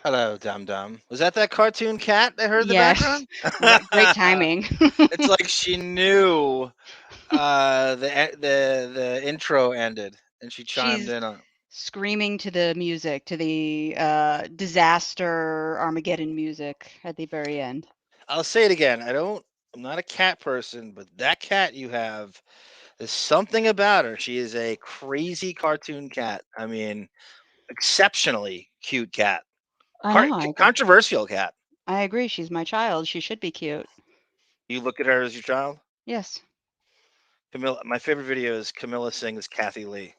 Hello, Dum Dum. Was that cartoon cat I heard in the Yes. background? Great timing. It's like she knew the intro ended and she chimed She's in on. screaming to the music, to the disaster Armageddon music at the very end. I'll say it again. I'm not a cat person, but that cat you have, there's something about her. She is a crazy cartoon cat. I mean, exceptionally cute cat. I know. Controversial cat. I agree. She's my child. She should be cute. You look at her as your child. Yes. Camilla, my favorite video is Camilla sings Kathy Lee.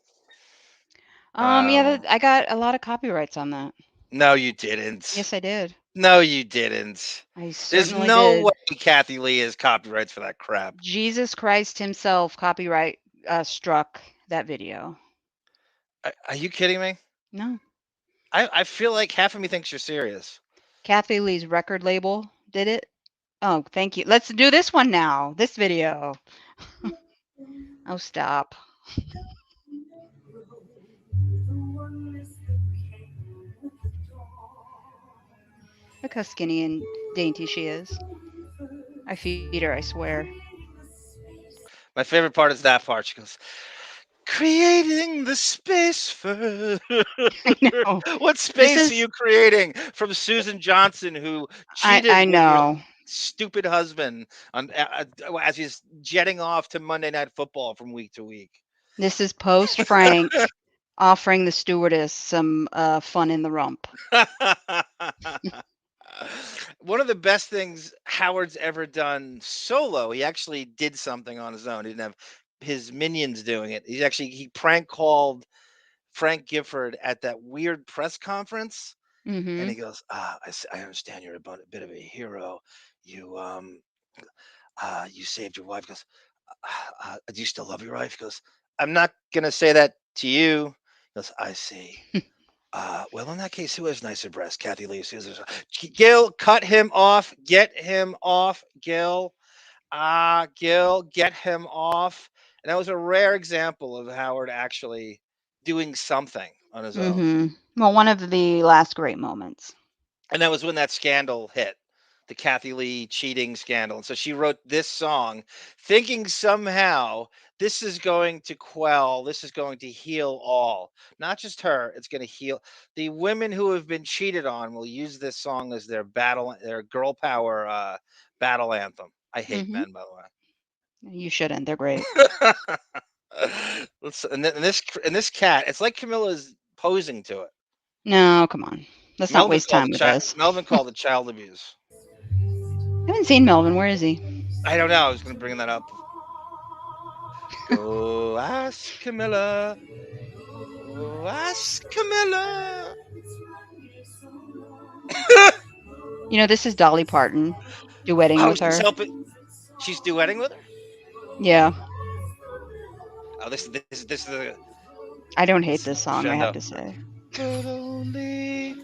Yeah, Um, I got a lot of copyrights on that. no, you didn't. Yes, I did. No, you didn't. I There's certainly no did. way Kathy Lee has copyrights for that crap. Jesus Christ himself copyright struck that video. Are you kidding me? No. I feel like half of me thinks you're serious. Kathy Lee's record label did it. Oh, thank you. Let's do this one now. This video. Oh, stop. Look how skinny and dainty she is. I feed her, I swear. My favorite part is that part. She goes, creating the space for. I know. What This space are is you creating from Susan Johnson, who cheated I with your know. stupid husband as he's jetting off to Monday Night Football from week to week? This is post Frank offering the stewardess some fun in the rump. One of the best things Howard's ever done solo, he actually did something on his own. He didn't have his minions doing it. He prank called Frank Gifford at that weird press conference, and he Mhm. goes, I understand you're a bit of a hero. You you saved your wife." He goes, "Do you still love your wife?" He goes, "I'm not gonna say that to you." He goes, "I see." Well, in that case, who has nicer breasts? Kathy Lee. Gil, cut him off. Get him off, Gil. Gil, get him off. And that was a rare example of Howard actually doing something on his own. Mhm. Well, one of the last great moments. And that was when that scandal hit, the Kathy Lee cheating scandal. And so she wrote this song thinking somehow this is going to heal all. Not just her, it's going to heal. The women who have been cheated on will use this song as their girl power battle anthem. I hate Mhm. men, by You shouldn't. They're great. the way. And this cat, it's like Camilla's posing to it. No, come on. Let's not waste time with this. Melvin called it child abuse. I haven't seen Melvin. Where is he? I don't know. I was going to bring that up. Go ask Camilla. Go ask Camilla. You know, this is Dolly Parton duetting Oh, with her. she's duetting with her. Yeah. Oh, this is the I don't this hate is this the song, I have crescendo. to say. But only.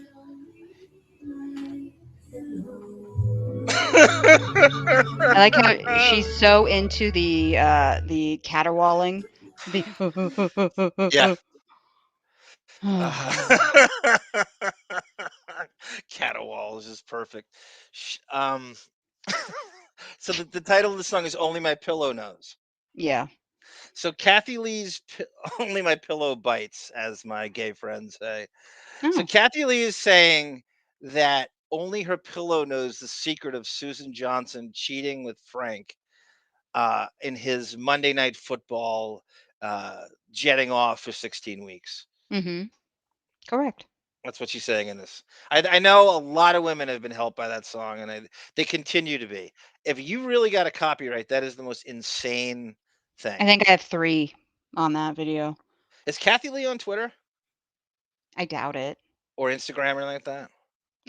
I like how she's so into the caterwauling. The Yeah. Caterwauls is perfect. So the title of the song is "Only My Pillow Knows." Yeah. So Kathy Lee's "Only My Pillow Bites," as my gay friends say. So Oh. Kathy Lee is saying that only her pillow knows the secret of Susan Johnson cheating with Frank in his Monday Night Football jetting off for 16 weeks. Mhm. Correct. That's what she's saying in this. I know a lot of women have been helped by that song, and they continue to be. If you really got a copyright, that is the most insane I thing. think I have 3 on that video. Is Kathy Lee on Twitter I doubt it. or Instagram or anything like that?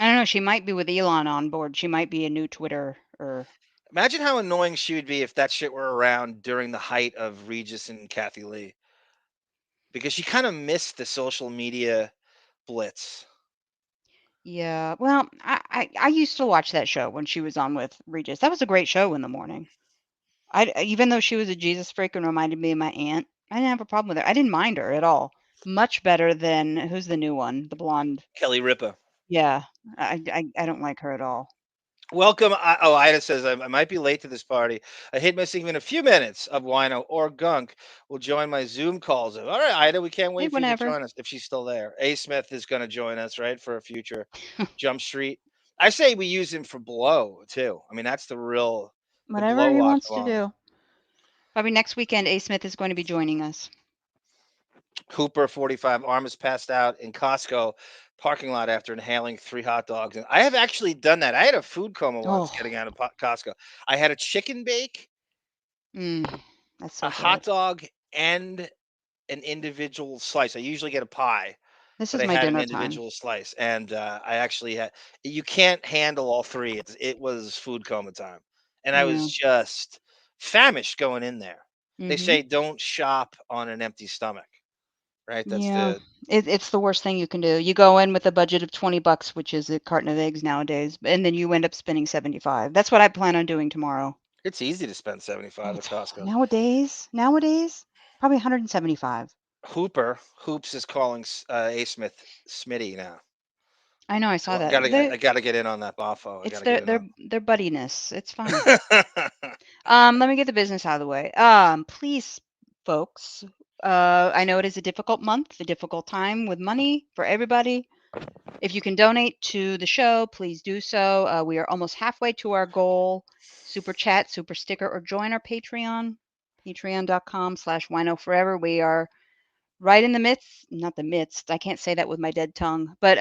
I don't know, she might be with Elon on board. She might be a new Twitter or Imagine how annoying she would be if that shit were around during the height of Regis and Kathy Lee, because she kind of missed the social media blitz. yeah. Well, I used to watch that show when she was on with Regis. That was a great show in the morning. Even though she was a Jesus freak and reminded me of my aunt, I didn't have a problem with her. I didn't mind her at all. Much better than who's the new one? The blonde. Kelly Ripa. Yeah. I don't like her at all. Welcome. Ida says, I might be late to this party. I hate missing even a few minutes of Wino or Gunk. Will join my Zoom calls. All right, Ida, we can't Hey, wait for you to whenever. join us if she's still there. A. Smith is going to join us, right, for a future Jump Street. I say we use him for Blow, too. I mean, that's the Whatever Blow he watch wants to along. do. Probably next weekend, A. Smith is going to be joining us. Cooper 45 arm is passed out in Costco parking lot after inhaling 3 hot dogs. And I have actually done that. I had a food coma once Oh, getting out of Costco. I had a chicken bake, mm, that's a so hot good. dog, and an individual slice. I usually get a pie, This but is I my had an dinner time. individual slice, and I actually had. You can't handle all three. It was food coma time, and I was Yeah. just famished going in there. They Mhm. say don't shop on an empty stomach, right? That's Yeah. the It's the worst thing you can do. You go in with a budget of $20, which is a carton of eggs nowadays, and then you end up spending 75. That's what I plan on doing tomorrow. It's easy to spend Oh, 75 at it's Costco. nowadays, probably 175. Hoops is calling A Smith Smitty now. I know, I So saw that. I gotta get in on that Boffo. I It's gotta get in on. their buddiness. It's fine. Let me get the business out of the way. Please, folks, I know it is a difficult month, a difficult time with money for everybody. If you can donate to the show, please do so. We are almost halfway to our goal. Super chat, super sticker, or join our Patreon, patreon.com/wino forever. We are right in the midst, not the midst. I can't say that with my dead tongue, but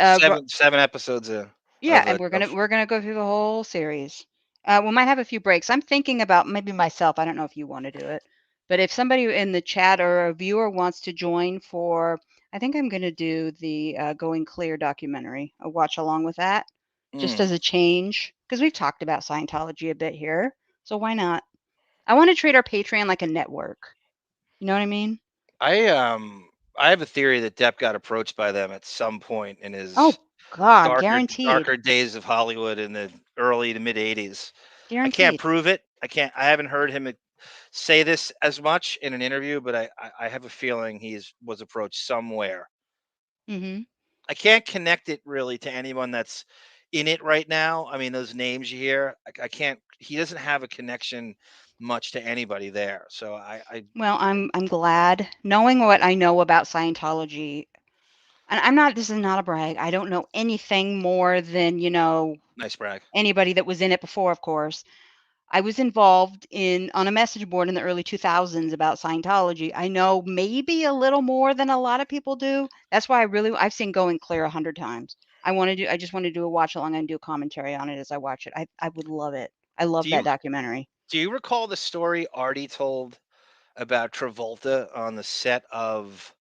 Seven episodes in yeah, of and we're gonna go through the whole series. We might have a few breaks. I'm thinking about maybe myself. I don't know if you want to do it, but if somebody in the chat or a viewer wants to join for, I think I'm gonna do the Going Clear documentary. A watch along with that, just mm. as a change, because we've talked about Scientology a bit here. So why not? I want to treat our Patreon like a network. You know what I mean? I I have a theory that Depp got approached by them at some point in Oh his God, guaranteed, darker days of Hollywood in the early to mid '80s. I can't guaranteed. prove it. I haven't heard him say this as much in an interview, but I have a feeling was approached somewhere. Hmm. I can't connect it really to anyone that's in it right now. I mean, those names you hear, I can't. He doesn't have a connection much to anybody there. So I Well, I'm glad knowing what I know about Scientology. And I'm not, this is not a brag. I don't know anything more than, nice brag. anybody that was in it before, of course. I was involved in on a message board in the early 2000s about Scientology. I know maybe a little more than a lot of people do. That's why I've seen Going Clear 100 times. I just want to do a watch along and do a commentary on it as I watch it. I would love it. I love Do that you documentary. do you recall the story Artie told about Travolta on the set of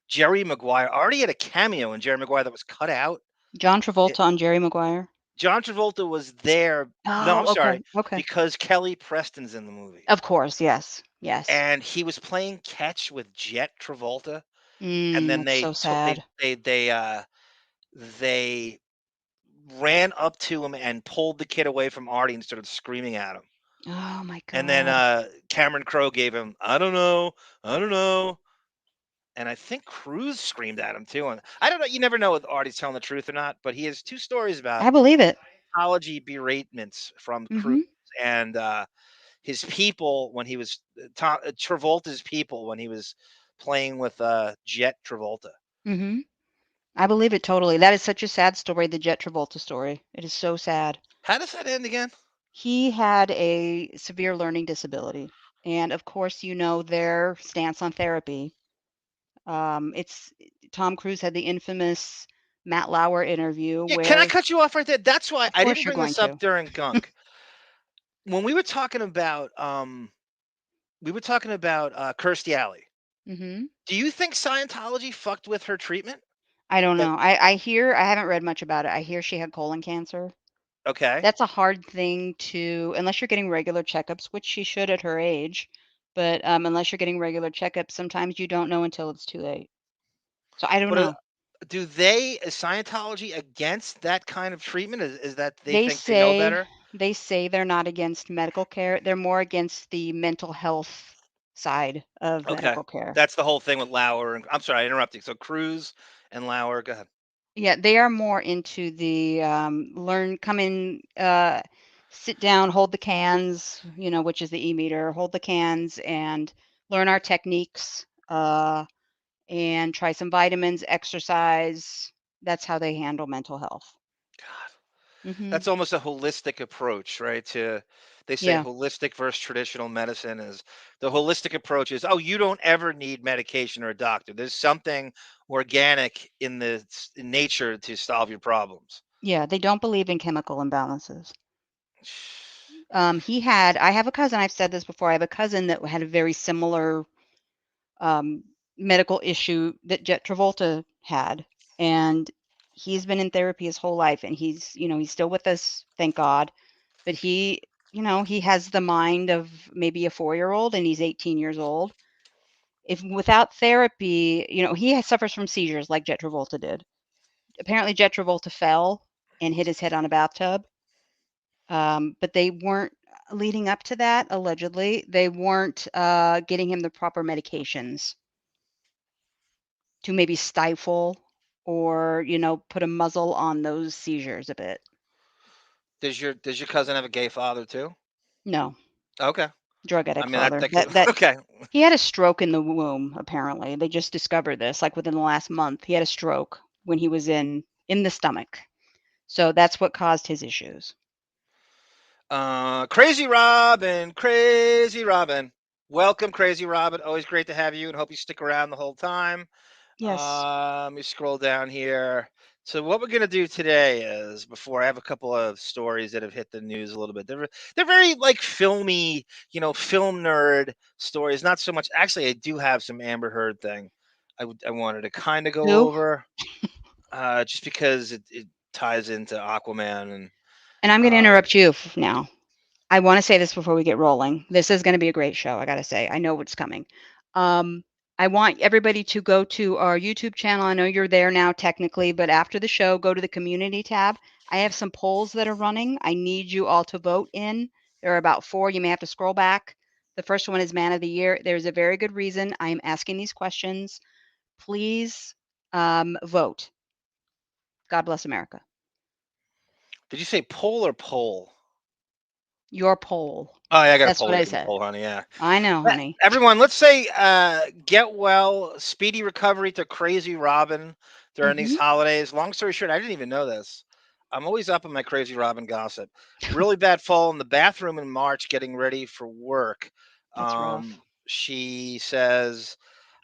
Jerry Maguire? Artie had a cameo in Jerry Maguire that was cut out. John It, Travolta on Jerry Maguire. John Travolta was there. No, I'm Oh, sorry, okay. Okay. because Kelly Preston's in the movie, Of course, yes. Yes. and he was playing catch with Jet Travolta, and then That's so sad. they ran up to him and pulled the kid away from Artie and started screaming at him. Oh my And then god. Cameron Crowe gave him, I don't know. And I think Cruz screamed at him too. And I don't know. You never know if Artie's telling the truth or not. But he has two stories about I believe it. apology beratements from Cruz Mhm. and his people when he was Travolta's people when he was playing with Jet Travolta. Mhm. I believe it totally. That is such a sad story, the Jet Travolta story. It is so sad. How does that end again? He had a severe learning disability. And of course, their stance on therapy. It's Tom Cruise had the infamous Matt Lauer interview Yeah, can I where, cut you off right there? That's why of I course, didn't you're bring going this up to. during Gunk. When we were talking about Kirstie Alley. Mhm. Do you think Scientology fucked with her treatment? I don't That know. I haven't read much about it. I hear she had colon cancer. okay? That's a hard thing to, unless you're getting regular checkups, which she should at her age, but, unless you're getting regular checkups, sometimes you don't know until it's too late. So I don't But know. is Scientology against that kind of treatment? Is that they They think they know say better? they say they're not against medical care. They're more against the mental health side of Okay, medical care. that's the whole thing with Lauer. And I'm sorry, I interrupted. So Cruz and Lauer, go ahead. Yeah, they are more into the learn, come in, sit down, hold the cans, which is the e-meter, hold the cans and learn our techniques, and try some vitamins, exercise. That's how they handle mental health. God, Hmm. that's almost a holistic approach, right? To they say Yeah. holistic versus traditional medicine is the holistic approach is, oh, you don't ever need medication or a doctor. There's something organic in the in nature to solve your problems. Yeah, they don't believe in chemical imbalances. I have a cousin, I've said this before, I have a cousin that had a very similar um, medical issue that Jet Travolta had, and he's been in therapy his whole life, and he's still with us, thank God. But he has the mind of maybe a 4-year-old, and he's 18 years old. If without therapy, suffers from seizures like Jet Travolta did. Apparently, Jet Travolta fell and hit his head on a bathtub, but they weren't leading up to that. Allegedly, they weren't getting him the proper medications to maybe stifle or, put a muzzle on those seizures a bit. Does your cousin have a gay father too? No, Okay. drug I addict mean, that father. that could That okay. he had a stroke in the womb, apparently. They just discovered this like within the last month. He had a stroke when he was in the stomach. So that's what caused his issues. Crazy Robin, Crazy Robin. Welcome, Crazy Robin. Always great to have you, and hope you stick around the whole time. Yes. Let me scroll down here. So what we're gonna do today is, before I have a couple of stories that have hit the news a little bit. They're very like filmy, film nerd stories. Not so much. Actually, I do have some Amber Heard thing. I wanted to kind of go Who? over, just because it ties into Aquaman and And I'm going to uh, interrupt you now. I want to say this before we get rolling. This is going to be a great show. I got to say, I know what's coming. Um, I want everybody to go to our YouTube channel. I know you're there now technically, but after the show, go to the community tab. I have some polls that are running. I need you all to vote in. There are about 4. You may have to scroll back. The first one is Man of the Year. There's a very good reason I am asking these questions. Please vote. God bless America. did you say pole or pole? Your poll. Oh yeah, I got a That's what poll I for the said. poll, honey. Yeah. I know, honey. Everyone, let's say get well, speedy recovery to Crazy Robin during these Hmm. holidays. Long story short, I didn't even know this. I'm always up on my Crazy Robin gossip. Really bad fall in the bathroom in March getting ready for work. That's rough. She says,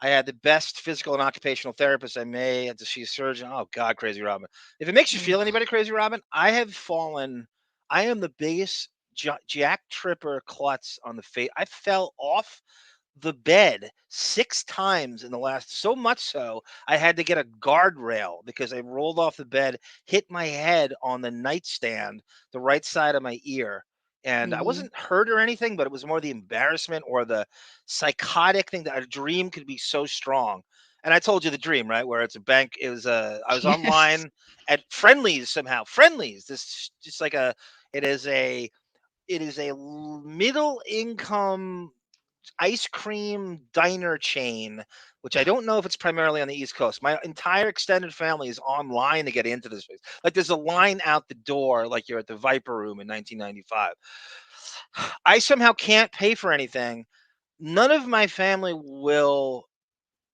I had the best physical and occupational therapist I may had to see a surgeon. Oh, God, Crazy Robin. If it makes you feel anybody, Crazy Robin, I have fallen. I am the biggest Jack Tripper klutz on the face. I fell off the bed 6 times in the last, so much so I had to get a guardrail because I rolled off the bed, hit my head on the nightstand, the right side of my ear. And I Mhm. wasn't hurt or anything, but it was more the embarrassment or the psychotic thing that a dream could be so strong. And I told you the dream, right? Where it's a bank. It was I was Yes. online at Friendlies somehow. Friendlies. This just like a. It is a. It is a middle income ice cream diner chain, which I don't know if it's primarily on the East Coast. My entire extended family is online to get into this place. Like there's a line out the door, like you're at the Viper Room in 1995. I somehow can't pay for anything. None of my family will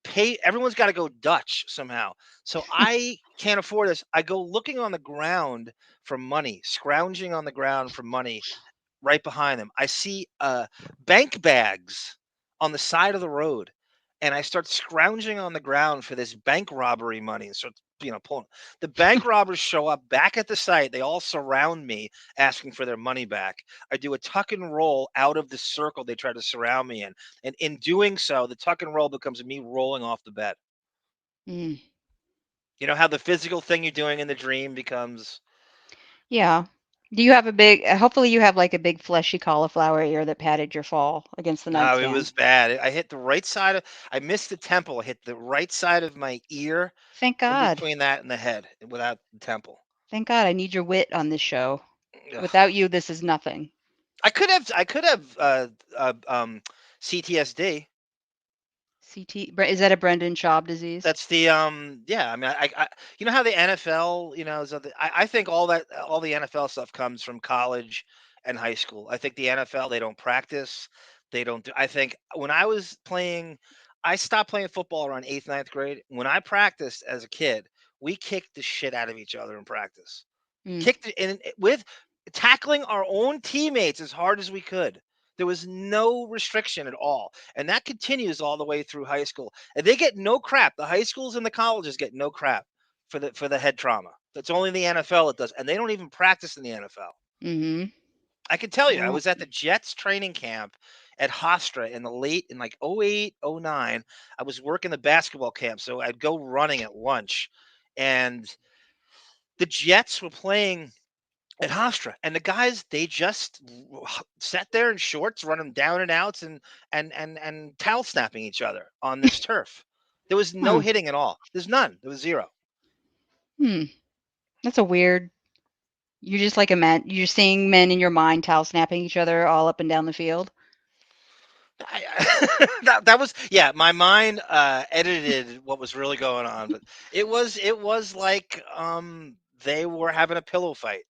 pay. Everyone's got to go Dutch somehow. So I can't afford this. I go looking on the ground for money, scrounging on the ground for money right behind them. I see bank bags on the side of the road, and I start scrounging on the ground for this bank robbery money and start, pulling. The bank robbers show up back at the site. They all surround me, asking for their money back. I do a tuck and roll out of the circle they try to surround me in, and in doing so, the tuck and roll becomes me rolling off the bed. Mm. You know how the physical thing you're doing in the dream becomes. Yeah. Do you have a big hopefully you have, like, a big fleshy cauliflower ear that padded your fall against the No, it nightstand. was bad. I hit the right side of I missed the temple. I hit the right side of my ear, Thank in God. between that and the head, without the temple. Thank God, I need your wit on this show. Ugh. Without you, this is nothing. I could have CTSD. CT. Is that a Brendan Schaub disease? That's the yeah. I mean, you know how the NFL, you know, I think all the NFL stuff comes from college and high school. I think the NFL, they don't practice, they don't do. I think when I was playing, I stopped playing football around eighth, ninth grade. When I practiced as a kid, we kicked the shit out of each other in practice. Mm. Kicked it in with tackling our own teammates as hard as we could. There was no restriction at all. And that continues all the way through high school. And they get no crap. The high schools and the colleges get no crap for the head trauma. That's only the NFL that does. And they don't even practice in the NFL. Mhm. I can tell you, I Well, was at the Jets training camp at Hofstra in like '08, '09. I was working the basketball camp, so I'd go running at lunch. And the Jets were playing at Hofstra, and the guys, they just sat there in shorts, running down and outs, and towel snapping each other on this turf. There was no huh. hitting at all. There's none. There was zero. Hmm. That's a weird. You're just like a man. You're seeing men in your mind towel snapping each other all up and down the field. That was, yeah. My mind edited what was really going on, but it was like they were having a pillow fight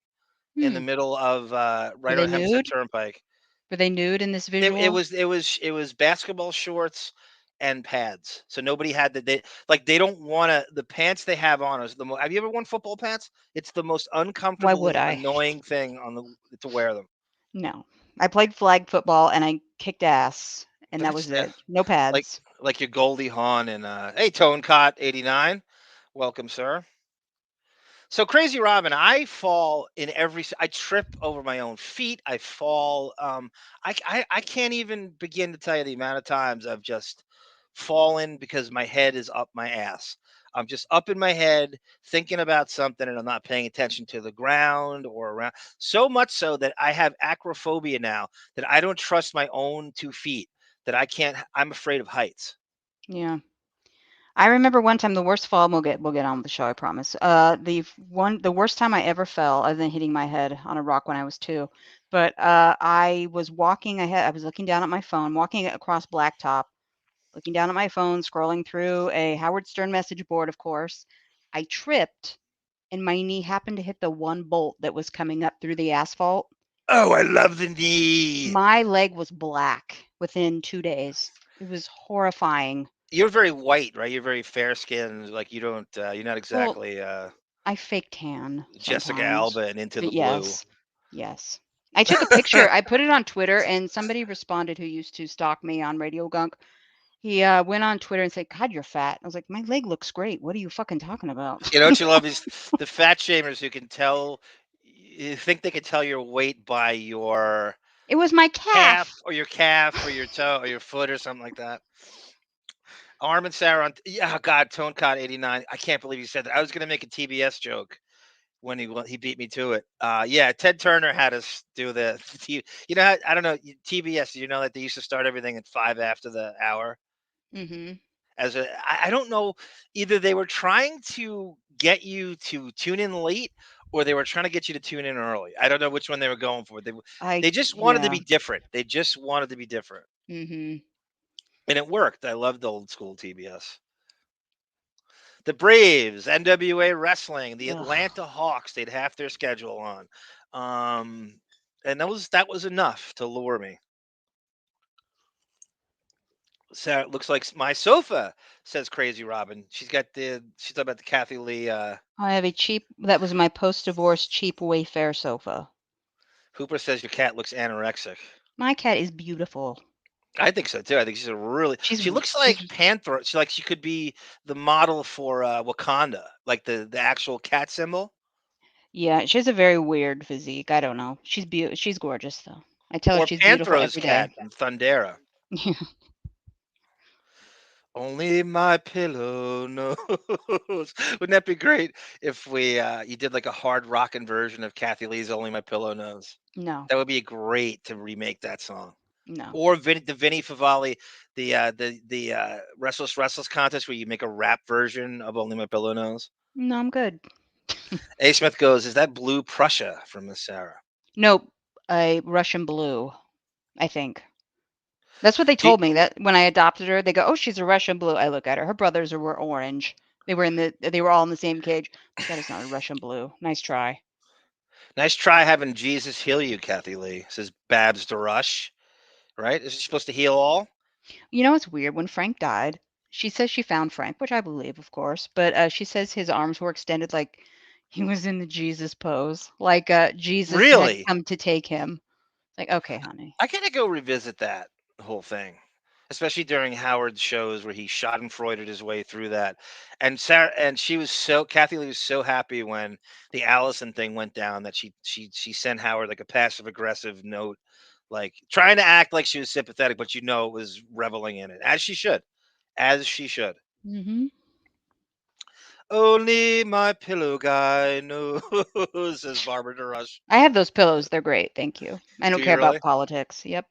in the Hmm. middle of Were right they on Hempstead nude? Turnpike. Were they nude in this It visual? was basketball shorts and pads. So nobody had they don't want to the pants they have on is have you ever worn football pants? It's the most Why would uncomfortable, I? annoying thing on the to wear them. No. I played flag football and I kicked ass, and that That's was it. No like pads. like your Goldie Hawn and hey Tone Cot 89. Welcome, sir. So Crazy Robin, I fall in I trip over my own feet. I fall. I can't even begin to tell you the amount of times I've just fallen because my head is up my ass. I'm just up in my head thinking about something and I'm not paying attention to the ground or around. So much so that I have acrophobia now that I don't trust my own 2 feet. That I can't. I'm afraid of heights. Yeah. I remember one time the worst fall. We'll get on with the show. I promise. The worst time I ever fell, other than hitting my head on a rock when I was 2. But I was walking. I was looking down at my phone, walking across blacktop, looking down at my phone, scrolling through a Howard Stern message board. Of course, I tripped, and my knee happened to hit the one bolt that was coming up through the asphalt. Oh, I love the knee. My leg was black within 2 days. It was horrifying. You're very white, right? You're very fair skinned. Like you don't, you're not Well, exactly I fake tan Jessica sometimes, Alba and Into the but Blue. yes, yes. I took a picture. I put it on Twitter, and somebody responded who used to stalk me on Radio Gunk. He went on Twitter and said, "God, you're fat." I was like, "My leg looks great. What are you fucking talking about?" You know what you love is the fat shamers who can tell. You think they can tell your weight by your It was my calf. calf or your toe or your foot or something like that. Arm and Sarah on, yeah, oh God, Tone Cod 89. I can't believe you said that. I was gonna make a TBS joke when he beat me to it. Yeah, Ted Turner had us do the you know I don't know TBS. You know that they used to start everything at 5 after the hour. Mhm. I don't know, either they were trying to get you to tune in late or they were trying to get you to tune in early. I don't know which one they were going for. They just wanted to Yeah. be different. They just wanted to be different. Mhm. And it worked. I loved old school TBS. The Braves, NWA Wrestling, the Ugh. Atlanta Hawks, they'd half their schedule on. And that was enough to lure me. So it looks like my sofa, says Crazy Robin. She's talking about the Kathy Lee I have a cheap. That was my post-divorce cheap Wayfair sofa. Hooper says your cat looks anorexic. My cat is beautiful. I think so too. I think she looks She's like Panther. She could be the model for Wakanda, like the actual cat symbol. Yeah, she has a very weird physique. I don't know. She's gorgeous though. I tell her Or she's beautiful Panthro's every day. cat from Thundera. Only my pillow knows. Wouldn't that be great if we you did like a hard rockin' version of Kathy Lee's "Only My Pillow Knows"? No, That would be great to remake that song. no, Or the Vinny Favale, the Restless contest where you make a rap version of "Only My Pillow Knows." no. I'm good. A Smith goes, "Is that Blue Prussia from Miss Sarah?" Nope, a Russian blue. I think. That's what they Do, told me. That when I adopted her, they go, "Oh, she's a Russian blue." I look at her. Her brothers were orange. They were all in the same cage. That is not a Russian blue. Nice try. nice try having Jesus heal you, Kathy Lee, says Babs DeRush. Right? Isn't she supposed to heal all? You know, it's weird. When Frank died, she says she found Frank, which I believe, of course, but she says his arms were extended like he was in the Jesus pose, like Jesus had Really? come to take him. Like, okay, honey. I gotta go revisit that whole thing, especially during Howard's shows where he Schadenfreuded his way through that. And Sarah and she was so Kathy Lee was so happy when the Allison thing went down that she sent Howard like a passive aggressive note, like trying to act like she was sympathetic, but it was reveling in it, as she should. Hmm. Only my pillow guy knows, says Barbara DeRush. I have those pillows. They're great. Thank you. I don't Do care you about really? politics. Yep.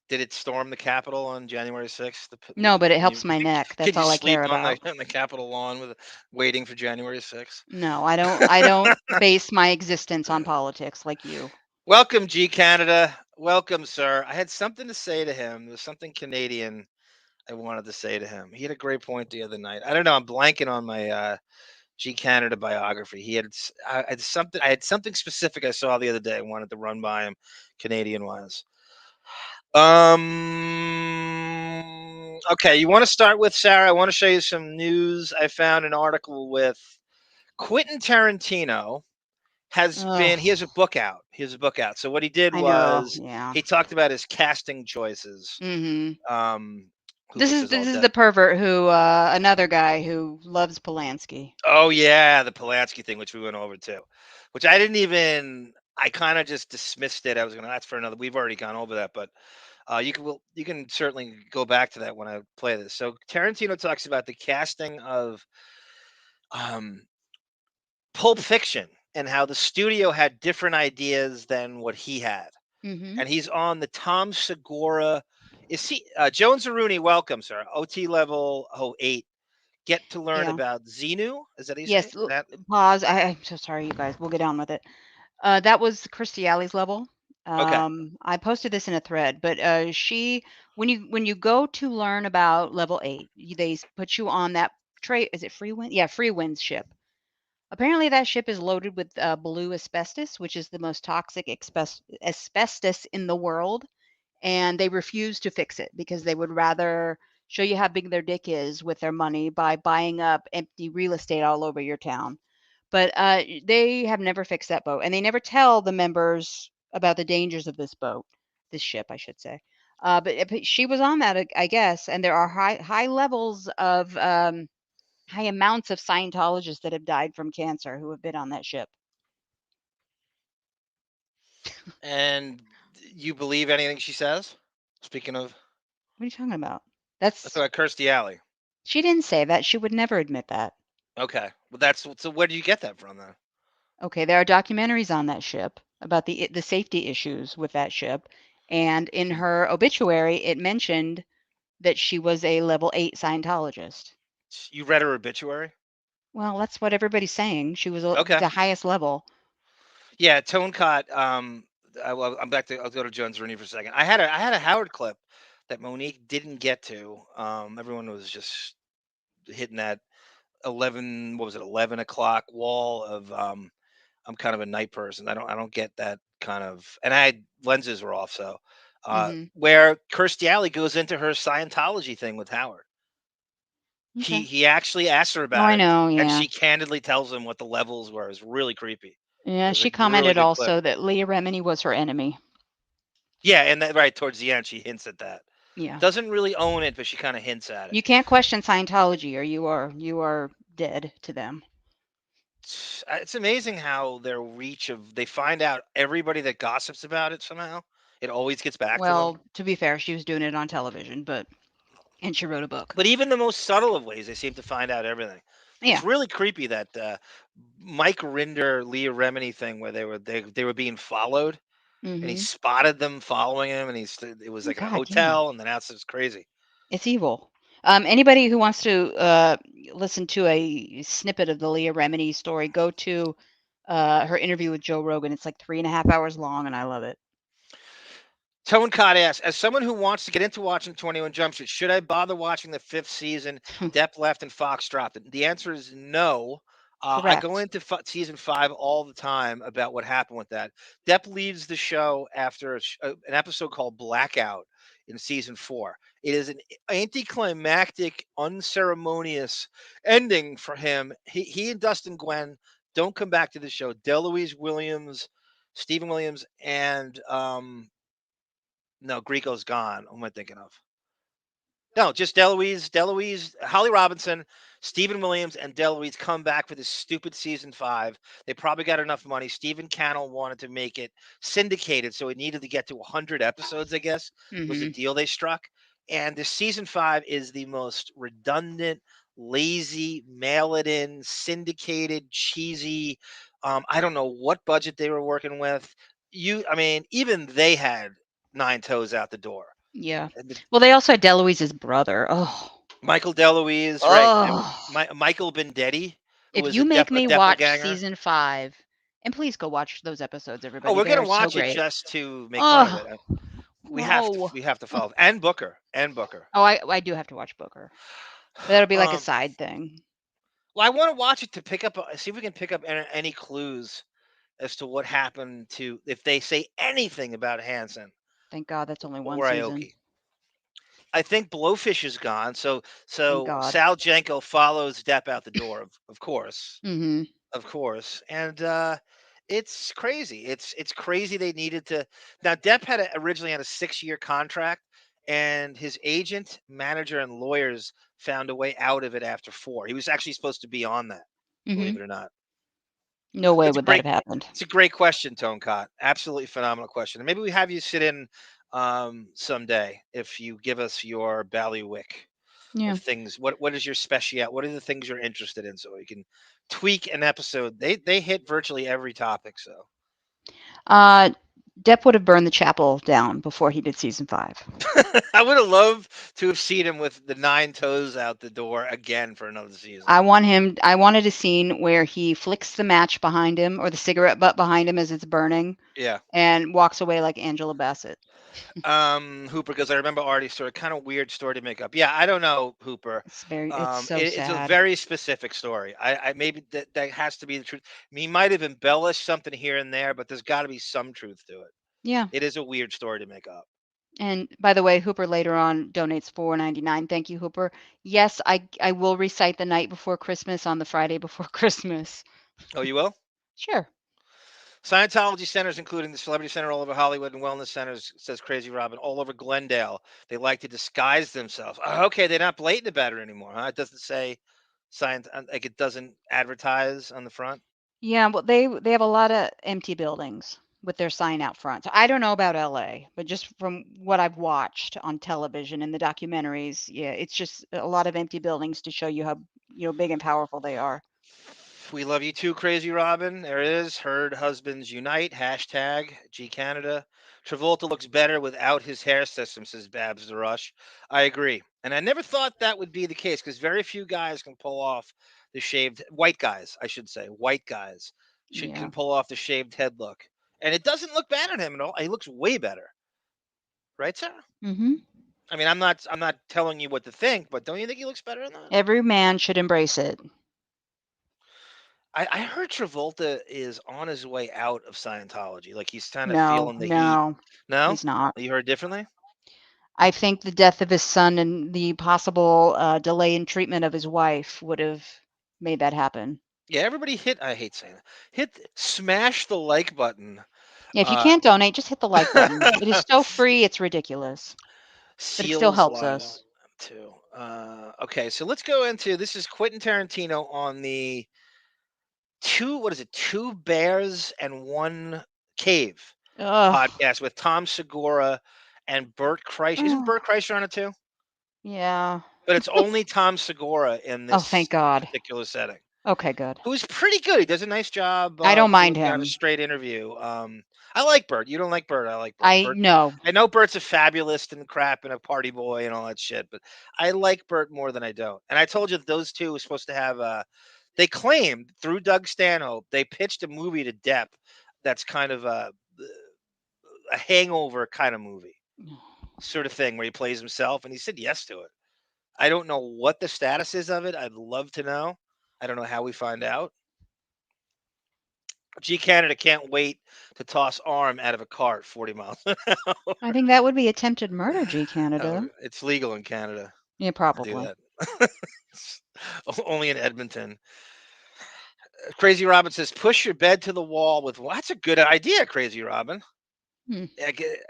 Did it storm the Capitol on January 6th? No, but it Can you helps my neck. That's could you all I sleep care on about. the Capitol lawn waiting for January 6th? No, I don't base my existence on politics like you. Welcome, G Canada. Welcome, sir. I had something to say to him. There's something Canadian I wanted to say to him. He had a great point the other night. I don't know. I'm blanking on my G Canada biography. I had something specific I saw the other day. I wanted to run by him, Canadian wise. Okay, you want to start with Sarah? I want to show you some news. I found an article with Quentin Tarantino he has Oh, a book out. He has a book out. So what he did I know. was Yeah. he talked about his casting choices. Mhm. Um, This Hooper is says this all is dead. the pervert who another guy who loves Polanski. Oh yeah, the Polanski thing, which we went over too, which I didn't even. I kind of just dismissed it. I was going to ask for another. We've already gone over that, but you can certainly go back to that when I play this. So Tarantino talks about the casting of um, Pulp Fiction and how the studio had different ideas than what he had, Mhm. and he's on the Tom Segura. Is he Jones Rooney? Welcome, sir. OT level 08. Get to learn Yeah. about Xenu. Is that how you say it? Yes. That Pause. I'm so sorry, you guys. We'll get on with it. That was Kirstie Alley's level. okay? I posted this in a thread, but she when you go to learn about level 8, put you on that tray. Is it Free Wind? Yeah, Free Wind's ship. Apparently, that ship is loaded with blue asbestos, which is the most toxic asbestos in the world, and they refuse to fix it because they would rather show you how big their dick is with their money by buying up empty real estate all over your town. But they have never fixed that boat, and they never tell the members about the dangers of this ship, I should say. But she was on that, I guess, and there are high levels of high amounts of Scientologists that have died from cancer who have been on that ship. And you believe anything she says? Speaking of, What are you talking about? that's That's about Kirstie Alley. She didn't say that. She would never admit that. Okay, well that's so. Where do you get that from then? Okay, there are documentaries on that ship about the safety issues with that ship, and in her obituary, it mentioned that she was a level 8 Scientologist. You read her obituary? Well, that's what everybody's saying. She was Okay, the highest level. yeah, Tone Cot. I'm back to. I'll go to Jones Rooney for a second. I had a Howard clip that Monique didn't get to. Everyone was just hitting that 11. What was it? 11 o'clock wall of. I'm kind of a night person. I don't get that kind of. And lenses were off, so. Mhm. Where Kirstie Alley goes into her Scientology thing with Howard. Okay. He actually asked her Oh, about I it, know, and yeah. she candidly tells him what the levels were. It's really creepy. It Yeah, was a she really commented good clip. also that Leah Remini was her enemy. Yeah, and that right towards the end, she hints at that. Yeah. Doesn't really own it, but she kind of hints at it. You can't question Scientology or you are dead to them. It's amazing how their reach of they find out everybody that gossips about it somehow. It always gets back to them. Well, to be fair, she was doing it on television, but and she wrote a book. But even the most subtle of ways, they seem to find out everything. It's Yeah. really creepy that Mike Rinder, Leah Remini thing where they were being followed, and he Mhm. spotted them following him, and it was Oh like in a god, yeah. hotel, and then outside it's crazy. It's evil. Anybody who wants to listen to a snippet of the Leah Remini story, go to her interview with Joe Rogan. It's like 3.5 hours long, and I love it. Tone Cod asks, as someone who wants to get into watching 21 Jump Street, should I bother watching the fifth season? Depp left and Fox dropped it. The answer is no. I go Correct. into season 5 all the time about what happened with that. Depp leaves the show after an episode called Blackout in season 4. It is an anticlimactic, unceremonious ending for him. He and Dustin Gwen don't come back to the show. Deloise Williams, Stephen Williams, and no, Greco's gone. Who am I thinking of? No, just Deloise, Holly Robinson, Stephen Williams, and Deloise come back for this stupid season 5. They probably got enough money. Stephen Cannell wanted to make it syndicated, so it needed to get to 100 episodes, I guess, was the Hmm. deal they struck. And the season 5 is the most redundant, lazy, mail it in, syndicated, cheesy. I don't know what budget they were working with. I mean, even they had nine toes out the door. Yeah. And Well, they also had Deloise's brother. Oh. Michael DeLuise, right? And Oh. Michael Bendetti, who If was you make a me watch doppelganger. season 5, and please go watch those episodes, Oh, everybody. we're They gonna are so watch it great. just to make fun of Oh, it. no. We have to follow and Booker. Oh, I do have to watch Booker. But that'll be like a Um, side thing. well, I want to watch it to pick up, see if we can pick up any clues as to what happened to if they say anything about Hansen Thank God that's only one or season. Aoki. I think Blowfish is gone, Thank so God. Sal Jenko follows Depp out the door, of course. Hmm. Of course, and it's crazy. It's crazy they needed to. Now Depp originally had a 6-year contract, and his agent, manager, and lawyers found a way out of it after 4. He was actually supposed to be on that, Hmm. believe it or not. No way That's a would that great. have happened. It's a great question, Tone Cott. Absolutely phenomenal question. And maybe we have you sit in someday if you give us your bailiwick Yeah. of things. What is your special? What are the things you're interested in, so we can tweak an episode? They hit virtually every topic. So Uh, Depp would have burned the chapel down before he did season 5. I would have loved to have seen him with the nine toes out the door again for another season. I wanted a scene where he flicks the match behind him or the cigarette butt behind him as it's burning Yeah. and walks away like Angela Bassett. Hooper, because I remember Artie's story, kind of weird story to make up. Yeah, I don't know, Hooper. It's so It's a sad. very specific story. I maybe that has to be the truth. He might have embellished something here and there, but there's got to be some truth to it. Yeah. It is a weird story to make up. And by the way, Hooper later on donates $4.99. Thank you, Hooper. Yes, I will recite the night before Christmas on the Friday before Christmas. Oh, you will? Sure. Scientology centers, including the Celebrity Center all over Hollywood and wellness centers, says Crazy Robin, all over Glendale. They like to disguise themselves. Oh, okay, they're not blatant about it anymore, huh? It doesn't say science, like it doesn't advertise on the front. Yeah, well, they have a lot of empty buildings with their sign out front. So I don't know about LA, but just from what I've watched on television and the documentaries, yeah, it's just a lot of empty buildings to show you how, big and powerful they are. We love you too, Crazy Robin. There it is. Heard husbands unite. Hashtag G Canada. Travolta looks better without his hair system, says Babs the Rush. I agree. And I never thought that would be the case because very few guys can pull off the shaved, white guys, I should say, white guys Yeah. can pull off the shaved head look. And it doesn't look bad on him at all. He looks way better. Right, Sarah? Mhm. I mean, I'm not telling you what to think, but don't you think he looks better than that? Every man should embrace it. I heard Travolta is on his way out of Scientology. Like he's kind of No, feeling the heat. no, No? he's not. You heard differently? I think the death of his son and the possible delay in treatment of his wife would have made that happen. Yeah, everybody I hate saying that. Smash the like button. Yeah, if you Uh can't donate, just hit the like button. It is so free, it's ridiculous, but it still Seals helps live on us. too. Okay, so let's go into this is Quentin Tarantino on the what is it? Two Bears and One Cave Ugh. podcast with Tom Segura and Bert Kreischer. Isn't Bert Kreischer on it too? Yeah. But it's only Tom Segura in Oh, thank this God. particular setting. Okay, good. Who's pretty good. He does a nice job I don't mind doing kind of a him. straight interview. I like Bert. You don't like Bert. I like Bert. I know. I know Bert's a fabulous and crap and a party boy and all that shit, but I like Bert more than I don't. And I told you that those two were supposed to have. They claimed through Doug Stanhope they pitched a movie to Depp that's kind of a Hangover kind of movie, sort of thing, where he plays himself, and he said yes to it. I don't know what the status is of it. I'd love to know. I don't know how we find out. G Canada can't wait to toss arm out of a cart 40 miles an hour. I think that would be attempted murder, G Oh, Canada. it's legal in Canada Yeah, to do probably. that. Only in Edmonton. Crazy Robin says, push your bed to the wall with. Well, that's a good idea, Crazy Robin. Hmm.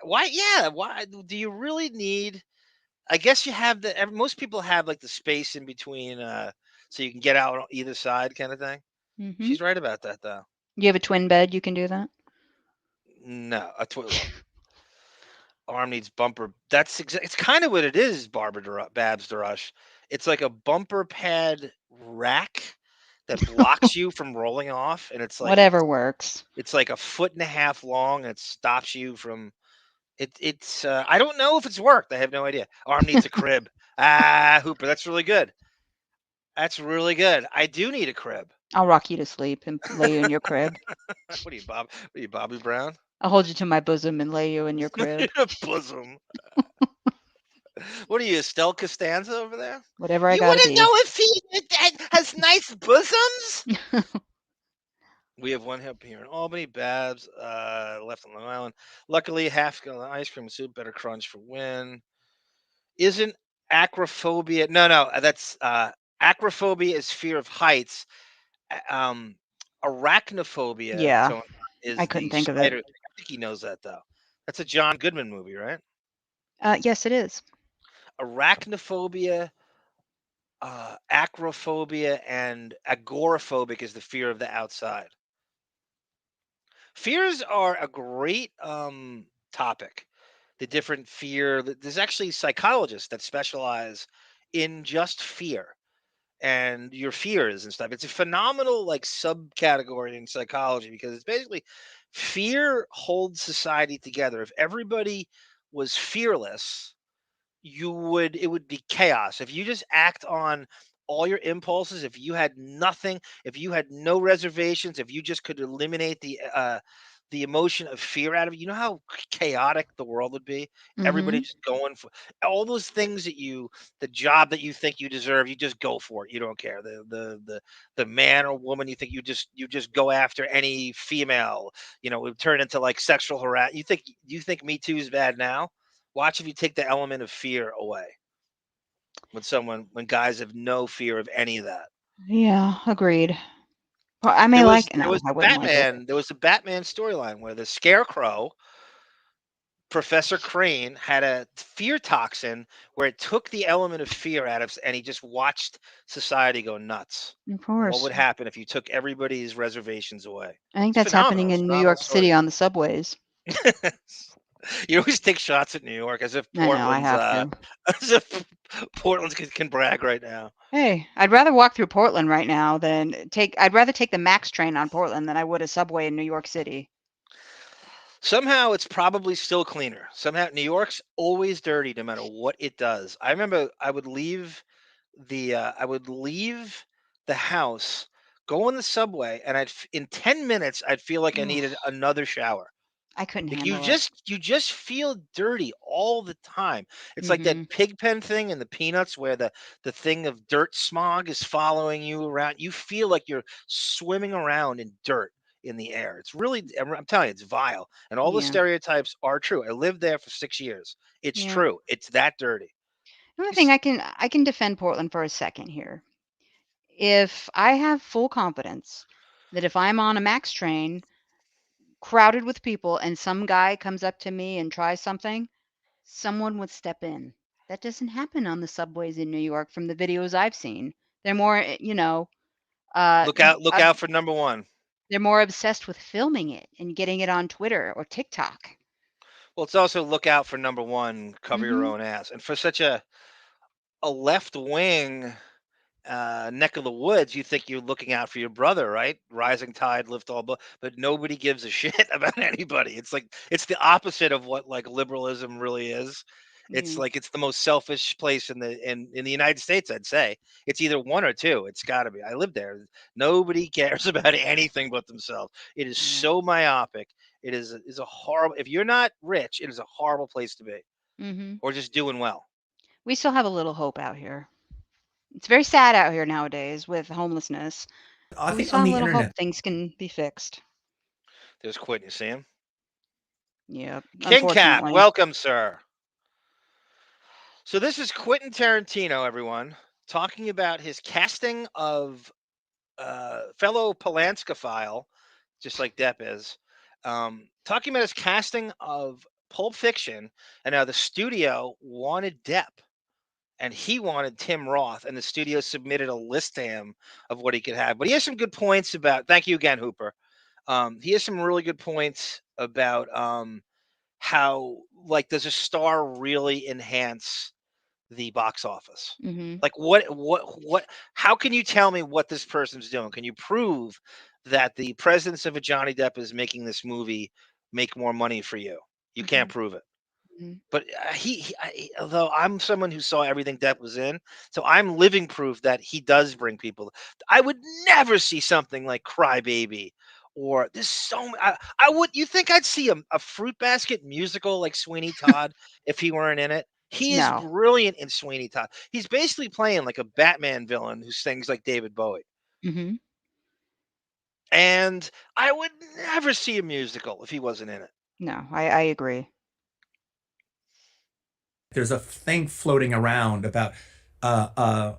Why? Yeah. Why do you really need? I guess you have most people have like the space in between, so you can get out on either side, kind of thing. Mm-hmm. She's right about that, though. You have a twin bed, you can do that. No, arm needs bumper. It's kind of what it is, Babs Darush. It's like a bumper pad rack that blocks you from rolling off, and Whatever works. it's like a foot and a half long, and it stops you from it's. I don't know if it's worked. I have no idea. Arm needs a crib. Ah, Hooper, that's really good. That's really good. I do need a crib. I'll rock you to sleep and lay you in your crib. What are you, Bob? What are you, Bobby Brown? I'll hold you to my bosom and lay you in your crib. Bosom. What are you, Estelle Costanza over there? Whatever I You gotta want to know be. if he has nice bosoms? We have one hip here in Albany. Babs left on Long Island. Luckily, half gallon ice cream soup, better crunch for win. Isn't acrophobia? No. That's acrophobia is fear of heights. Um, Arachnophobia, Yeah, Tony, I is couldn't the think of it. spider. I think he knows that though. That's a John Goodman movie, right? Yes, it is. Arachnophobia, acrophobia, and agoraphobic is the fear of the outside. Fears are a great topic. The different fear. There's actually psychologists that specialize in just fear and your fears and stuff. It's a phenomenal like subcategory in psychology because it's basically fear holds society together. If everybody was fearless, it would be chaos. If you just act on all your impulses, if you had nothing, if you had no reservations, if you just could eliminate the emotion of fear out of it, you know how chaotic the world would be. Everybody Mm-hmm. just going for all those things the job that you think you deserve, you just go for it. You don't care. The man or woman you just go after any female. It would turn into like sexual harassment. You think Me Too is bad now? Watch if you take the element of fear away when guys have no fear of any of that. Yeah, agreed. Well, I may There was like. there No, was I the wouldn't like it. Batman there was the Batman storyline where the Scarecrow, Professor Crane, had a fear toxin where it took the element of fear out of, and he just watched society go nuts. Of And what course. would happen if you took everybody's reservations away? I think It's that's phenomenal. happening It's a in New phenomenal York story. City on the subways. You always take shots at New York as if I know, I Portland's have to. as if Portland can brag right now. Hey, I'd rather walk through Portland right now than I'd rather take the MAX train on Portland than I would a subway in New York City. Somehow it's probably still cleaner. Somehow New York's always dirty no matter what it does. I remember I would leave the house, go on the subway, and in 10 minutes I'd feel like I Ugh, needed another shower. I couldn't Like you handle it. just you just feel dirty all the time. It's like that Mhm. pig pen thing in the Peanuts where the thing of dirt smog is following you around. You feel like you're swimming around in dirt in the air. It's really I'm telling you, it's vile. And all the Yeah. stereotypes are true. I lived there for 6 years. It's Yeah. true. It's that dirty. Another thing It's- I can defend Portland for a second here. If I have full confidence that if I'm on a MAX train crowded with people and some guy comes up to me and tries something, someone would step in. That doesn't happen on the subways in New York from the videos I've seen. They're more, uh, look ob out for number one. they're more obsessed with filming it and getting it on Twitter or TikTok. Well, it's also look out for number one, cover your Mhm. own ass. And for such a left wing neck of the woods, you think you're looking out for your brother, right? Rising tide lift all boats, but nobody gives a shit about anybody. It's like it's the opposite of what like liberalism really is. It's Yeah. like it's the most selfish place in the United States. I'd say it's either one or two. It's got to be. I live there. Nobody cares about anything but themselves. It is Yeah. so myopic. It is a horrible. If you're not rich, it is a horrible place to be, Hmm. or just doing well. We still have a little hope out here. It's very sad out here nowadays with homelessness, I but we think still on have a the little hope internet, things can be fixed. There's Quentin. You see him? Yep, King Cat, unfortunately. welcome, sir. So this is Quentin Tarantino, everyone, talking about his casting of fellow Polanskophile, just like Depp is, talking about his casting of Pulp Fiction, and now the studio wanted Depp, and he wanted Tim Roth, and the studio submitted a list to him of what he could have. But he has some good points about. Thank you again, Hooper. He has some really good points about how, like, does a star really enhance the box office? Mhm. Like, what how can you tell me what this person's doing? Can you prove that the presence of a Johnny Depp is making this movie make more money for you? You can't Mhm. prove it. Mhm. But although I'm someone who saw everything Depp was in, so I'm living proof that he does bring people. I would never see something like Crybaby, or there's I would. You think I'd see a Fruit Basket musical like Sweeney Todd if he weren't in it? He is No. brilliant in Sweeney Todd. He's basically playing like a Batman villain who sings like David Bowie. Mhm. And I would never see a musical if he wasn't in it. No, I agree. there's a thing floating around about uh, uh,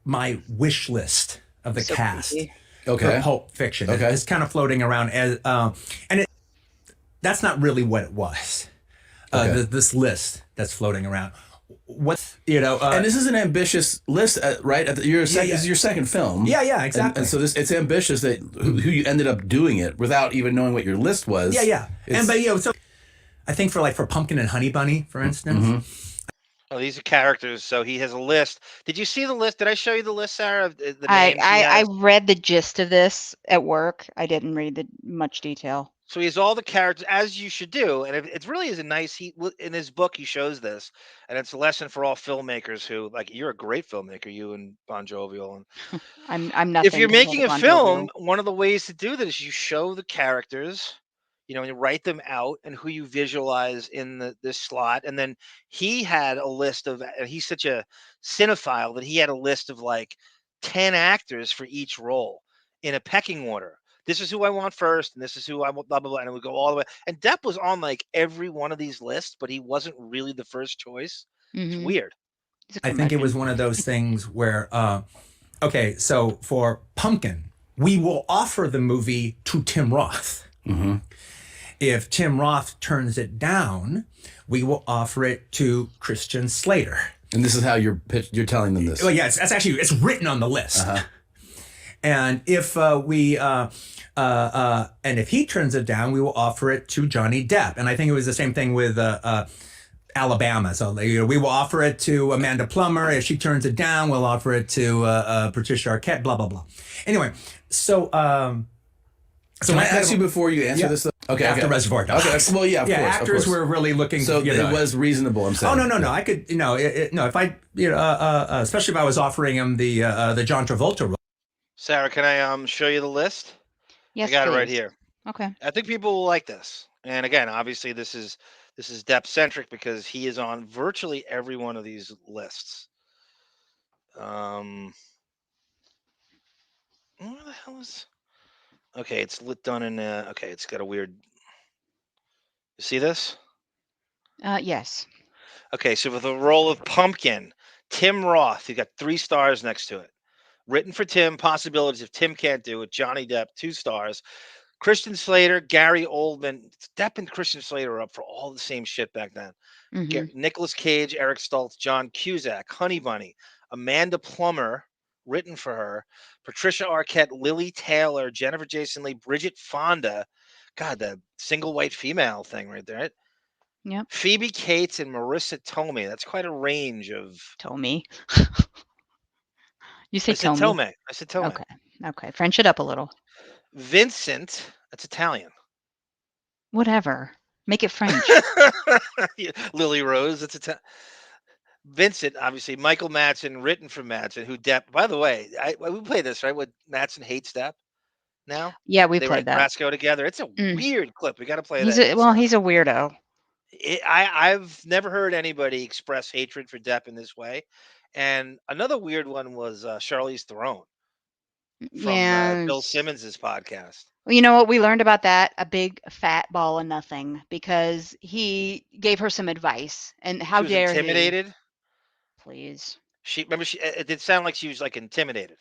my wish list of the So cast creepy. for Okay. Pulp Fiction. Okay. It's kind of floating around as, and that's not really what it was. Okay. This list that's floating around. What And this is an ambitious list, right? yeah. This is your second film. Yeah, exactly. And so it's ambitious that who you ended up doing it without even knowing what your list was. Yeah. It's- So I think for Pumpkin and Honey Bunny, for instance. Oh, these are characters. So he has a list. Did you see the list? Did I show you the list, Sarah, of the I names he I I has? read the gist of this at work. I didn't read the much detail. So he has all the characters, as you should do, and it really is a nice. In his book he shows this, and it's a lesson for all filmmakers who, like, you're a great filmmaker, you and Bon Jovial. And I'm if nothing you're compared to making a Bon film, Jovial. one of the ways to do that is you show the characters, and you write them out and who you visualize in this slot. And then he had a list of, and he's such a cinephile that he had a list of like 10 actors for each role in a pecking order. This is who I want first, and this is who I want, blah, blah, blah. And it would go all the way. And Depp was on like every one of these lists, but he wasn't really the first choice. It's Mhm. weird. He's a I think it was curmudgeon. one of those things where, okay, so for Pumpkin, we will offer the movie to Tim Roth. Mm-hmm. If Tim Roth turns it down, we will offer it to Christian Slater. And this is how you're telling them this. Well, yeah, it's written on the list. Uh-huh. And if and if he turns it down, we will offer it to Johnny Depp. And I think it was the same thing with Alabama. So we will offer it to Amanda Plummer. If she turns it down, we'll offer it to Patricia Arquette. Blah blah blah. Anyway, so Can I ask you before you answer this? Though? Okay. after Reservoir Dogs. Okay. Well, yeah, of course. Actors were really looking. So it was reasonable. I'm saying. Oh no! I could no. If I especially if I was offering him the John Travolta role. Sarah, can I show you the list? Yes, I got it right please. here. Okay. I think people will like this. And again, obviously, this is Depp centric because he is on virtually every one of these lists. Where the hell is? Okay, it's done in. Okay, it's got a weird. You see this? Yes. Okay, so for the role of Pumpkin, Tim Roth, you got 3 stars next to it. Written for Tim, possibilities if Tim can't do it. Johnny Depp, 2 stars. Christian Slater, Gary Oldman. Depp and Christian Slater are up for all the same shit back then. Mhm. Nicolas Cage, Eric Stoltz, John Cusack, Honey Bunny, Amanda Plummer, written for her, Patricia Arquette, Lily Taylor, Jennifer Jason Leigh, Bridget Fonda. God, the single white female thing right there. Right? Yep. Phoebe Cates and Marissa Tomei. That's quite a range of. Tomei. You I say said Tomei. Tomei. I said Tomei. Okay. Okay. French it up a little. Vincent. That's Italian. Whatever. Make it French. Yeah, Lily Rose. Vincent, obviously, Michael Madsen, written for Madsen, who Depp. By the way, we play this right. What Madsen hates Depp now. Yeah, we They write played that. Brasco together. It's a Mm. weird clip. We got to play He's that a next time. he's a weirdo. I've never heard anybody express hatred for Depp in this way. And another weird one was Charlize Theron from Yeah. Bill Simmons's podcast. Well, you know what? We learned about that, a big fat ball of nothing, because he gave her some advice. And how She was dare he? intimidated. Please. Remember it did sound like she was like intimidated.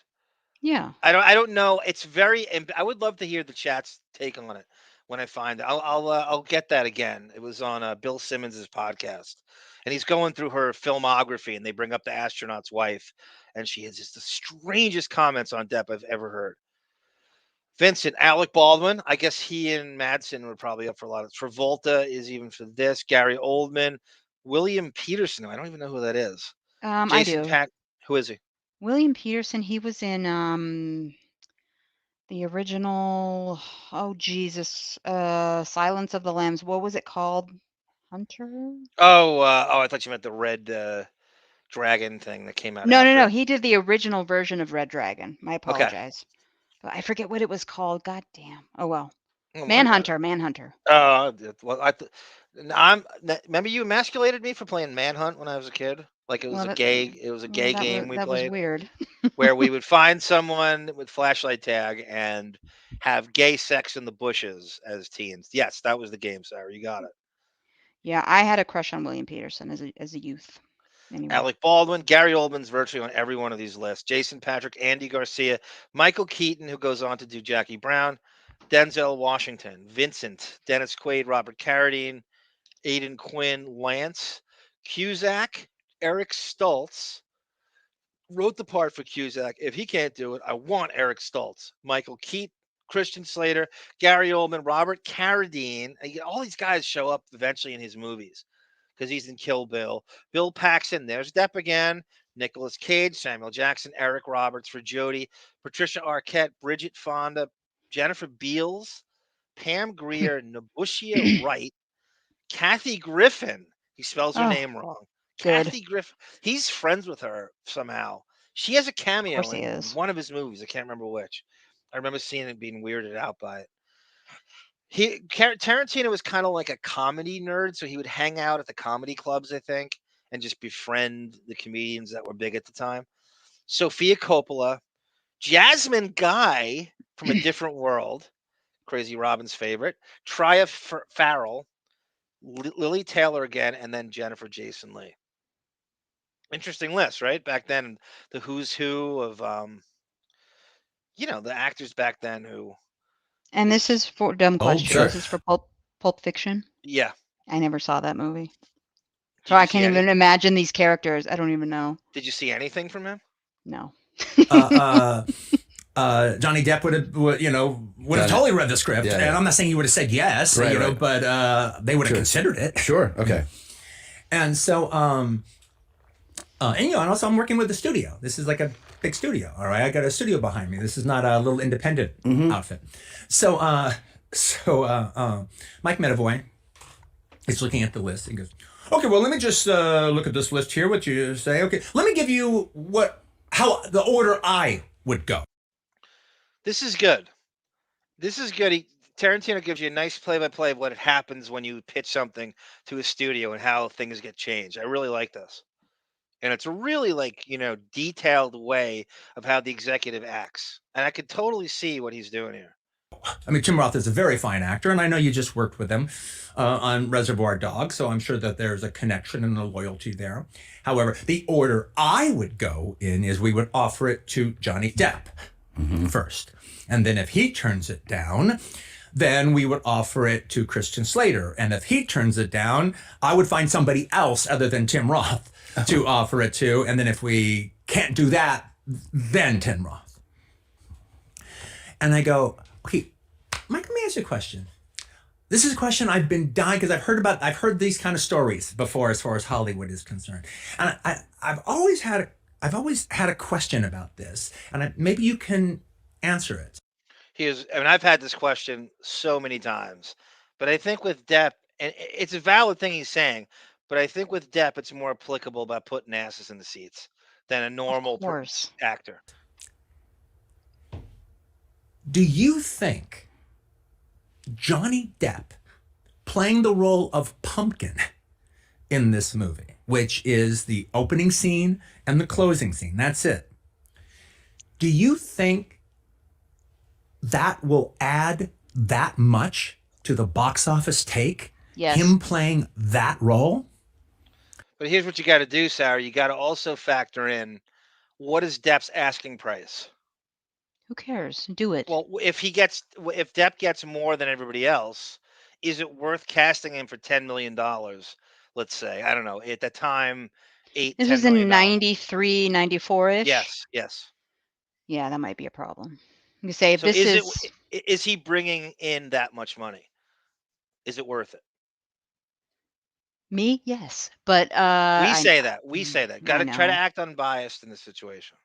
Yeah. I don't know. It's very. I would love to hear the chat's take on it when I find it. I'll get that again. It was on Bill Simmons's podcast, and he's going through her filmography, and they bring up the astronaut's wife, and she has just the strangest comments on Depp I've ever heard. Vincent, Alec Baldwin. I guess he and Madsen were probably up for a lot of. Travolta is even for this. Gary Oldman, William Peterson. I don't even know who that is. I Jason do. Pack. Who is he? William Peterson, he was in the original, oh Jesus, Silence of the Lambs. What was it called? Hunter? Oh, I thought you meant the red dragon thing that came out No, no, after no. it. He did the original version of Red Dragon. I Okay. apologize. But I forget what it was called. God damn. Oh well. Don't worry about it. Manhunter, Manhunter. Well, remember you emasculated me for playing Manhunt when I was a kid. Like it was Well, a gay game we that was played weird. where we would find someone with flashlight tag and have gay sex in the bushes as teens. Yes, that was the game, Sarah. You got it. Yeah, I had a crush on William Peterson as a youth. Anyway. Alec Baldwin, Gary Oldman's virtually on every one of these lists. Jason Patrick, Andy Garcia, Michael Keaton, who goes on to do Jackie Brown, Denzel Washington, Vincent, Dennis Quaid, Robert Carradine, Aidan Quinn, Lance, Cusack, Eric Stoltz. Wrote the part for Cusack. If he can't do it, I want Eric Stoltz. Michael Keaton, Christian Slater, Gary Oldman, Robert Carradine. All these guys show up eventually in his movies because he's in Kill Bill. Bill Paxton, there's Depp again. Nicolas Cage, Samuel Jackson, Eric Roberts for Jodie, Patricia Arquette, Bridget Fonda, Jennifer Beals, Pam Grier, Nebuchia Wright, Kathy Griffin. He spells her Oh, name wrong. good. Kathy Griffin. He's friends with her somehow. She has a Of cameo course he in is. one of his movies. I can't remember which. I remember seeing it being weirded out by it. Tarantino was kind of like a comedy nerd, so he would hang out at the comedy clubs, I think, and just befriend the comedians that were big at the time. Sofia Coppola, Jasmine Guy from A Different World, Crazy Robin's favorite, Tria Farrell, Lily Taylor again, and then Jennifer Jason Leigh. Interesting list, right? Back then, the who's who of the actors back then who. And this is for dumb question. sure. This is for Pulp Fiction. Yeah. I never saw that movie. Did So you I see can't any- even imagine these characters. I don't even know. Did you see anything from him? No. Johnny Depp would have totally read the script, Yeah, and yeah. I'm not saying he would have said yes, Right. but they would have considered it. Sure. Okay. And so, and also I'm working with the studio. This is like a big studio. All right, I got a studio behind me. This is not a little independent outfit. So, Mike Medavoy is looking at the list and goes, "Okay, well, let me just look at this list here. What you say? Okay, let me give you how the order I would go." This is good. Tarantino gives you a nice play-by-play of what happens when you pitch something to a studio and how things get changed. I really like this. And it's a really detailed way of how the executive acts. And I could totally see what he's doing here. I mean, Tim Roth is a very fine actor, and I know you just worked with him on Reservoir Dogs, so I'm sure that there's a connection and a loyalty there. However, the order I would go in is we would offer it to Johnny Depp first. And then if he turns it down, then we would offer it to Christian Slater. And if he turns it down, I would find somebody else other than Tim Roth to offer it to. And then if we can't do that, then Tim Roth. And I go, okay, Mike, let me ask you a question. This is a question I've been dying because I've heard these kind of stories before as far as Hollywood is concerned. And I've always had a question about this, and maybe you can answer it. I've had this question so many times, but I think with Depp, and it's a valid thing he's saying, but I think with Depp, it's more applicable about putting asses in the seats than a Of normal course. actor. Do you think Johnny Depp playing the role of Pumpkin in this movie, which is the opening scene and the closing scene, that's it. Do you think that will add that much to the box office take? Yes. Him playing that role? But here's what you got to do, Sarah. You got to also factor in what is Depp's asking price. Who cares? Do it. Well, if Depp gets more than everybody else, is it worth casting him for $10 million? Let's say, I don't know, at the time, This $10 was in million. 93, 94-ish. Yes. Yeah, that might be a problem. You say if So this is he bringing in that much money? Is it worth it? me, yes, but We say that. We say that. Got I to try to know. act unbiased in this situation.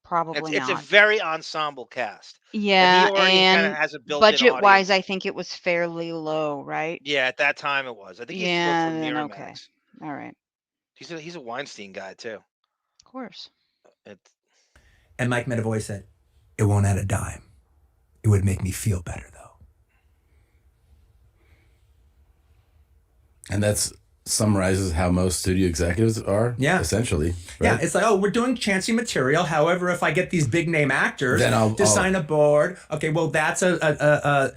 Probably It's a not. very ensemble cast. And he Yeah, already kind of and has a built-in budget-wise, audience. I think it was fairly low, right? Yeah, at that time it was. I think he used to work Yeah, for then okay. Miramax. All right. He's a Weinstein guy too. Of course. And Mike Medavoy said, "It won't add a dime. It would make me feel better, though." And that's summarizes how most studio executives are. Yeah. Essentially. Right? Yeah, it's like, oh, we're doing chancy material. However, if I get these big name actors Then I'll sign a board, okay, well, that's that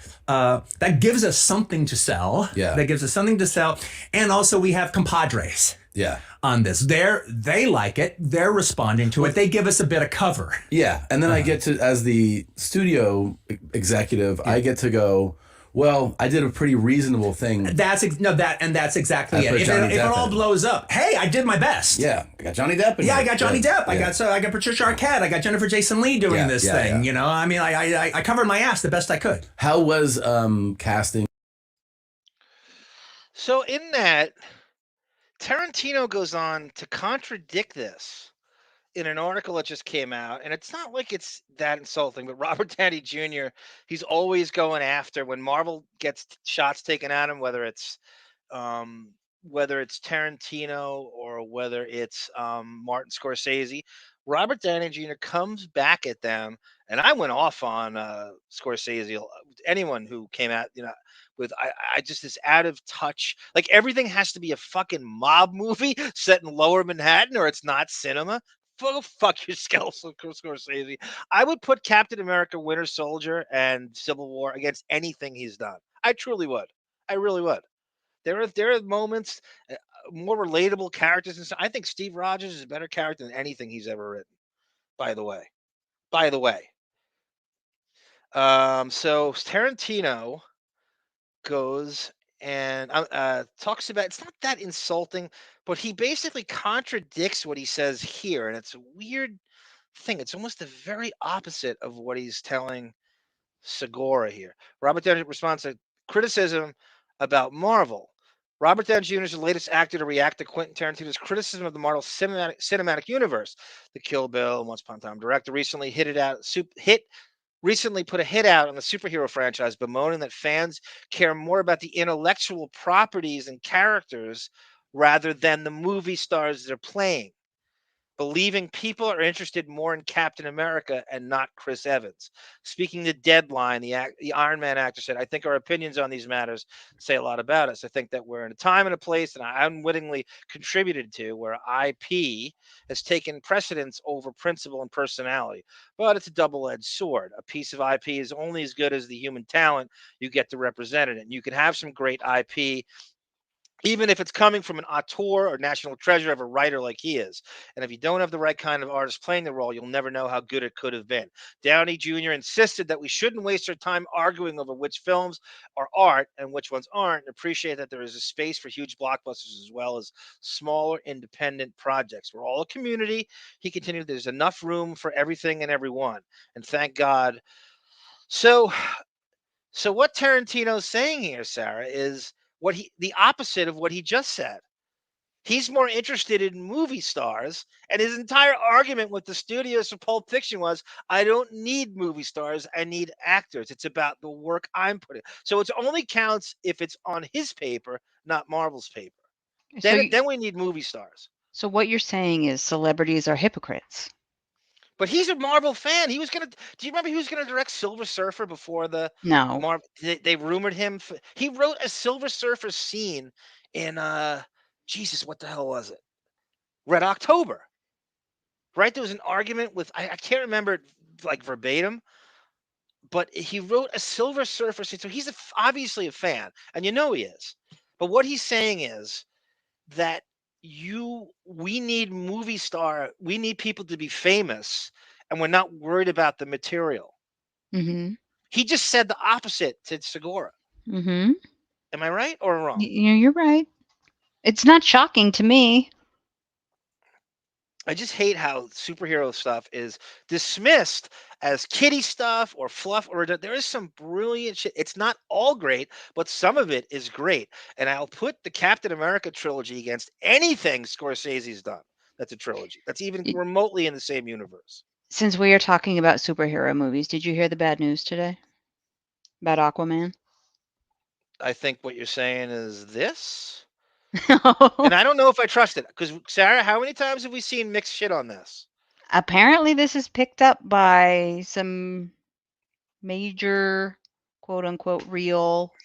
gives us something to sell. Yeah. That gives us something to sell. And also we have compadres. Yeah. On this. They like it. They're responding to it. They give us a bit of cover. Yeah. And then I get to, as the studio executive, I get to go, well, I did a pretty reasonable thing. That's exactly it. If it all blows up, hey, I did my best. Yeah, I got Johnny Depp. I got Johnny Depp. I got Patricia Arquette. I got Jennifer Jason Leigh doing this thing. You know, I mean, I covered my ass the best I could. How was casting? So in that, Tarantino goes on to contradict this in an article that just came out, and it's not like it's that insulting, but Robert Downey Jr., he's always going after when Marvel gets shots taken at him, whether it's Tarantino or whether it's Martin Scorsese. Robert Downey Jr. comes back at them, and I went off on Scorsese. Anyone who came out, with I just this out of touch, like everything has to be a fucking mob movie set in Lower Manhattan, or it's not cinema. Fuck your Scorsese. I would put Captain America, Winter Soldier, and Civil War against anything he's done. I truly would. I really would. There are moments, more relatable characters, and I think Steve Rogers is a better character than anything he's ever written. By the way, so Tarantino goes and talks about, it's not that insulting, but he basically contradicts what he says here, and it's a weird thing. It's almost the very opposite of what he's telling Segura here. Robert Downey responds to criticism about Marvel. Robert Downey Jr. is the latest actor to react to Quentin Tarantino's criticism of the Marvel cinematic universe. The Kill Bill, Once Upon a Time director, recently put a hit out on the superhero franchise, bemoaning that fans care more about the intellectual properties and characters rather than the movie stars they're playing, believing people are interested more in Captain America and not Chris Evans. Speaking to Deadline, the Iron Man actor said, "I think our opinions on these matters say a lot about us. I think that we're in a time and a place, and I unwittingly contributed to, where IP has taken precedence over principle and personality. But it's a double-edged sword. A piece of IP is only as good as the human talent you get to represent it. And you can have some great IP, even if it's coming from an auteur or national treasure of a writer like he is. And if you don't have the right kind of artist playing the role, you'll never know how good it could have been." Downey Jr. insisted that we shouldn't waste our time arguing over which films are art and which ones aren't, and appreciate that there is a space for huge blockbusters as well as smaller independent projects. We're all a community. He continued, "There's enough room for everything and everyone. And thank God." So what Tarantino's saying here, Sarah, is the opposite of what he just said. He's more interested in movie stars, and his entire argument with the studios for Pulp Fiction was, "I don't need movie stars. I need actors. It's about the work I'm putting." So it only counts if it's on his paper, not Marvel's paper. So Then we need movie stars. so what you're saying is celebrities are hypocrites. But he's a Marvel fan. He was gonna. Do you remember he was gonna direct Silver Surfer before the No. Marvel? They rumored him. He wrote a Silver Surfer scene in Jesus, what the hell was it? Red October. Right? There was an argument with I can't remember it like verbatim, but he wrote a Silver Surfer scene. So he's obviously a fan, and you know he is. But what he's saying is that we need we need people to be famous, and we're not worried about the material. Mhm. He just said the opposite to Segura. Mhm. Am I right or wrong? You're right. It's not shocking to me. I just hate how superhero stuff is dismissed as kiddie stuff or fluff. Or there is some brilliant shit. It's not all great, but some of it is great. And I'll put the Captain America trilogy against anything Scorsese's done. That's a trilogy. That's even Y- remotely in the same universe. Since we are talking about superhero movies, did you hear the bad news today about Aquaman? I think what you're saying is this. And I don't know if I trust it because Sarah, how many times have we seen mixed shit on this? Apparently, this is picked up by some major, quote unquote, real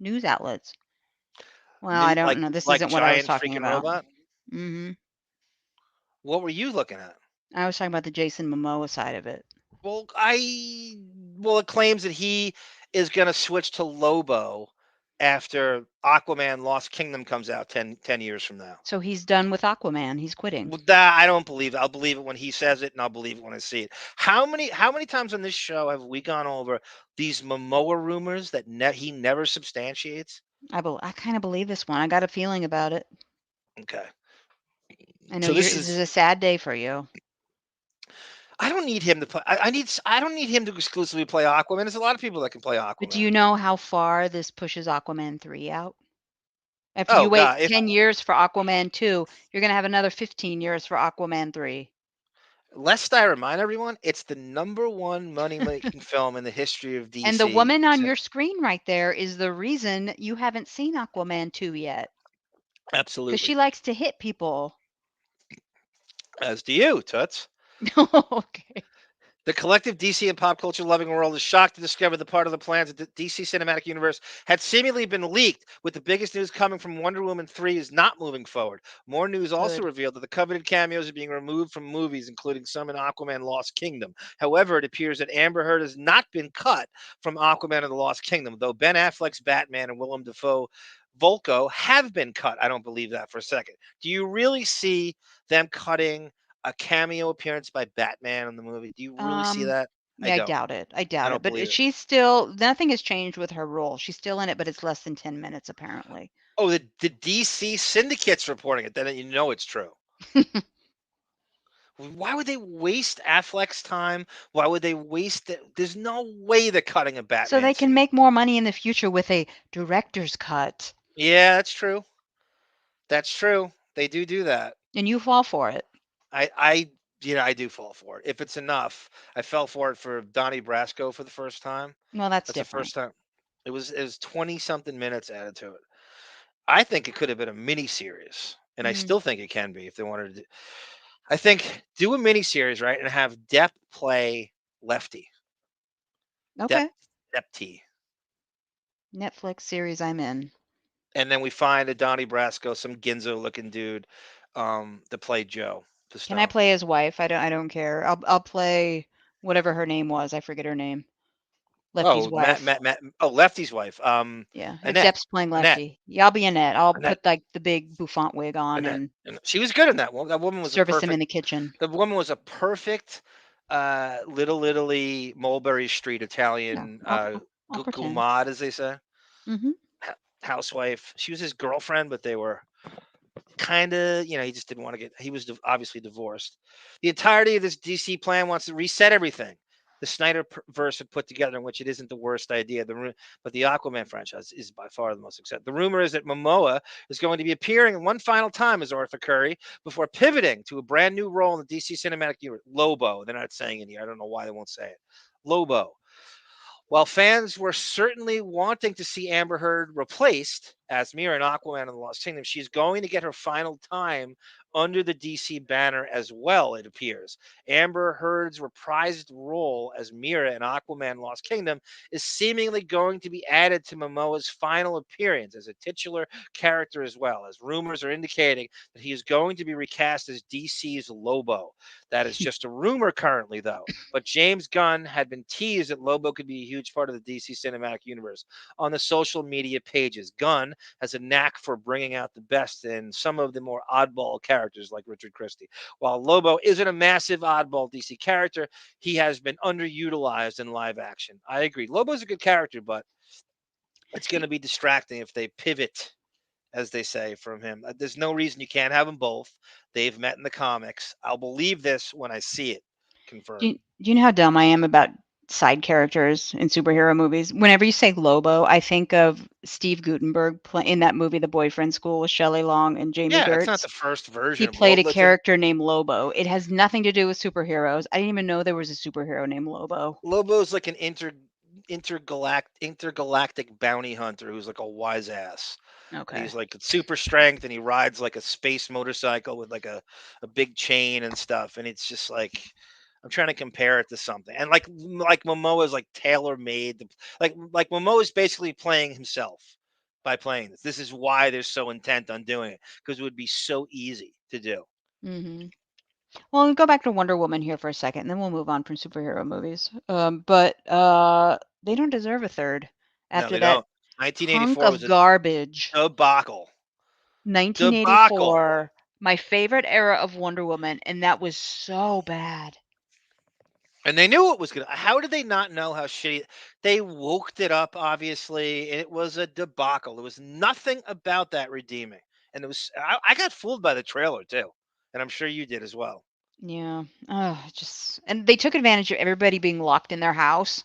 news outlets. Well, I New don't know. This like isn't what I was giant talking freaking about. robot. Mhm. What were you looking at? I was talking about the Jason Momoa side of it. Well, it claims that he is going to switch to Lobo after Aquaman Lost Kingdom comes out 10 years from now. So he's done with Aquaman. He's quitting. Well, that I don't believe it. I'll believe it when he says it, and I'll believe it when I see it. How many times on this show have we gone over these Momoa rumors that he never substantiates? I kind of believe this one. I got a feeling about it. Okay. I know So this this is is a sad day for you. I don't need him to play. I don't need him to exclusively play Aquaman. There's a lot of people that can play But do Aquaman. you know how far this pushes Aquaman 3 out? If Oh you wait God, if 10 years for Aquaman 2, you're going to have another 15 years for Aquaman 3. lest I remind everyone, it's the number one money making film in the history of And the DC. woman on your screen right there is the reason you haven't seen Aquaman 2 yet. Because she Absolutely. likes to hit people. As do you, Toots. Okay. The collective DC and pop culture loving world is shocked to discover the part of the plans of the DC cinematic universe had seemingly been leaked, with the biggest news coming from Wonder Woman 3 is not moving forward. More news also Good. revealed that the coveted cameos are being removed from movies, including some in Aquaman Lost Kingdom. However, it appears that Amber Heard has not been cut from Aquaman and the Lost Kingdom, though Ben Affleck's Batman and Willem Dafoe Volko have been cut. I don't believe that for a second. Do you really see them cutting a cameo appearance by Batman in the movie? Do you really see that? I Yeah, I don't. doubt it. I I doubt it. don't But believe it. she's still, nothing has changed with her role. She's still in it, but it's less than 10 minutes apparently. Oh, the DC syndicate's reporting it. Then you know it's true. Why would they waste Affleck's time? Why would they waste it? There's no way they're cutting a So Batman they can scene. make more money in the future with a director's cut. Yeah, that's true. That's true. They do that. And you fall for it. I I do fall for it. If it's enough, I fell for it for Donnie Brasco for the first time. Well, that's That's the different. first time. It was 20 something minutes added to it. I think it could have been a mini series, and I Mm, still think it can be if they wanted to. I think do a mini series, right, and have Depp play Lefty, Depp okay. Depp T, Netflix series I'm in. and then we find a Donnie Brasco, some Ginzo looking dude, to play Joe Can I Pistone. play his wife? I don't care. I'll play whatever her name was. I forget her name. Lefty's Oh, wife. Oh, Lefty's wife, Yeah, if Annette, Depp's playing Annette, Lefty. Yeah, I'll be Annette. I'll Annette, put like the big bouffant wig on Annette, and and she was good in that one. That woman was a service him in perfect. the kitchen. The woman was a perfect, Little Italy, Mulberry Street Yeah, Italian, I'll pretend. gourmand, as they say, Hmm. housewife. She was his girlfriend, but they were kind of, he just didn't want to get. He was obviously divorced. The entirety of this DC plan wants to reset everything. the Snyderverse had put together, in which it isn't the worst idea. But the Aquaman franchise is by far the most successful. The rumor is that Momoa is going to be appearing one final time as Arthur Curry before pivoting to a brand new role in the DC Cinematic Universe. Lobo. They're not saying it here. I don't know why they won't say it. Lobo. While fans were certainly wanting to see Amber Heard replaced as Mira in Aquaman and the Lost Kingdom, she's going to get her final time under the DC banner as well, it appears. Amber Heard's reprised role as Mira in Aquaman Lost Kingdom is seemingly going to be added to Momoa's final appearance as a titular character as well, as rumors are indicating that he is going to be recast as DC's Lobo. That is just a rumor currently, though. But James Gunn had been teased that Lobo could be a huge part of the DC Cinematic Universe on the social media pages. Gunn has a knack for bringing out the best in some of the more oddball characters like Richard Christie. While Lobo isn't a massive oddball DC character, he has been underutilized in live action. I agree. Lobo's a good character, but it's going to be distracting if they pivot, as they say, from him. There's no reason you can't have them both. They've met in the comics. I'll believe this when I see it confirmed. Do you know how dumb I am about side characters in superhero movies? Whenever you say Lobo, I think of Steve Guttenberg in that movie, The Boyfriend School, with Shelley Long and Jamie Yeah, that's not Gertz. the first version He of played a Lobo. character named Lobo. It has nothing to do with superheroes. I didn't even know there was a superhero named Lobo. Lobo's like an intergalactic bounty hunter who's like a wise ass. And Okay. he's like super strength, and he rides like a space motorcycle with like a big chain and stuff. And it's just like, I'm trying to compare it to something. And like Momoa is like tailor made. Like Momoa is basically playing himself by playing this. This is why they're so intent on doing it, because it would be so easy to do. Hmm. Well, we'll go back to Wonder Woman here for a second, and then we'll move on from superhero movies. But they don't deserve a third No, after they that don't. hunk 1984 of was a garbage. debacle. Debacle. 1984, my favorite era of Wonder Woman, and that was so bad. And they knew it was gonna. How did they not know how shitty? They woke it up. Obviously, it was a debacle. There was nothing about that redeeming, and it was. I got fooled by the trailer too, and I'm sure you did as well. Yeah. And they took advantage of everybody being locked in their house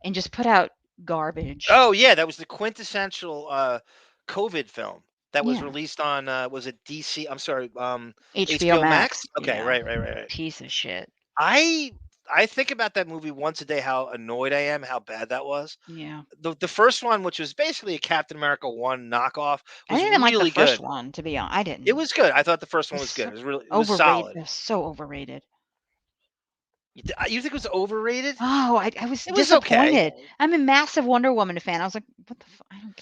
and just put out garbage. Oh yeah, that was the quintessential COVID film that was Yeah. released on. Was it DC? I'm sorry, HBO HBO Max. Max. Okay, Yeah. right. Piece of shit. I I think about that movie once a day. How annoyed I am. How bad that was. Yeah. The first one, which was basically a Captain America 1 knockoff, I was didn't like the really first good. one, to be honest. I It didn't. was good. I thought the first It one was was good. so It was overrated. solid. It was so overrated. You think it was overrated? Oh, I was It was okay. disappointed. I'm a massive Wonder Woman fan. I was like, what the I don't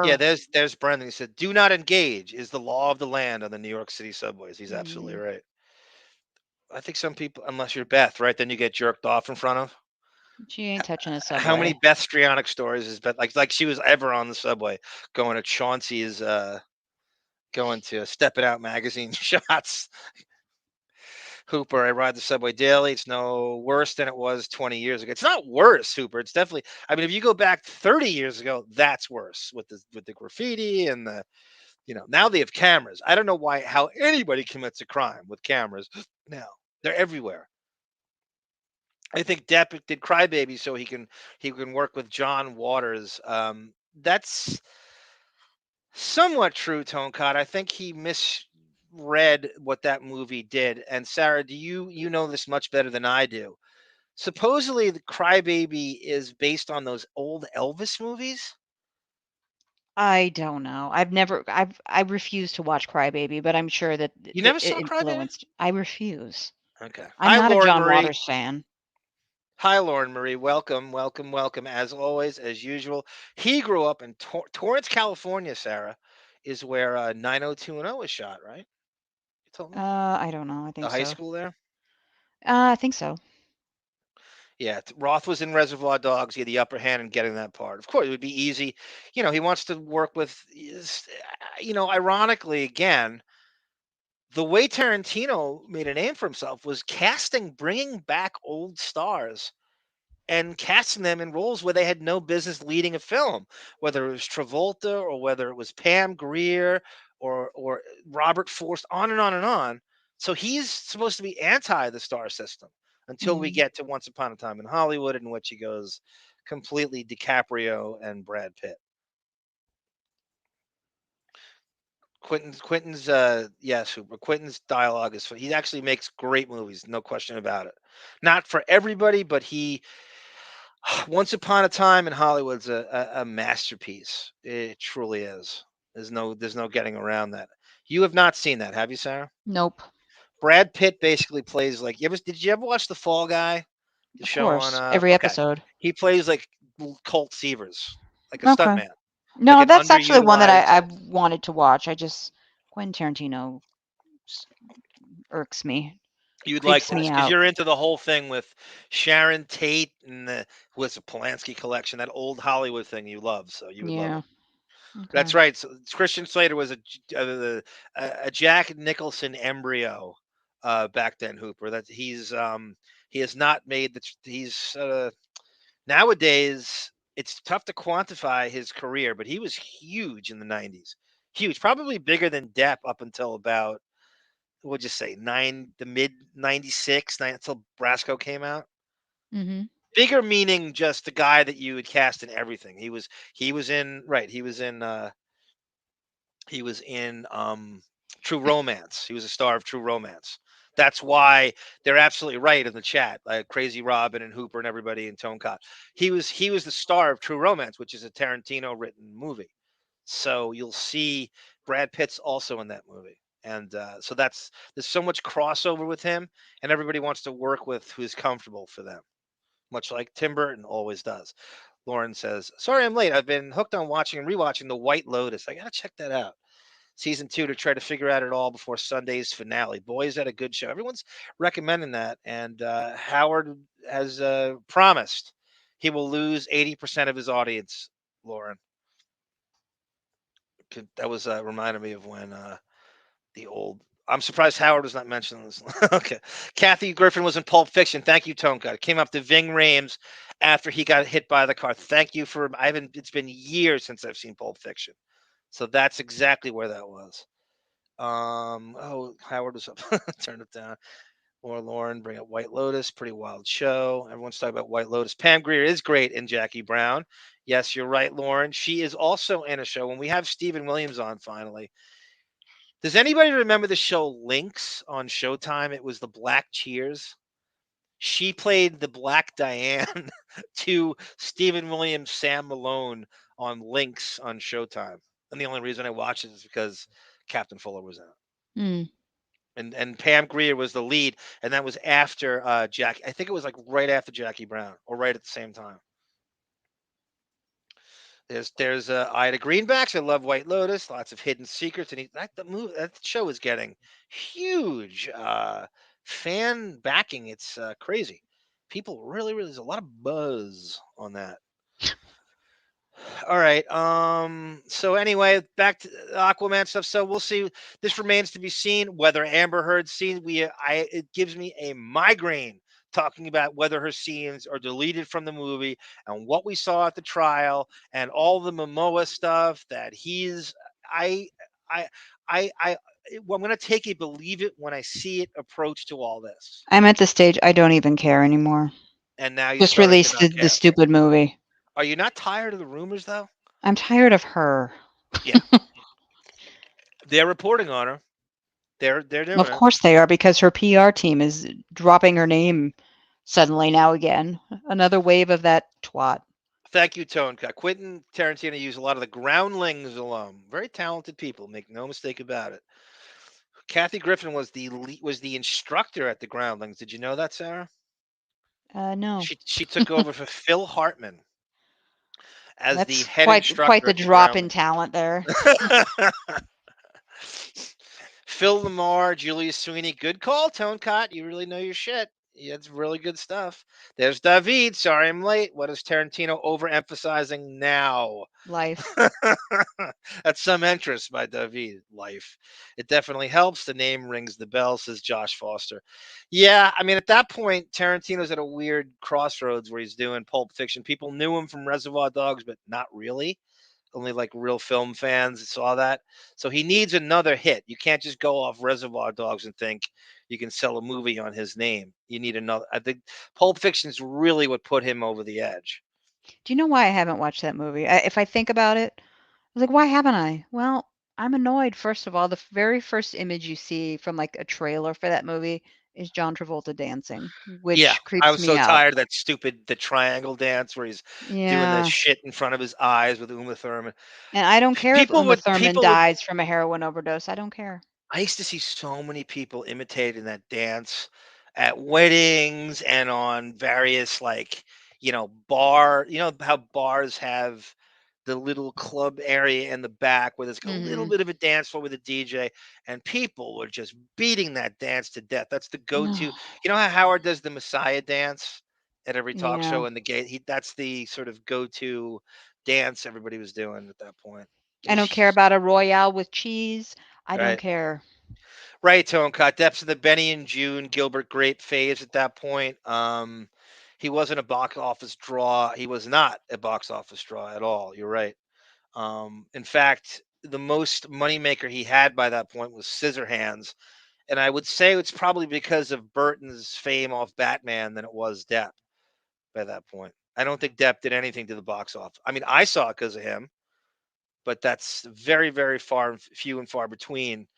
Yeah, care. there's Brendan. He said, "Do not engage is the law of the land on the New York City subways." He's absolutely Mhm. right. I think some people, unless you're Beth, right, then you get jerked off in front of. She ain't touching a How many subway. Beth Strionic stories is Beth like she was ever on the subway going to Chauncey's going to Step It Out magazine shots? Hooper, I ride the subway daily. It's no worse than it was 20 years ago. It's not worse, Hooper. It's definitely. I mean, if you go back 30 years ago, that's worse with the graffiti and the. Now they have cameras. I don't know how anybody commits a crime with cameras now. They're everywhere. I think Depp did Crybaby so he can work with John Waters. That's somewhat true, Tonecott. I think he misread what that movie did. And Sarah, do you know this much better than I do? Supposedly, the Crybaby is based on those old Elvis movies. I don't know. I refuse to watch Crybaby, but I'm sure that You that never it saw Crybaby? influenced. I refuse. Okay. I'm Hi, not a Lauren John Marie. Waters fan. Hi, Lauren Marie. Welcome, welcome, welcome. As always, as usual. He grew up in Torrance, California. Sarah is where 90210 was shot, right? You told me I don't know. I the think high so. school there. I think so. Yeah, Roth was in Reservoir Dogs. He had the upper hand in getting that part. Of course, it would be easy. He wants to work with, ironically, again, the way Tarantino made a name for himself was bringing back old stars and casting them in roles where they had no business leading a film, whether it was Travolta or whether it was Pam Grier or Robert Forst, on and on and on. So he's supposed to be anti the star system. until we Mm. get to Once Upon a Time in Hollywood, in which he goes completely DiCaprio and Brad Pitt. Quentin's yes, but Quentin's dialogue is he actually makes great movies, no question about it. Not for everybody, but he Once Upon a Time in Hollywood's a masterpiece. It truly is. There's no getting around that. You have not seen that, have you, Sarah? Nope. Brad Pitt basically plays like did you ever watch The Fall Guy? The Of show on course. Every okay. episode. He plays like Colt Seavers, like a Okay. stuntman, like No, an that's actually one that underutilized. I wanted to watch. I just Quentin Tarantino s- irks me, You'd like creeps this me because out. you're into the whole thing with Sharon Tate and the what's a Polanski collection, that old Hollywood thing you love. So you would love it. Yeah. That's Okay. right. So Christian Slater was a Jack Nicholson embryo back then. Hooper. That he has not made the he's nowadays. It's tough to quantify his career, but he was huge in the '90s. Huge, probably bigger than Depp up until about we'll just say the mid '96 until Brasco came out. Mhm. Bigger meaning just the guy that you would cast in everything. He was in True Romance. He was a star of True Romance. That's why they're absolutely right in the chat, like Crazy Robin and Hooper and everybody in Tonecott. He was the star of True Romance, which is a Tarantino written movie. So you'll see Brad Pitt's also in that movie. And so there's so much crossover with him, and everybody wants to work with who's comfortable for them, much like Tim Burton always does. Lauren says, "Sorry, I'm late. I've been hooked on watching and rewatching The White Lotus. I gotta check that out. Season 2 to try to figure out it all before Sunday's finale. Boy, is that a good show. Everyone's recommending that, and Howard has promised he will lose 80% of his audience. Lauren, that was reminded me of when the old. I'm surprised Howard was not mentioned this. Okay. Kathy Griffin was in Pulp Fiction. Thank you, Tonka. It came up to Ving Rhames after he got hit by the car. Thank you for. I haven't. It's been years since I've seen Pulp Fiction, so that's exactly where that was. Oh, Howard was up. Turn it down. Or Lauren, bring up White Lotus. Pretty wild show. Everyone's talking about White Lotus. Pam Grier is great in Jackie Brown. Yes, you're right, Lauren. She is also in a show. When we have Stephen Williams on finally, does anybody remember the show Lynx on Showtime? It was the Black Cheers. She played the Black Diane to Stephen Williams, Sam Malone on Lynx on Showtime. And the only reason I watched it is because Captain Fuller was in it. Mm. And Pam Grier was the lead, and that was after Jack. I think it was like right after Jackie Brown, or right at the same time. There's Ida Greenbacks. I love White Lotus. Lots of hidden secrets, and that show is getting huge fan backing. It's crazy. People really there's a lot of buzz on that. All right. So anyway, back to Aquaman stuff. So we'll see. This remains to be seen whether Amber Heard's scene. It gives me a migraine talking about whether her scenes are deleted from the movie and what we saw at the trial and all the Momoa stuff that he's. I I I well, I'm going to take a believe it when I see it approach to all this. I'm at the stage I don't even care anymore. And now you're Just starting to released not the care. stupid movie. Are you not tired of the rumors though? I'm tired of her. Yeah, they're reporting on her. They're Of doing it. course they are, because her PR team is dropping her name suddenly now again. Another wave of that twat. Thank you, Tone. Quentin Tarantino used a lot of the Groundlings alum. Very talented people, make no mistake about it. Kathy Griffin was the instructor at the Groundlings. Did you know that, Sarah? No. She took over for Phil Hartman as the That's head quite instructor the at the drop in Groundlings. talent there. Phil Lamar, Julius Sweeney. Good call, Tone Cott. You really know your shit. Yeah, it's really good stuff. There's David. Sorry I'm late. What is Tarantino overemphasizing now? Life. That's some interest by David. Life. It definitely helps. The name rings the bell, says Josh Foster. Yeah, I mean, at that point, Tarantino's at a weird crossroads where he's doing Pulp Fiction. People knew him from Reservoir Dogs, but not really. Only like real film fans saw that. So he needs another hit. You can't just go off Reservoir Dogs and think you can sell a movie on his name. You need another. I think Pulp Fiction is really what put him over the edge. Do you know why I haven't watched that movie? If I think about it, I was like, why haven't I? Well, I'm annoyed. First of all, the very first image you see from like a trailer for that movie is John Travolta dancing, Yeah, which I creeps was me so out. tired of that stupid the triangle dance where he's doing that Yeah. shit in front of his eyes with Uma Thurman. And I don't care if People Uma would Thurman people would dies from a heroin overdose. I don't care. I used to see so many people imitating that dance at weddings and on various bar, how bars have the little club area in the back where there's a little Mhm. bit of a dance floor with a DJ, and people were just beating that dance to death. That's the go-to. You know how Howard does the Messiah dance at every talk Yeah. show in the gate? That's the sort of go-to dance everybody was doing at that point. I don't care about a Royale with cheese. I don't Right. care. Right, Tone Cut. Depths of the Benny and June Gilbert Grape phase at that point. He wasn't a box office draw. He was not a box office draw at all. You're right. In fact, the most moneymaker he had by that point was Scissorhands. And I would say it's probably because of Burton's fame off Batman than it was Depp by that point. I don't think Depp did anything to the box office. I mean, I saw it because of him, but that's very, very few and far between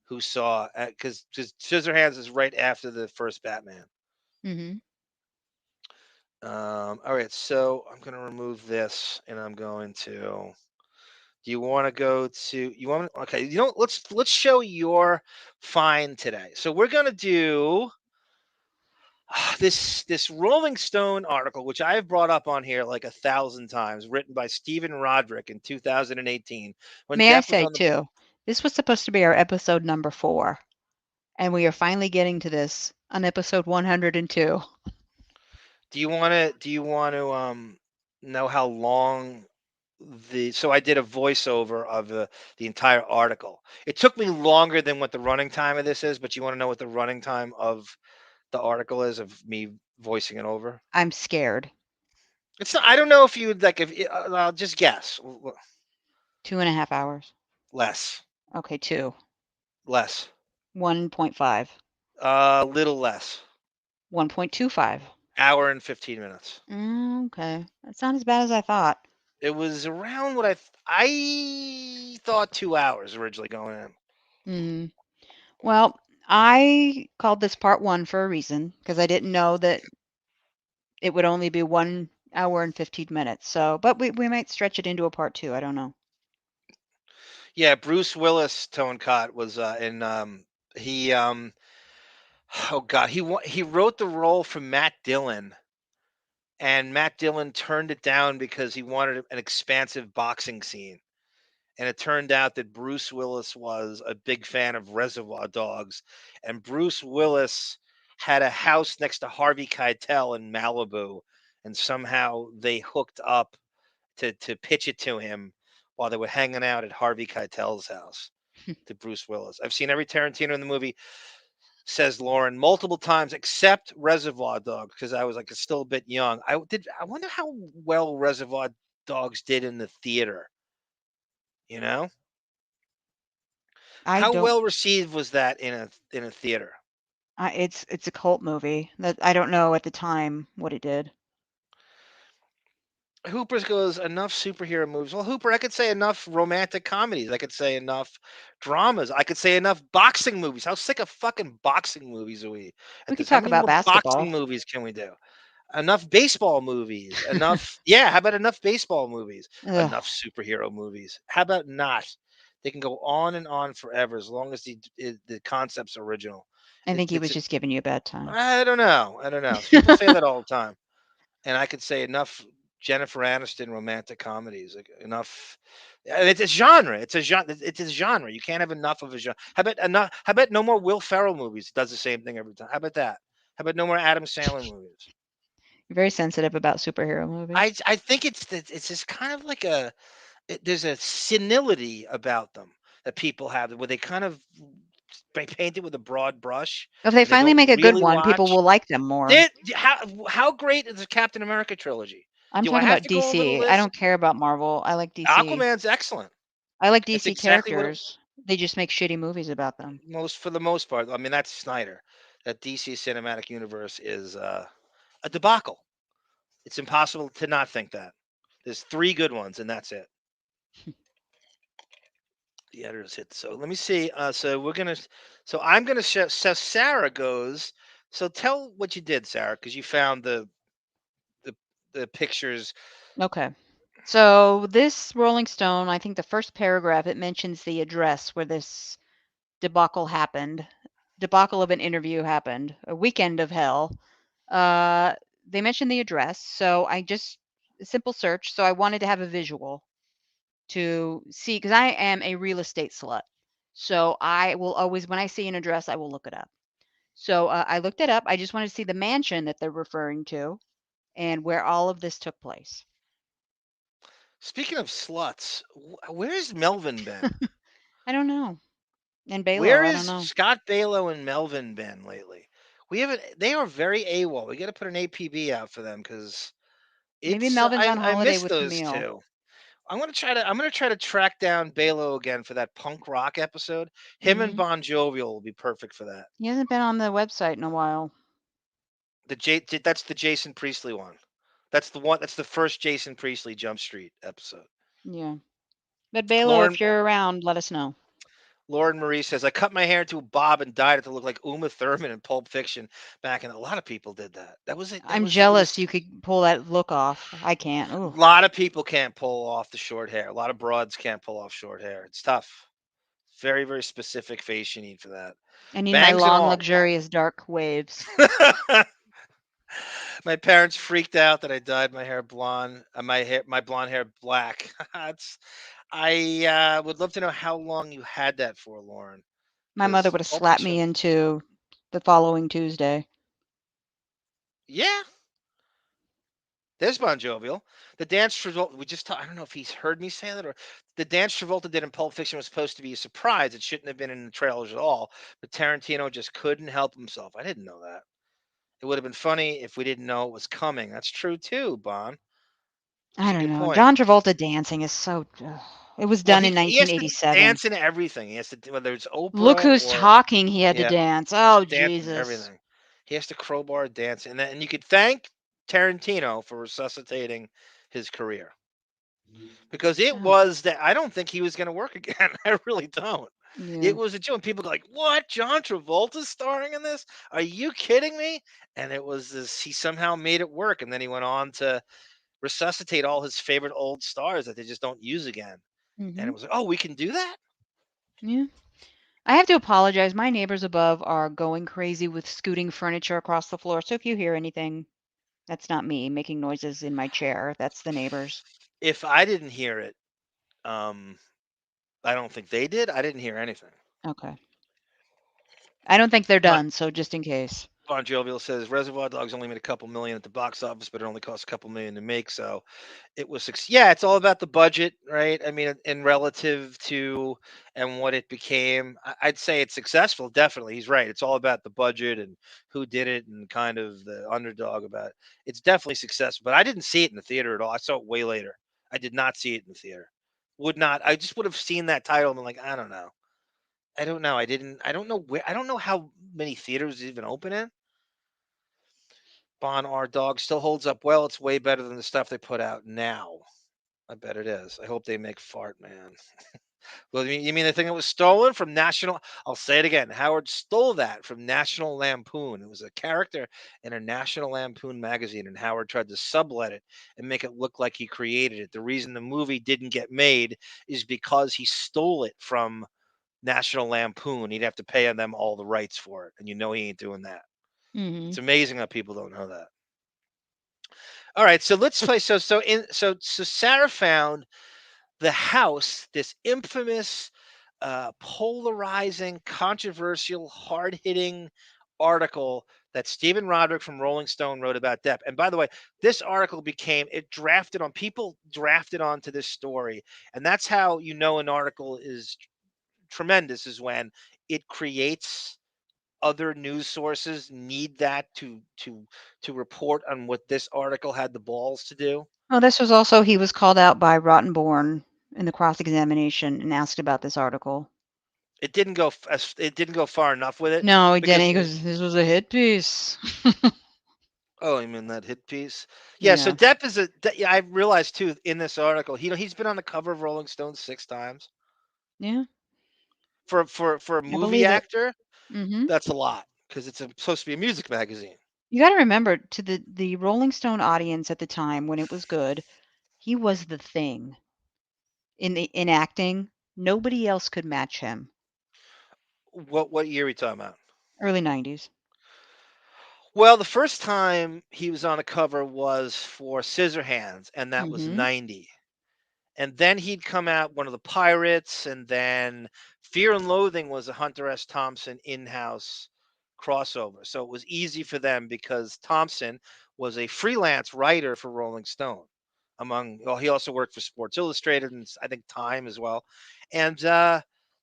who saw because Scissorhands is right after the first Batman. Mhm. All right, so I'm gonna remove this, and I'm going to. Do you want to go to? You want? Okay, let's show your find today. So we're gonna do this Rolling Stone article, which I have brought up on here like 1,000 times, written by Stephen Rodrick in 2018 when May I Depp was say on the. too, this was supposed to be our episode number 4, and we are finally getting to this on episode 102. Do you want to know how long so I did a voiceover of the entire article. It took me longer than what the running time of this is, but you want to know what the running time of the article is of me voicing it over? I'm scared. It's not, I don't know if you'd like if I'll just guess. 2.5 hours. Less. Okay, 2. Less. 1.5. Little less. 1.25. Hour and 15 minutes. Okay. That's not as bad as I thought. It was around what I thought 2 hours originally going in. Mm. Well, I called this part 1 for a reason because I didn't know that it would only be 1 hour and 15 minutes. So, but we might stretch it into a part 2. I don't know. Yeah, Bruce Willis Tone Cot was in he oh god, he wrote the role for Matt Dillon, and Matt Dillon turned it down because he wanted an expansive boxing scene. And it turned out that Bruce Willis was a big fan of Reservoir Dogs, and Bruce Willis had a house next to Harvey Keitel in Malibu, and somehow they hooked up to pitch it to him while they were hanging out at Harvey Keitel's house to Bruce Willis. I've seen every Tarantino in the movie, says Lauren, multiple times, except Reservoir Dogs, because I was like still a bit young. I wonder how well Reservoir Dogs did in the theater. You know, I how don't. well received was that in a theater? It's a cult movie that I don't know at the time what it did. Hooper goes enough superhero movies. Well, Hooper, I could say enough romantic comedies. I could say enough dramas. I could say enough boxing movies. How sick of fucking boxing movies are we We at could this? How talk many about more boxing basketball. movies can we do? Enough baseball movies. Enough. Yeah. How about enough baseball movies? Ugh. Enough superhero movies. How about not? They can go on and on forever as long as the concept's original. I think he It's was just giving you a bad time. I don't know. I don't know. People say that all the time, and I could say enough Jennifer Aniston romantic comedies. Like enough. It's a genre. It's a genre. It's a genre. You can't have enough of a genre. How about enough? How about no more Will Ferrell movies? It does the same thing every time. How about that? How about no more Adam Sandler movies? You're very sensitive about superhero movies. I think it's just kind of like there's a senility about them that people have where they kind of paint it with a broad brush If they and they finally don't make a good really one, people watch. will like them more. How great is the Captain America trilogy? I'm Do I talking have about to go over the DC. I list? don't care about Marvel. I like DC. Aquaman's excellent. I like It's DC exactly what it, characters. They just make shitty movies about them. Most for the most part. I mean, that's Snyder. That DC cinematic universe is a debacle. It's impossible to not think that. There's three good ones, and that's it. The editors hit. So let me see. So we're gonna. So I'm gonna show. So Sarah goes. So tell what you did, Sarah, because you found the the pictures. Okay. So this Rolling Stone, I think the first paragraph, it mentions the address where this debacle happened. Debacle of an interview happened. A weekend of hell. Uh, they mentioned the address, so I just a simple search. So I wanted to have a visual to see because I am a real estate slut. So I will always, when I see an address, I will look it up. So I looked it up. I just wanted to see the mansion that they're referring to and where all of this took place. Speaking of sluts, where's Melvin been? I don't know. And Balo, Where I don't is know. Scott Balo and Melvin been lately? We haven't. They are very AWOL. We got to put an APB out for them because Maybe it's. Melvin's on I holiday miss with those Camille. two. I'm gonna try to track down Balo again for that punk rock episode. Him and Hmm. Bon Jovial will be perfect for that. He hasn't been on the website in a while. That's the Jason Priestley one. That's the one. That's the first Jason Priestley Jump Street episode. Yeah. But Balo, Lauren if you're around, let us know. Lauren Marie says I cut my hair into a bob and dyed it to look like Uma Thurman in Pulp Fiction back in. A lot of people did that. That was it. That I'm was it jealous was you could pull that look off. I can't. a Ooh. lot of people can't pull off the short hair. A lot of broads can't pull off short hair. It's tough. Very very specific face you need for that. I need my Bangs and long, all. luxurious dark waves. My parents freaked out that I dyed my hair blonde, my blonde hair black. It's, I would love to know how long you had that for, Lauren, My mother because would have Pulp slapped me Fiction. into the following Tuesday. Yeah, there's Bon Jovial. The dance Travolta. I don't know if he's heard me say that or the dance Travolta did in Pulp Fiction was supposed to be a surprise. It shouldn't have been in the trailers at all. But Tarantino just couldn't help himself. I didn't know that. It would have been funny if we didn't know it was coming. That's true too, Bon. That's I a don't good know. point. John Travolta dancing is so. Ugh. It was Well, done in he has to 1987. dance in everything. He has to whether it's Look Oprah who's or talking. He had to yeah, dance. he's Oh, dancing Jesus. everything. He has to crowbar dance, and you could thank Tarantino for resuscitating his career because it Oh, was that I don't think he was going to work again. I really don't. yeah. It was a joke. People go like, "What? John Travolta's starring in this? Are you kidding me?" And it was this. He somehow made it work, and then he went on to resuscitate all his favorite old stars that they just don't use again. And Hmm. it was like, "Oh, we can do that." Yeah. I have to apologize. My neighbors above are going crazy with scooting furniture across the floor. So if you hear anything, that's not me making noises in my chair. That's the neighbors. If I didn't hear it, um, I don't think they did. I didn't hear anything. Okay. I don't think they're Bon, done. So just in case. bon Jovial says Reservoir Dogs only made a couple million at the box office, but it only cost a couple million to make. So it was, yeah, it's all about the budget, right? I mean, in relative to and what it became, I'd say it's successful. Definitely, he's right. It's all about the budget and who did it and kind of the underdog about it. It's definitely successful, but I didn't see it in the theater at all. I saw it way later. I did not see it in the theater. Would not. I just would have seen that title and been like, I don't know. I don't know. I didn't. I don't know where. I don't know how many theaters it's even open in. Bon R Dog still holds up well. It's way better than the stuff they put out now. I bet it is. I hope they make Fart Man. Well, you mean the thing that was stolen from National? I'll say it again. Howard stole that from National Lampoon. It was a character in a National Lampoon magazine, and Howard tried to sublet it and make it look like he created it. The reason the movie didn't get made is because he stole it from National Lampoon. He'd have to pay them all the rights for it, and he ain't doing that. Hmm. It's amazing how people don't know that. All right, so let's play. So Sarah found the house, this infamous, polarizing, controversial, hard hitting article that Stephen Rodrick from Rolling Stone wrote about Depp. And by the way, this article people drafted onto this story. And that's how an article is tremendous, is when it creates other news sources need that to report on what this article had the balls to do. Oh, this was also, he was called out by Rottenborn in the cross examination and asked about this article. It didn't go far enough with it No, he because didn't. He goes, "This was a hit piece." oh, you mean that hit piece? Yeah. So Yeah. Depp is yeah, I realized too in this article. He's been on the cover of Rolling Stone 6 times Yeah. for a I movie believe it. actor. Mhm. That's a lot because supposed to be a music magazine. You got to remember, to the Rolling Stone audience at the time when it was good, he was the thing in acting. Nobody else could match him. What year are we talking about? Early 90s. Well, the first time he was on the cover was for Scissorhands, and that was Mhm. 90. And then he'd come out one of the Pirates, and then Fear and Loathing was a Hunter S. Thompson in-house crossover. So it was easy for them because Thompson was a freelance writer for Rolling Stone. Well, he also worked for Sports Illustrated and I think Time as well. And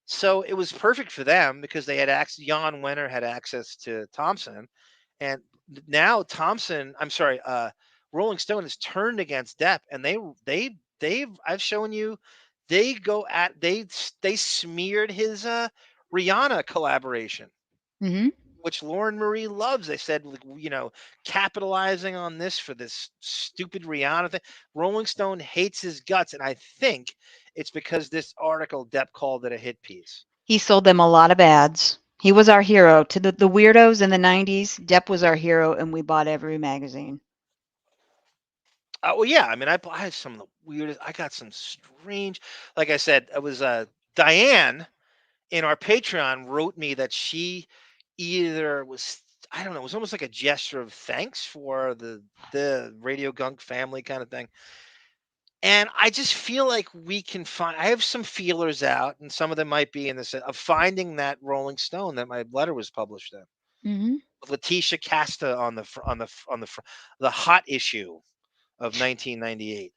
so it was perfect for them because they had access. Jan Wenner had access to Thompson, and now I'm sorry, Rolling Stone has turned against Depp, and they've I've shown you they smeared his Rihanna collaboration, Mhm. which Lauren Marie loves. They said, like, capitalizing on this for this stupid Rihanna thing. Rolling Stone hates his guts, and I think it's because this article Depp called it a hit piece. He sold them a lot of ads. He was our hero to the weirdos in the 90s. Depp was our hero, and we bought every magazine. Well, yeah. I mean, I had some of the weirdest. I got some strange. Like I said, it was Diane in our Patreon wrote me that she either was, I don't know, it was almost like a gesture of thanks for the Radio Gunk family kind of thing. And I just feel like we can find. I have some feelers out, and some of them might be in this of finding that Rolling Stone that my letter was published in Mhm. with Letitia Casta on the hot issue of 1998,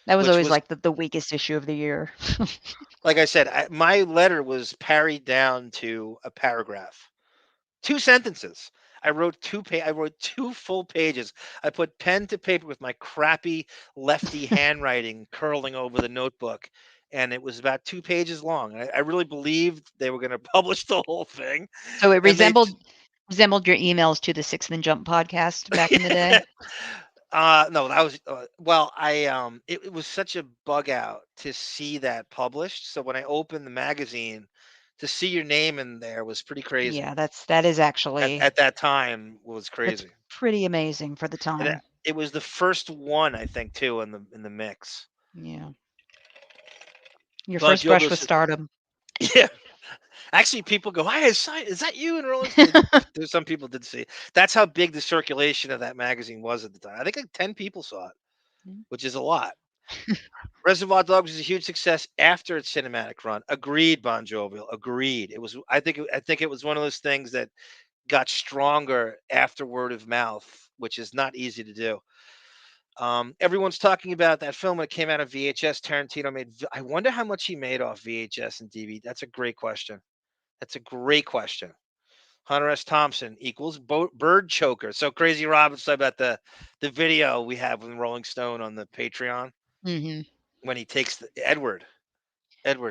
That was which always was, like the weakest issue of the year. like I said, my letter was parried down to a paragraph. 2 sentences. I wrote 2 full pages. I put pen to paper with my crappy lefty handwriting curling over the notebook, and it was about 2 pages long. I really believed they were gonna publish the whole thing, So it and they resembled your emails to the Sixth and Jump podcast back in the day. no, that was, well, it was such a bug out to see that published, so when I opened the magazine, to see your name in there was pretty crazy. Yeah, that is actually At that time, was that's crazy. pretty amazing for the And time. it was the first one, I think, too, in the mix. Yeah. Your Bon first brush Jovi with said, stardom. yeah. Actually, people go, "Hi, is that you in Rolling Stone?" There's some people did see. That's how big the circulation of that magazine was at the time. I think like 10 people saw it, Mm. which is a lot. Reservoir Dogs was a huge success after its cinematic run. Agreed, Bon Jovi. Agreed. It was. I think it was one of those things that got stronger after word of mouth, which is not easy to do. Everyone's talking about that film when it came out of VHS. Tarantino made. I wonder how much he made off VHS and DVD. That's a great question. That's a great question. Hunter S. Thompson equals bird choker. So Crazy Robin said about the video we have with Rolling Stone on the Patreon Mhm. when he takes Edward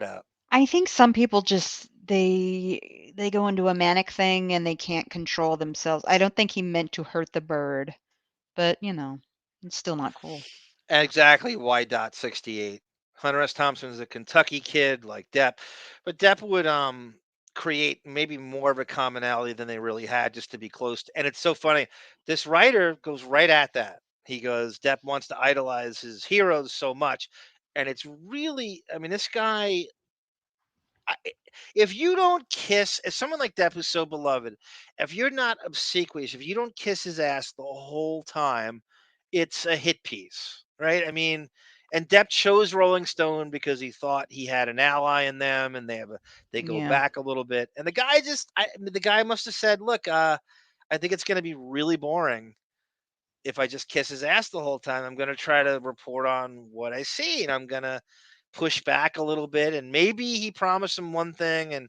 out. I think some people just they go into a manic thing and they can't control themselves. I don't think he meant to hurt the bird, but it's still not cool. Exactly. Y. 68. Hunter S. Thompson is a Kentucky kid like Depp, but Depp would create maybe more of a commonality than they really had just to be close to. And it's so funny. This writer goes right at that. He goes, Depp wants to idolize his heroes so much. And it's really, I mean, this guy, if you don't kiss, if someone like Depp who's so beloved, if you're not obsequious, if you don't kiss his ass the whole time, it's a hit piece, right? I mean, and Depp chose Rolling Stone because he thought he had an ally in them, and they go Yeah. back a little bit. And the guy must have said, "Look, I think it's going to be really boring if I just kiss his ass the whole time. I'm going to try to report on what I see, and I'm going to push back a little bit." And maybe he promised him one thing, and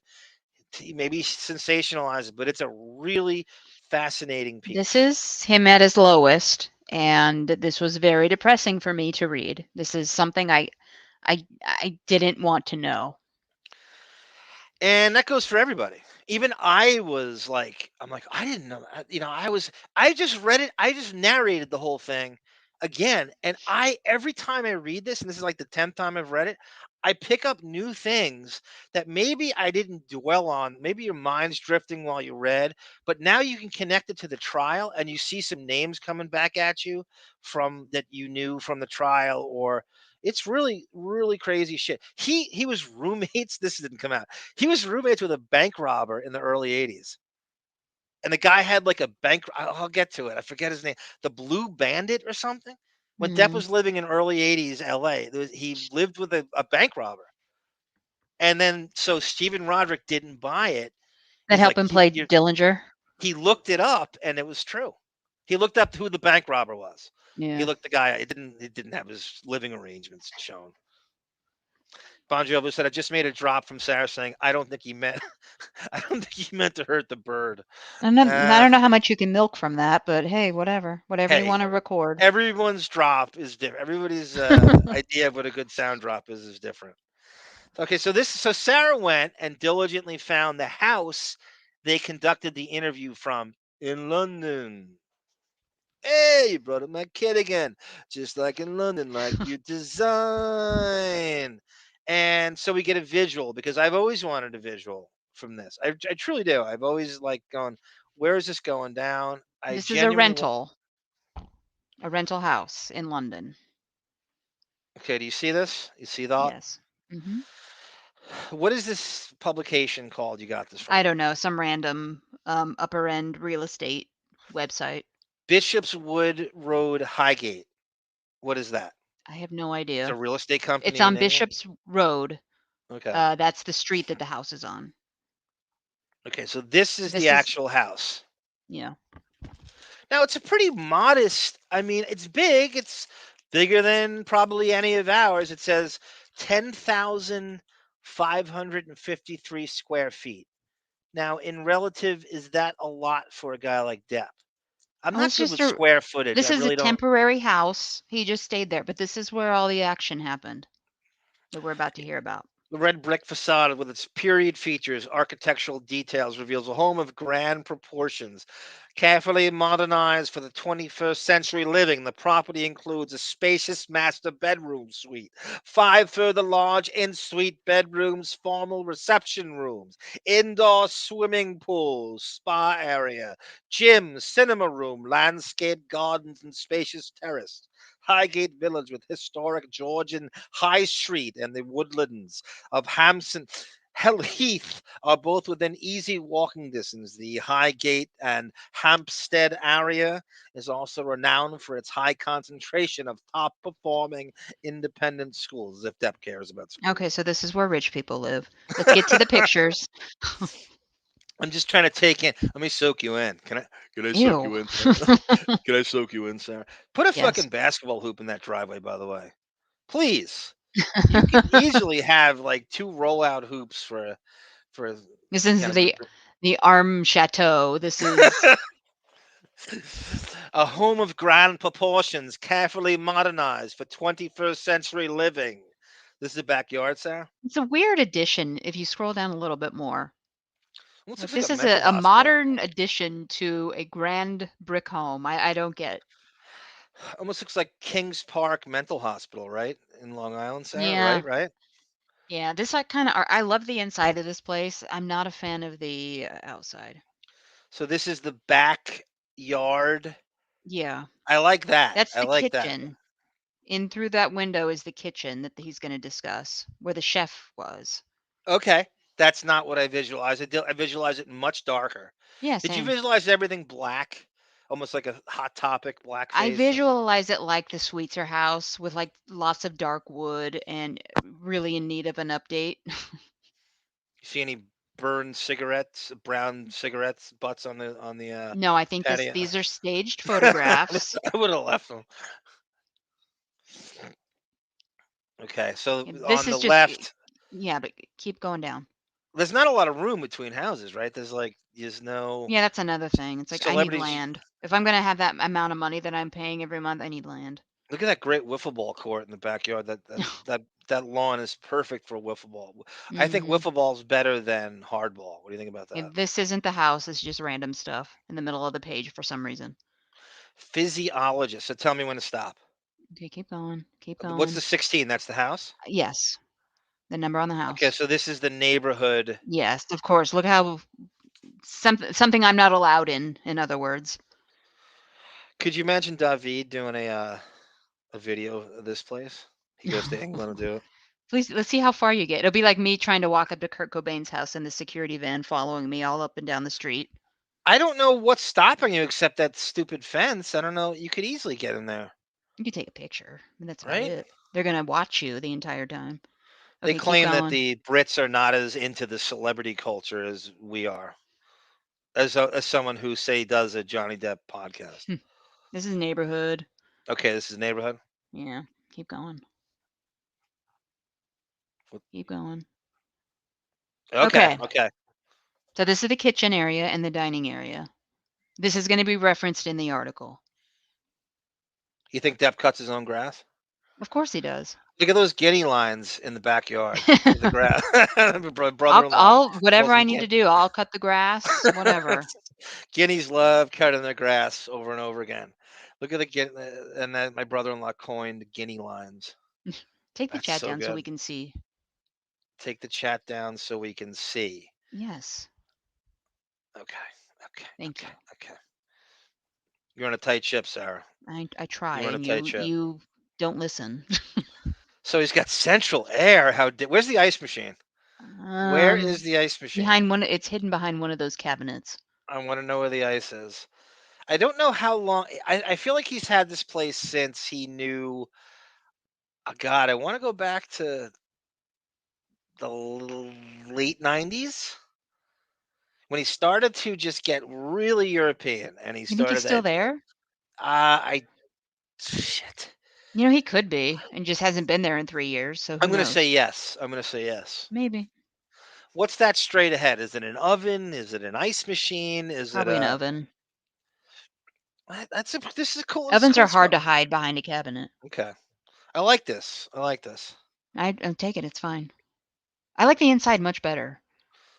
maybe sensationalize it, but it's a really fascinating This piece. is him at his lowest, and this was very depressing for me to read. This is something I didn't want to know. And that goes for everybody. Even I was like, I'm like, I didn't know. I just read it. I just narrated the whole thing again. And every time I read this, and this is like the 10th time I've read it, I pick up new things that maybe I didn't dwell on. Maybe your mind's drifting while you read, but now you can connect it to the trial and you see some names coming back at you from that you knew from the trial, or it's really, really crazy shit. He was roommates. This didn't come out. He was roommates with a bank robber in the early 80s. And the guy had like a bank. I'll get to it. I forget his name. The Blue Bandit or something. When Depp Mm. was living in early 80s LA, he lived with a bank robber. And then so Stephen Rodrick didn't buy it. That He's helped like, him play Dillinger. he looked it up and it was true. He looked up who the bank robber was. He Yeah. looked the guy. It didn't have his living arrangements shown. Bon Jovi said, "I just made a drop from Sarah saying I don't think he meant I don't think he meant to hurt the bird." I Uh, don't know how much you can milk from that, but hey, whatever. Whatever you hey, want to record. everyone's drop is different. Everybody's idea of what a good sound drop is different. Okay, so Sarah went and diligently found the house they conducted the interview from in London. Hey, you brought up my kid again. Just like in London, like you design. And so we get a visual because I've always wanted a visual from this. I truly do. I've always like gone, where is this going down? I This is a genuinely want. rental house in London. Okay, do you see this? You see that? Yes. Hmm. What is this publication called you got this I from? don't know, some random upper end real estate website. Bishop's Wood Road Highgate. What is that? I have no It's a idea. real estate It's company in on England? Bishop's Road. Okay. That's the street that the house is on. Okay, so this is the This is, actual house. yeah. Now it's a pretty modest. I mean, it's big. It's bigger than probably any of ours. It says 10,553 square feet. Now, in relative, is that a lot for a guy like Depp? I'm Well, not it's good just with square footage. I this is a really don't. temporary house. He just stayed there, but this is where all the action happened that we're about to hear about. The red brick facade with its period features, architectural details reveals a home of grand proportions. Carefully modernized for the 21st century living, the property includes a spacious master bedroom suite, five further large in-suite bedrooms, formal reception rooms, indoor swimming pools, spa area, gym, cinema room, landscape gardens, and spacious terrace. Highgate Village with historic Georgian High Street and the woodlands of Hampson Hell Heath are both within easy walking distance. The Highgate and Hampstead area is also renowned for its high concentration of top performing independent schools, as if Depp cares about Okay, schools. so this is where rich people live. Let's get to the pictures. I'm just trying to take in. Let me soak you in. Can I soak Ew. you in, Sarah? Can I soak you in, Sarah? Put a Yes. fucking basketball hoop in that driveway, by the way. Please. You could easily have like two rollout hoops for This is kind of the Arm Chateau. This is a home of grand proportions, carefully modernized for 21st century living. This is the backyard, Sarah. it's a weird addition if you scroll down a little bit more. Almost If looks like this a is mental a hospital. modern addition to a grand brick home, I don't get. Almost looks like Kings Park Mental Hospital, right? In Long Island, Sarah. Yeah. Right, right. Yeah, this I kind of I love the inside of this place. I'm not a fan of the outside. So this is the backyard. Yeah. I like that. That's I the like that. kitchen. In through that window is the kitchen that he's going to discuss, where the chef was. Okay. That's not what I visualized. I visualize it much darker. Yeah, Did you same. visualize everything black? Almost like a Hot Topic I blackface? visualize it like the Sweetser house with like lots of dark wood and really in need of an update. You see any burned cigarettes, brown cigarettes, butts on the No, I think patio? these are staged photographs. I would have left them. Okay, so This on is the just left, yeah, but keep going down. there's not a lot of room between houses, right? There's no Yeah, that's another thing. It's like I need celebrities. land. If I'm going to have that amount of money that I'm paying every month, I need land. Look at that great wiffle ball court in the backyard. That lawn is perfect for wiffle ball. I think Hmm. wiffle ball is better than hardball. What do you think about that? This isn't the house. It's just random stuff in the middle of the page for some reason. Physiologist. So tell me when to stop. Okay, keep going. Keep What's the going. 16? That's the house. Yes, the number on the Okay, house. so this is the neighborhood. Yes, of course. Look how something I'm not allowed in other words. Could you imagine David doing a video of this place? He goes to England to do it. Please, let's see how far you get. It'll be like me trying to walk up to Kurt Cobain's house and the security van following me all up and down the street. I don't know what's stopping you except that stupid fence. I don't know. You could easily get in there, You can take a picture, but that's about right? it. They're gonna watch you the entire time. They Okay, keep claim that going. the Brits are not as into the celebrity culture as we are. As someone who say does a Johnny Depp podcast. This is neighborhood. Okay, this is neighborhood. Yeah, keep going. What- Keep going. Okay, Okay, okay. so this is the kitchen area and the dining area. This is going to be referenced in the article. You think Depp cuts his own grass? Of course he does. Look at those guinea lines in the backyard of the grass. Brother-in-law I'll calls whatever I them need to do. I'll cut the grass, whatever. guineas love cutting their grass over and over again. Look at and then my brother-in-law coined guinea lines. Take the That's chat so down so good. we can see. Take the chat down so we can see. Yes. Okay. Okay. Thank Okay. you. Okay. You're on a tight ship, Sarah. I try, You're on a and tight you ship. you don't listen. So he's got central air. Where's the ice machine? Where is the ice machine? Behind one. It's hidden behind one of those cabinets. I want to know where the ice is. I don't know how long. I feel like he's had this place since he knew. Oh God, I want to go back to the late 90s when he started to just get really European, and he You think he's started still that. there? I shit. You know, he could be, and just hasn't been there in 3 years. So who I'm gonna knows? say yes. I'm gonna say yes. Maybe. What's that straight ahead? Is it an oven? Is it an ice machine? Is it Probably an a? oven. That's a. This is cool. This is Ovens cool are hard stuff. to hide behind a cabinet. Okay, I like this. I like this. I'll take it. It's fine. I like the inside much better.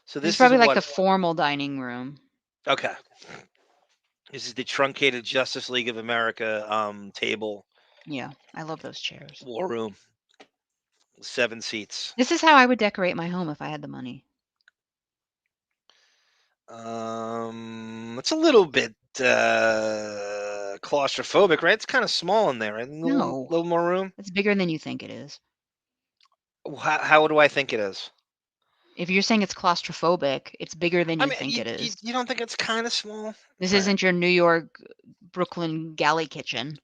So This is this is probably like what. the formal dining room. Okay. This is the truncated Justice League of America table. Yeah, I love those chairs. War room. 7 seats. This is how I would decorate my home if I had the money. It's a little bit claustrophobic, right? It's kind of small in there, right? No, Little more room. it's bigger than you think it is. How do I think it is? If you're saying it's claustrophobic, it's bigger than I you mean, think it is. you don't think it's kind of small? This Right. isn't your New York, Brooklyn galley kitchen.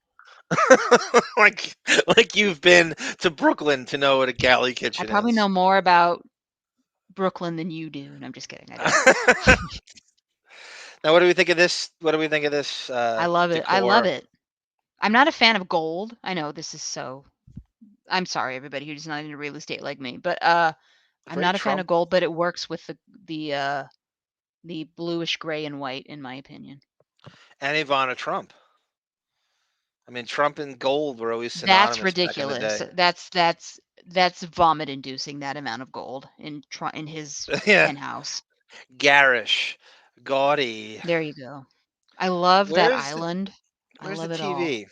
like you've been to Brooklyn to know what a galley I kitchen probably is. know more about Brooklyn than you do. No, I'm just kidding. I don't. Now, what do we think of this? What do we think of this? I love it. I love it. I'm not a fan of gold. I know this is so. I'm sorry, everybody who's not into real estate like me, but I'm Very not a fan Trump. of gold. But it works with the bluish gray and white, in my opinion. And Ivana Trump. I mean, Trump and gold were always synonymous. That's ridiculous. Back in the day. That's vomit inducing, that amount of gold in his Yeah, penthouse. garish, gaudy. There you go. I love that Where's island. I Where's the love it all. TV?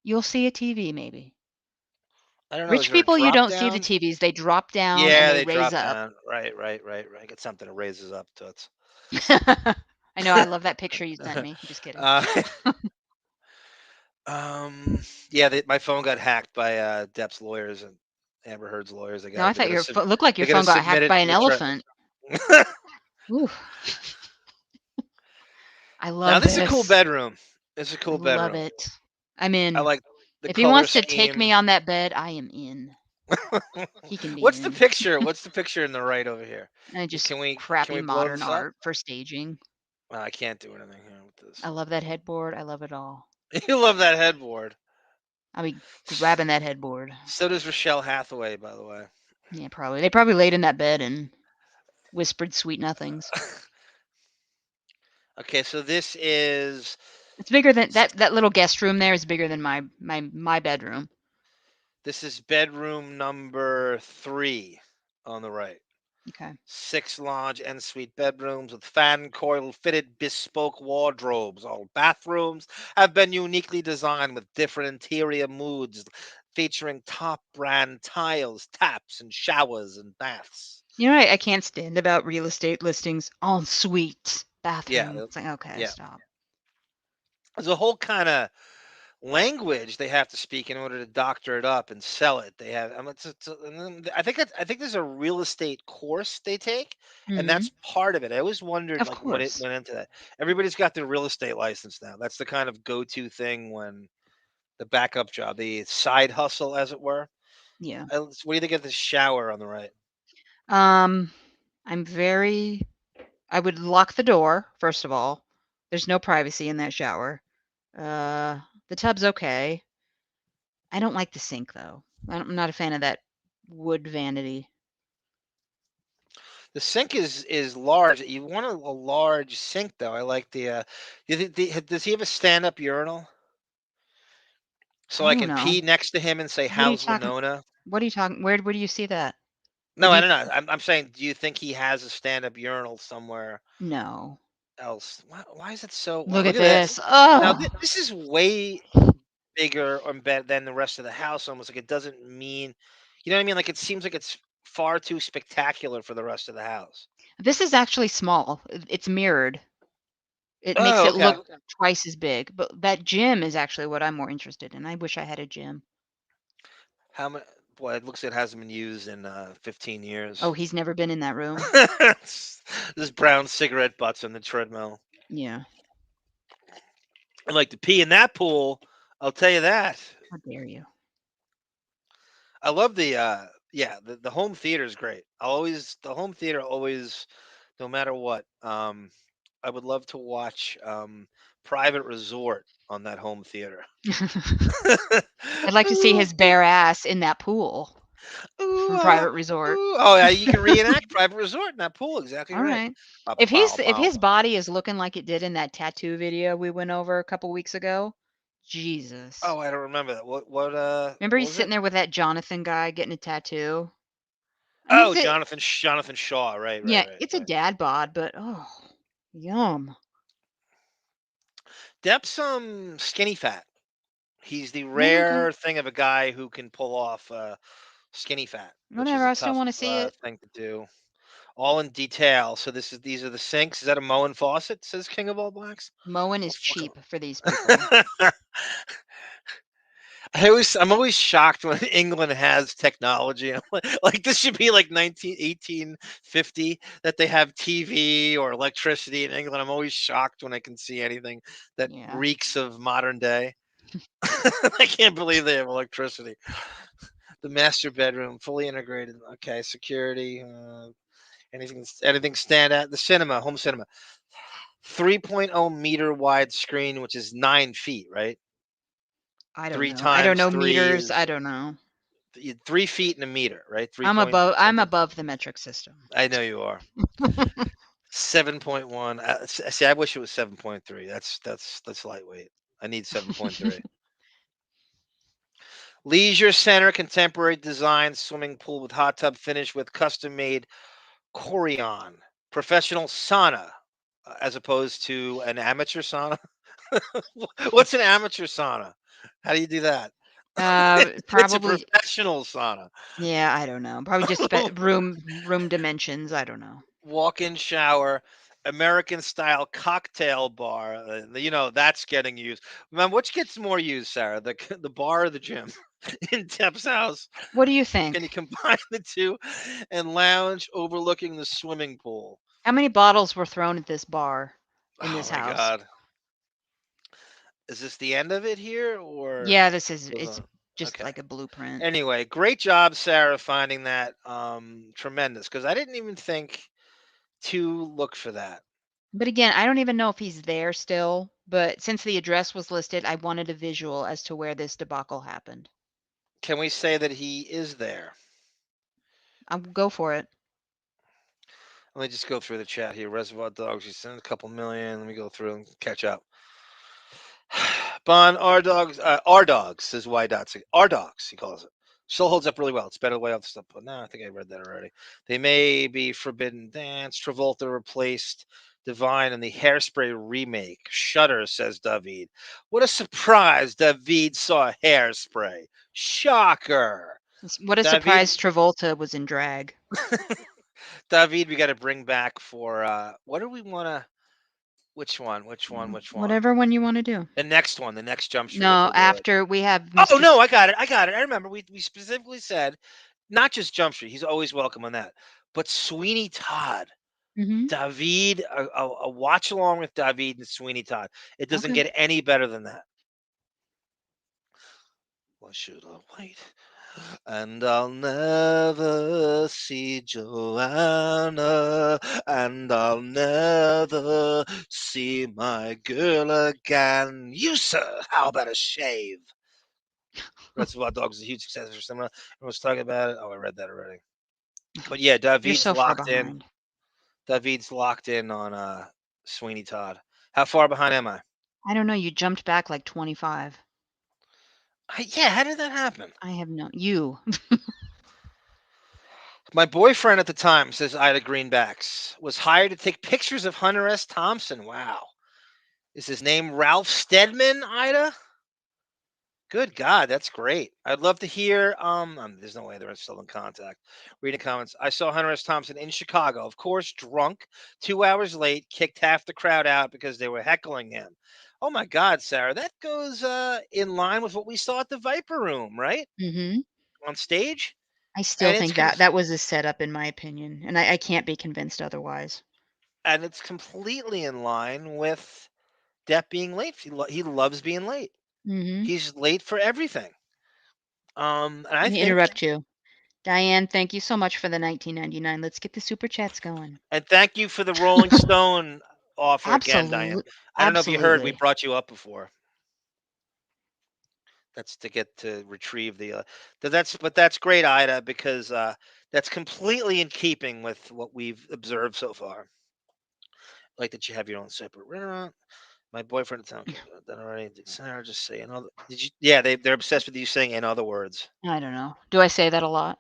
You'll see a TV maybe. I don't know. Is Rich there a people, you drop don't see the down? TVs. They drop down and Yeah, they they raise drop up. down. Right. Get something that raises up to it. I know. I love that picture you sent me. I'm just kidding. Yeah, my phone got hacked by Depp's lawyers and Amber Heard's lawyers. No, I thought They're looked like your gonna phone got submit hacked it by to an the elephant. Ooh. I love Now this is a cool this. bedroom. It's a cool I love bedroom. it. I'm in. I like the If he color wants to take scheme. me on that bed, I am in. He can be What's the in. picture? What's the picture in the right over here? And just Can we crappy blow modern this up? art for staging. Well, I can't do anything here with this. I love that headboard. I love it all. You love that headboard. I'll be grabbing that headboard. So does Rochelle Hathaway, by the way. Yeah, probably. They probably laid in that bed and whispered sweet nothings. Okay, so this is It's bigger than that little guest room there is bigger than my bedroom. This is bedroom number 3 on the right. Okay. 6 lounge en suite bedrooms with fan coil fitted bespoke wardrobes. All bathrooms have been uniquely designed with different interior moods, featuring top brand tiles, taps, and showers and baths. You know what I can't stand about real estate listings? En suite Yeah, bathroom. It's like, okay, yeah. stop. There's a whole kind of language they have to speak in order to doctor it up and sell it. They have, and then I think there's a real estate course they take, and Mhm. that's part of it. I always wondered Of like what it course. went into that. Everybody's got their real estate license now. That's the kind of go-to thing when the backup job, the side hustle, as it were. Yeah. What do you think of the shower on the right? Um, I'm very I would lock the door, first of all. There's no privacy in that shower. Uh, the tub's okay. I don't like the sink though. I'm not a fan of that wood vanity. The sink is large. You want a large sink though. I like the. Does he have a stand-up urinal? So I I don't can know. pee next to him and say, What are you "How's talking Winona?" what are you talking where do you see that? Or No, do I you don't know. I'm saying, do you think he has a stand-up urinal somewhere No. else? Why is it so? Wow, Look look at at this. this. Now Oh. this is way bigger or better than the rest of the house. Almost like it doesn't mean, you know what I mean? Like it seems like it's far too spectacular for the rest of the house. This is actually small. It's mirrored. It makes Oh, it okay. look twice as big. But that gym is actually what I'm more interested in. I wish I had a gym. How many? Boy, it looks like it hasn't been used in 15 Oh, years. he's never been in that room. This brown cigarette butts on the treadmill. Yeah. I'd like to pee in that pool. I'll tell you that. How dare you? I love the yeah, the home theater is great. The home theater always, no matter what. I would love to watch Private Resort on that home theater. I'd like to see Ooh, his bare ass in that pool ooh, from Private Resort. ooh. Oh yeah, you can reenact Private Resort in that pool. Exactly All right. right. Pow, If pow, if pow. his body is looking like it did in that tattoo video we went over a couple weeks ago, Jesus. Oh, I don't remember that. Remember What he's was sitting it? there with that Jonathan guy getting a tattoo? I mean, Oh, Jonathan Shaw. Right, right, yeah, right, it's a right. dad bod, but oh, yum. Depp's skinny fat. He's the Okay. rare thing of a guy who can pull off skinny fat, which is Whatever. a I still tough want to see it. thing to do. All in detail. So these are the sinks. Is that a Moen faucet? Says King of All Blacks. Mowing Oh is fuck cheap for these people. 'em. I'm always shocked when England has technology. I'm like this should be like 1850 that they have TV or electricity in England. I'm always shocked when I can see anything that Yeah. reeks of modern day. I can't believe they have electricity. The master bedroom, fully integrated. Okay, security. Anything stand out? The cinema, home cinema. 3.0 meter wide screen, which is 9 feet, right? I don't Three know. I don't times know three meters. I is don't know. 3 feet in a meter, right? Three I'm point above. I'm something. above the metric system. I know you are. 7.1. See, I wish it was 7.3. That's lightweight. I need 7.3. Leisure center, contemporary design, swimming pool with hot tub finish with custom made Corian, professional sauna, as opposed to an amateur sauna. What's an amateur sauna? How do you do that? It's a Probably. professional sauna. Yeah, I don't know. Probably just room dimensions. I don't know. Walk-in shower, American style cocktail bar. That's getting used. Man, which gets more used, Sarah? The bar or the gym in Tep's house? What do you Can you think? combine the two and lounge overlooking the swimming pool? How many bottles were thrown at this bar in Oh this my house? God. Is this the end of it here or Yeah, this is. goes It's on? just Okay. like a blueprint. Anyway, great job, Sarah, finding that tremendous because I didn't even think to look for that. But again, I don't even know if he's there still. But since the address was listed, I wanted a visual as to where this debacle happened. Can we say that he is there? I'll go for it. Let me just go through the chat here. Reservoir Dogs, you sent a couple million. Let me go through and catch up. Spawn our dogs says Y dots. Our dogs, he calls it. Still holds up really well. It's better the way off the stuff. But no, I think I read that already. They may be Forbidden Dance. Travolta replaced Divine in the Hairspray remake. Shudder, says David. What a surprise! David saw Hairspray. Shocker. What a David, surprise Travolta was in drag. David, we got to bring back for what do we want to? Which one? Which one? Which one? Whatever one you want to do. The next one, the next Jump Street, if No, we'll do it. after we have Oh Mr. no, I got it. I got it. I remember we specifically said not just Jump Street. He's always welcome on that, but Sweeney Todd. Mm-hmm. David, a watch along with David and Sweeney Todd. It doesn't Okay. get any better than that. What should I wait? And I'll never see Joanna, and I'll never see my girl again. You, sir, how about a shave? Reservoir Dogs is a huge success for someone. Everyone's talking about it. Oh, I read that already. But yeah, You're David's so far locked in. behind. David's locked in on Sweeney Todd. How far behind am I? I don't know. You jumped back like 25. Yeah, how did that happen? I have no. You. My boyfriend at the time, says Ida Greenbacks, was hired to take pictures of Hunter S. Thompson. Wow. Is his name Ralph Steadman, Ida? Good God, that's great. I'd love to hear. There's no way they're still in contact. Reading comments. I saw Hunter S. Thompson in Chicago, of course, drunk, 2 hours late, kicked half the crowd out because they were heckling him. Oh my God, Sarah, that goes in line with what we saw at the Viper Room, right? Mm-hmm. On stage. I still And it's think that was a setup, in my opinion, and I can't be convinced otherwise. and it's completely in line with Depp being late. He loves being late. Mm-hmm. He's late for everything. And I Let me think, interrupt you. Diane, thank you so much for the 19.99. Let's get the super chats going. and thank you for the Rolling Stone offer again, Diane. Absolutely. I don't know if you heard, we Absolutely. brought you up before. That's to get to retrieve the. That's great, Ida, because that's completely in keeping with what we've observed so far. Like that you have your own separate restaurant. My boyfriend at the time done already. Did Sarah just say in other? Did you? Yeah, they're obsessed with you saying in other words. I don't know. Do I say that a lot?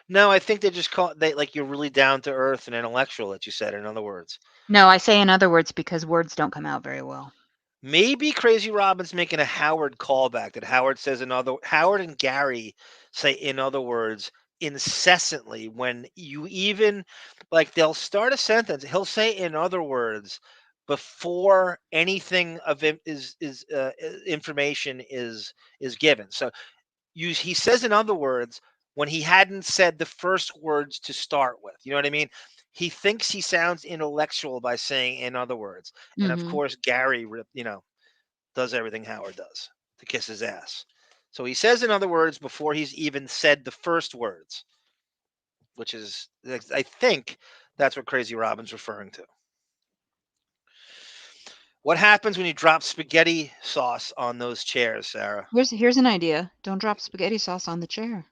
No, I think they just call they like you're really down to earth and intellectual. That you said in other words. No, I say in other words because words don't come out very well. Maybe Crazy Robin's making a Howard callback that Howard says Howard and Gary say in other words incessantly when you even like they'll start a sentence. He'll say in other words before anything of it is information is given. So he says in other words when he hadn't said the first words to start with. You know what I mean? He thinks he sounds intellectual by saying in other words. And of Mm-hmm. course, Gary, does everything Howard does to kiss his ass. So he says in other words before he's even said the first words, which is, I think that's what Crazy Robin's referring to. What happens when you drop spaghetti sauce on those chairs, Sarah? Here's an idea. Don't drop spaghetti sauce on the chair.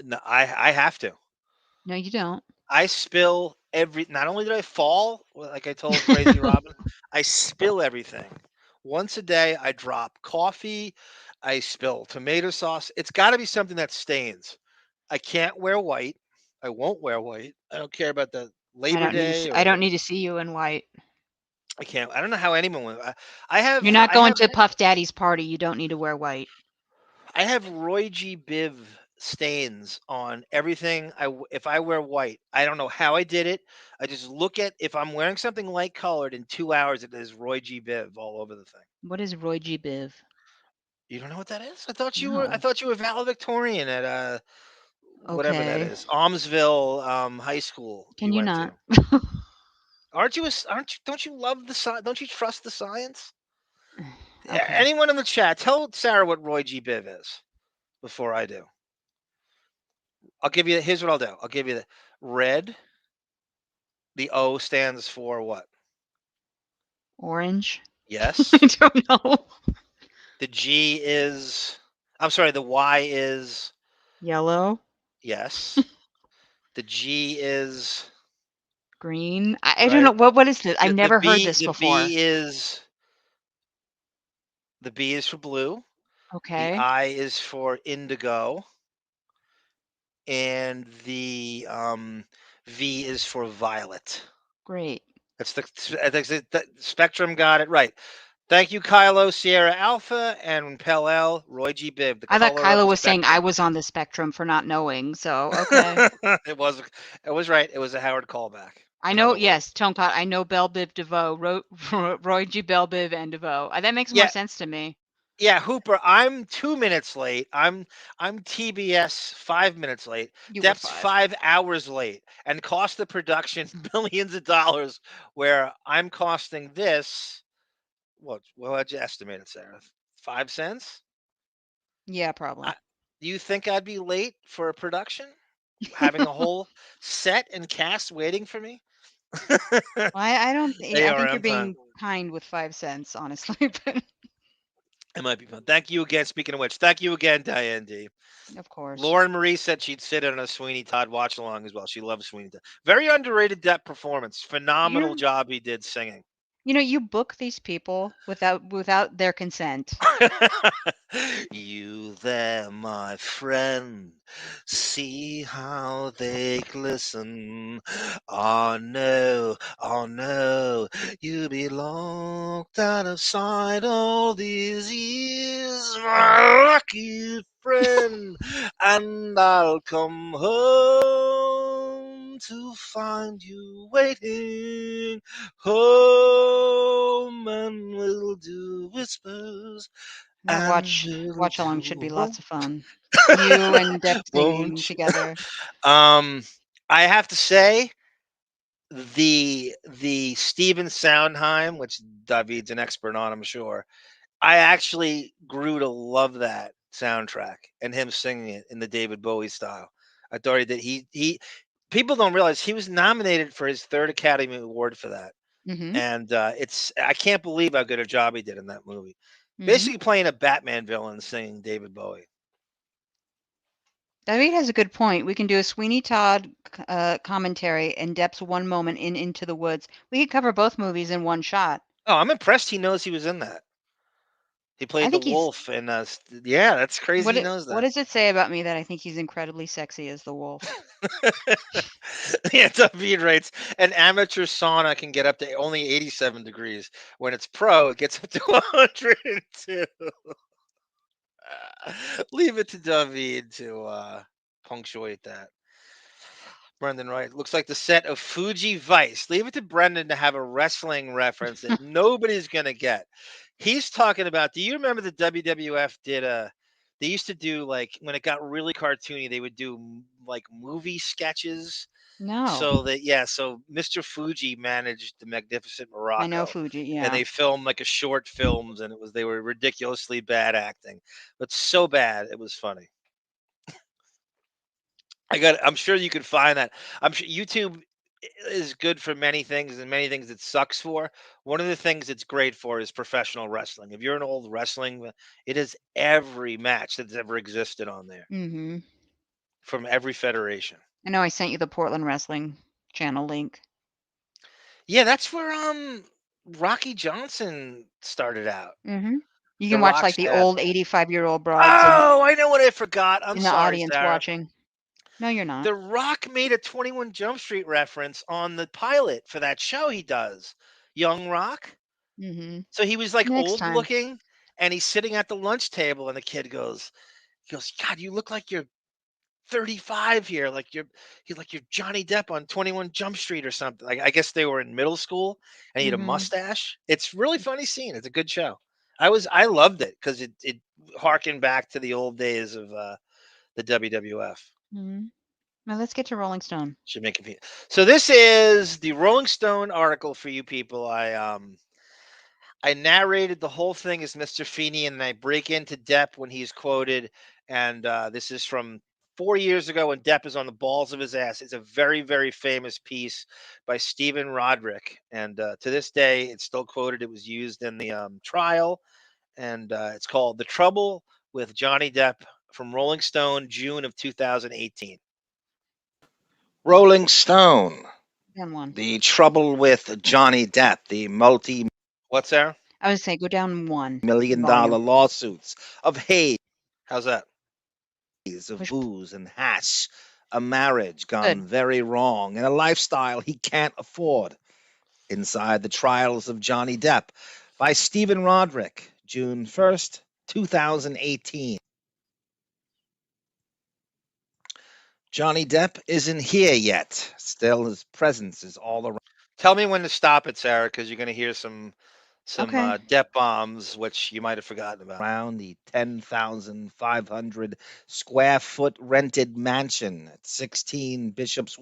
No, I have to. No, you don't. I spill not only did I fall, like I told Crazy Robin, I spill everything. Once a day, I drop coffee, I spill tomato sauce. It's got to be something that stains. I can't wear white. I won't wear white. I don't care about the Labor Day I don't or need to see you in white. I can't. I don't know how anyone would. I have. You're not I going have. to Puff Daddy's party. You don't need to wear white. I have Roy G. Biv stains on everything. If I wear white, I don't know how I did it. I just look at if I'm wearing something light colored in 2 hours, it is Roy G. Biv all over the thing. What is Roy G. Biv? You don't know what that is? I thought you were. I No. thought you were valedictorian at whatever that Okay. is, Almsville High School. Can You you went not? to. Aren't you? Aren't you? Don't you love the science? Don't you trust the science? Okay. Anyone in the chat, tell Sarah what Roy G. Biv is before I do. I'll give you. Here's what I'll do. I'll give you the red. The O stands for what? Orange? Yes. I don't know. The G is. I'm sorry. The Y is. Yellow? Yes. The G is. Green? I don't Right. know. What is this? I've The never heard B. this The before. B is. The B is for blue. The Okay. I is for indigo, and the V is for violet. Great. That's the spectrum. Got it right. Thank you, Kylo, Sierra Alpha, and Pel L, Roy G. Bibb, the I thought color of Kylo the was saying I spectrum. was on the spectrum for not knowing. So, okay. It was right. It was a Howard callback. I In know, other words, yes, Tonkat, I know Bell Biv DeVoe, Roy G. Bell Biv and DeVoe. That makes more yeah, sense to me. yeah, Hooper. I'm 2 minutes late. I'm TBS 5 minutes late. You were Depp's 5. 5 hours late, and cost the production millions of dollars. Where I'm costing this. What'd you estimate it, Sarah? 5 cents? Yeah, I, probably. do you think I'd be late for a production? Having a whole set and cast waiting for me? I don't I think you're ARM time. being kind with 5 cents, honestly, but It might be fun. Thank you again. Speaking of which, thank you again, Diane D. of course. Lauren Marie said she'd sit in on a Sweeney Todd watch along as well. She loves Sweeney Todd. Very underrated Depp performance. Phenomenal You're job he did singing. you book these people without their consent. You there, my friend. See how they glisten. Oh no, you be locked out of sight all these years, my lucky friend. And I'll come home to find you waiting home, and we'll do whispers, That and we'll watch along should be do won't, lots of fun. You and Depp singing won't you? together. Um, I have to say the Steven Sondheim, which David's an expert on, I'm sure. I actually grew to love that soundtrack and him singing it in the David Bowie style. I thought he did. He people don't realize he was nominated for his third Academy Award for that. Mhm. And it's I can't believe how good a job he did in that movie. Mhm. Basically playing a Batman villain singing David Bowie. David has a good point. We can do a Sweeney Todd commentary and Depp's one moment in Into the Woods. We could cover both movies in one shot. Oh, I'm impressed he knows he was in that. He I played the think he's wolf, and yeah, that's crazy. He knows what that. does it say about me that I think he's incredibly sexy as the wolf? Yeah, David writes an amateur sauna can get up to only 87 degrees. When it's pro, it gets up to 102. Leave it to David to punctuate that. Brendan Wright looks like the set of Fuji Vice. Leave it to Brendan to have a wrestling reference that nobody's gonna get. He's talking about. Do you remember the WWF did a? They used to do like when it got really cartoony, they would do like movie sketches. No. So Mr. Fuji managed the Magnificent I know Morocco, Fuji, and yeah. they filmed like a short films, and they were ridiculously bad acting, but so bad it was funny. I'm sure you could find that. I'm sure YouTube is good for many things and many things it sucks for. One of the things it's great for is professional wrestling. If you're an old wrestling, it is every match that's ever existed on there Mhm. from every federation. I know I sent you the Portland Wrestling channel link. Yeah, that's where Rocky Johnson started out. Mhm. You The can watch like Rock's the dad. old 85-year-old broads Oh, I know what I forgot. I'm in the sorry, audience Sarah. watching. No, you're not. The Rock made a 21 Jump Street reference on the pilot for that show he does. Young Rock. Mhm. So he was like Next old time. looking, and he's sitting at the lunch table, and the kid goes, God, you look like you're 35 here, like you're Johnny Depp on 21 Jump Street or something. Like I guess they were in middle school, and he had a Mhm. mustache. It's really funny scene. It's a good show. I loved it because it harkened back to the old days of the WWF. Mhm. Now let's get to Rolling Stone. Should make it. So this is the Rolling Stone article for you people. I narrated the whole thing as Mr. Feeney, and I break into Depp when he's quoted. And this is from 4 years ago when Depp is on the balls of his ass. It's a very, very famous piece by Stephen Rodrick. And to this day, it's still quoted. It was used in the trial. And it's called The Trouble with Johnny Depp from Rolling Stone, June of 2018. Rolling Stone. Done one. The Trouble with Johnny Depp, the multi. What's there? I would say go down one million dollar volume. lawsuits of hate. How's that? Of Push. booze and hash, a marriage gone Good. very wrong, and a lifestyle he can't afford. Inside the Trials of Johnny Depp by Stephen Rodrick, June 1st, 2018. Johnny Depp isn't here yet. Still, his presence is all around. Tell me when to stop it, Sarah, because you're going to hear some Okay. Depp bombs, which you might have forgotten about. Around the 10,500 square foot rented mansion at 16 Bishop's.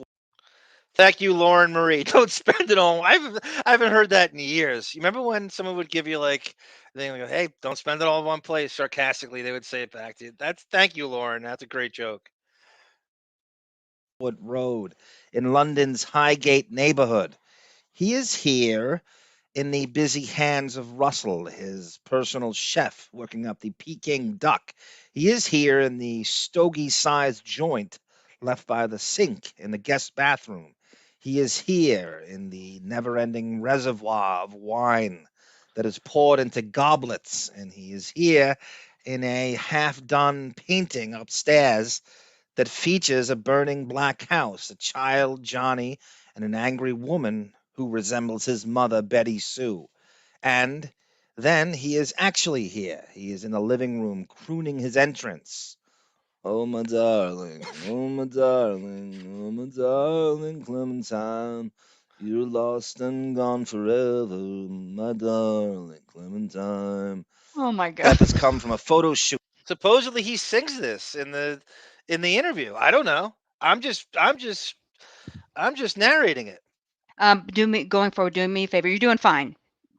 Thank you, Lauren Marie. Don't spend it all. I haven't heard that in years. You remember when someone would give you like they would go, "Hey, don't spend it all in one place." Sarcastically, they would say it back to you. Thank you, Lauren. That's a great joke. Wood Road in London's Highgate neighborhood. He is here in the busy hands of Russell, his personal chef, working up the Peking duck. He is here in the stogie-sized joint left by the sink in the guest bathroom. He is here in the never-ending reservoir of wine that is poured into goblets, and he is here in a half-done painting upstairs that features a burning black house, a child, Johnny, and an angry woman who resembles his mother, Betty Sue. And then he is actually here. He is in the living room crooning his entrance. Oh, my darling, oh, my darling, oh, my darling Clementine. You're lost and gone forever, my darling Clementine. Oh my god. That has come from a photo shoot. Supposedly he sings this in the interview. I don't know. I'm just narrating it. Do me going forward. Doing me a favor. You're doing fine.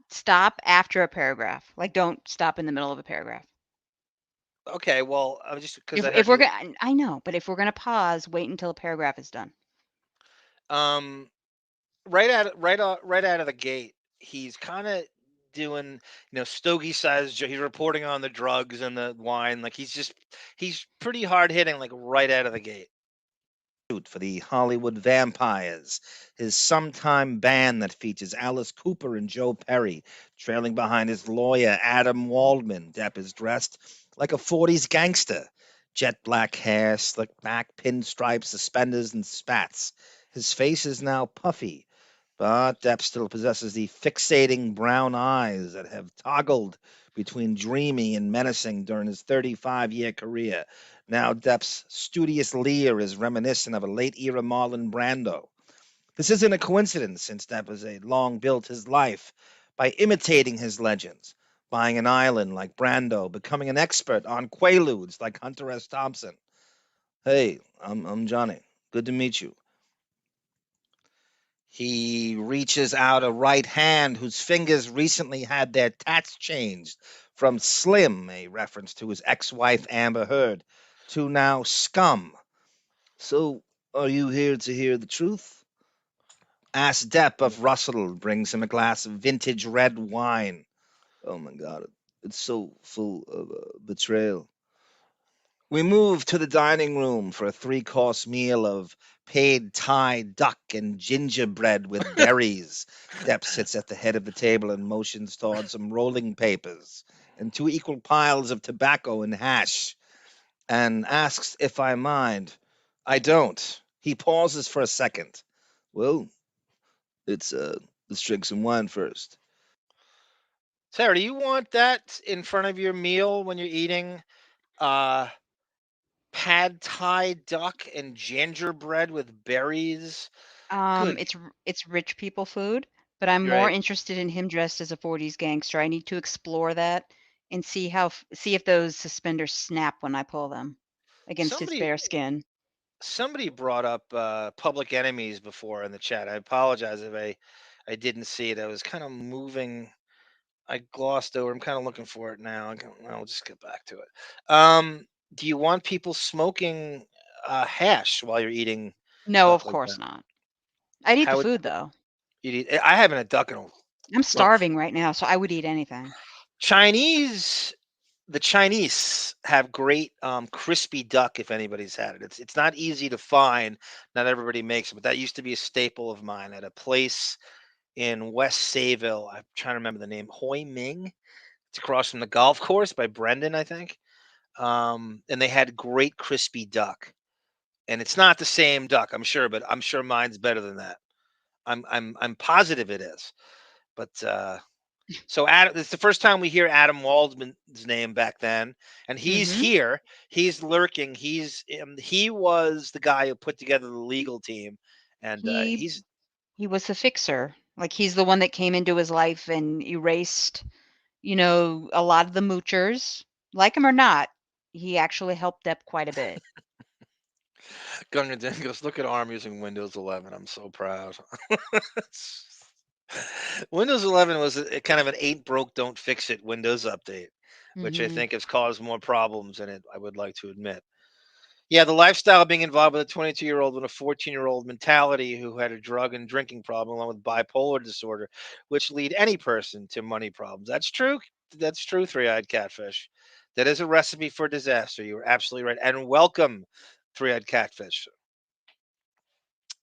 Stop after a paragraph. Like, don't stop in the middle of a paragraph. Okay, well, I'm just because If I if heard we're you. gonna, I know, but if we're gonna pause, wait until a paragraph is done. Um, right out of the gate, he's kind of doing, stogie size. He's reporting on the drugs and the wine. Like he's pretty hard hitting, like right out of the gate. For the Hollywood Vampires, his sometime band that features Alice Cooper and Joe Perry, trailing behind his lawyer Adam Waldman. Depp is dressed like a 40s gangster. Jet black hair, slick back, pinstripes, suspenders, and spats. His face is now puffy, but Depp still possesses the fixating brown eyes that have toggled between dreamy and menacing during his 35-year career. Now Depp's studious leer is reminiscent of a late-era Marlon Brando. This isn't a coincidence, since Depp has long built his life by imitating his legends, buying an island like Brando, becoming an expert on quaaludes like Hunter S. Thompson. Hey, I'm Johnny. Good to meet you. He reaches out a right hand whose fingers recently had their tats changed from Slim, a reference to his ex-wife Amber Heard, to now Scum. So, are you here to hear the truth? Asks Depp of Russell, brings him a glass of vintage red wine. Oh my God, it's so full of betrayal. We move to the dining room for a three-course meal of paid Thai duck and gingerbread with berries. Depp sits at the head of the table and motions towards some rolling papers and two equal piles of tobacco and hash, and asks if I mind. I don't. He pauses for a second. Well, it's let's drink some wine first. Sarah, do you want that in front of your meal when you're eating uh pad thai duck and gingerbread with berries? Good. It's rich people food, but I'm You're more right. interested in him dressed as a 40s gangster. I need to explore that and see if those suspenders snap when I pull them against his Somebody bare skin. somebody brought up Public Enemies before in the chat. I apologize if I didn't see it. I was kind of moving. I glossed over. I'm kind of looking for it now. I'll just get back to it. Do you want people smoking hash while you're eating No, duck of like course that? not. I'd eat the How would food though. you eat? I haven't a duck in a I'm well. starving right now, so I would eat anything. Chinese the Chinese have great crispy duck. If anybody's had it, it's not easy to find. Not everybody makes it, but that used to be a staple of mine at a place. in West Sayville. I'm trying to remember the name. Hoi Ming. It's across from the golf course by Brendan, I think. And they had great crispy duck. And it's not the same duck, I'm sure, but I'm sure mine's better than that. I'm positive it is. But so Adam, it's the first time we hear Adam Waldman's name back then, and he's Mhm. here. He's lurking. He was the guy who put together the legal team, and He he's he was the fixer. Like, he's the one that came into his life and erased, a lot of the moochers. Like him or not, he actually helped Depp quite a bit. Gunga Din goes, look at ARM using Windows 11. I'm so proud. Windows 11 was kind of an ain't broke, don't fix it Windows update, which I Mhm. think has caused more problems than I would like to admit. Yeah, the lifestyle of being involved with a 22-year-old and a 14-year-old mentality who had a drug and drinking problem along with bipolar disorder, which lead any person to money problems. That's true. That's true, three-eyed catfish. That is a recipe for disaster. You are absolutely right. And welcome, three-eyed catfish.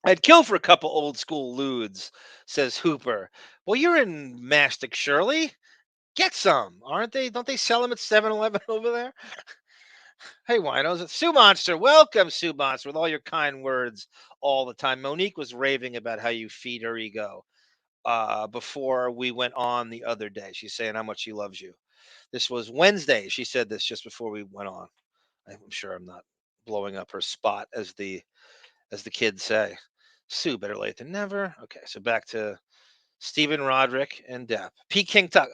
I'd kill for a couple old school lewds, says Hooper. Well, you're in Mastic, Shirley. Get some, aren't they? Don't they sell them at 7-Eleven over there? Hey, Winos, it's Sue Monster. Welcome, Sue Monster, with all your kind words all the time. Monique was raving about how you feed her ego before we went on the other day. She's saying how much she loves you. This was Wednesday. She said this just before we went on. I'm sure I'm not blowing up her spot, as the kids say. Sue, better late than never. Okay, so back to Stephen Rodrick and Depp. P. King Tuck.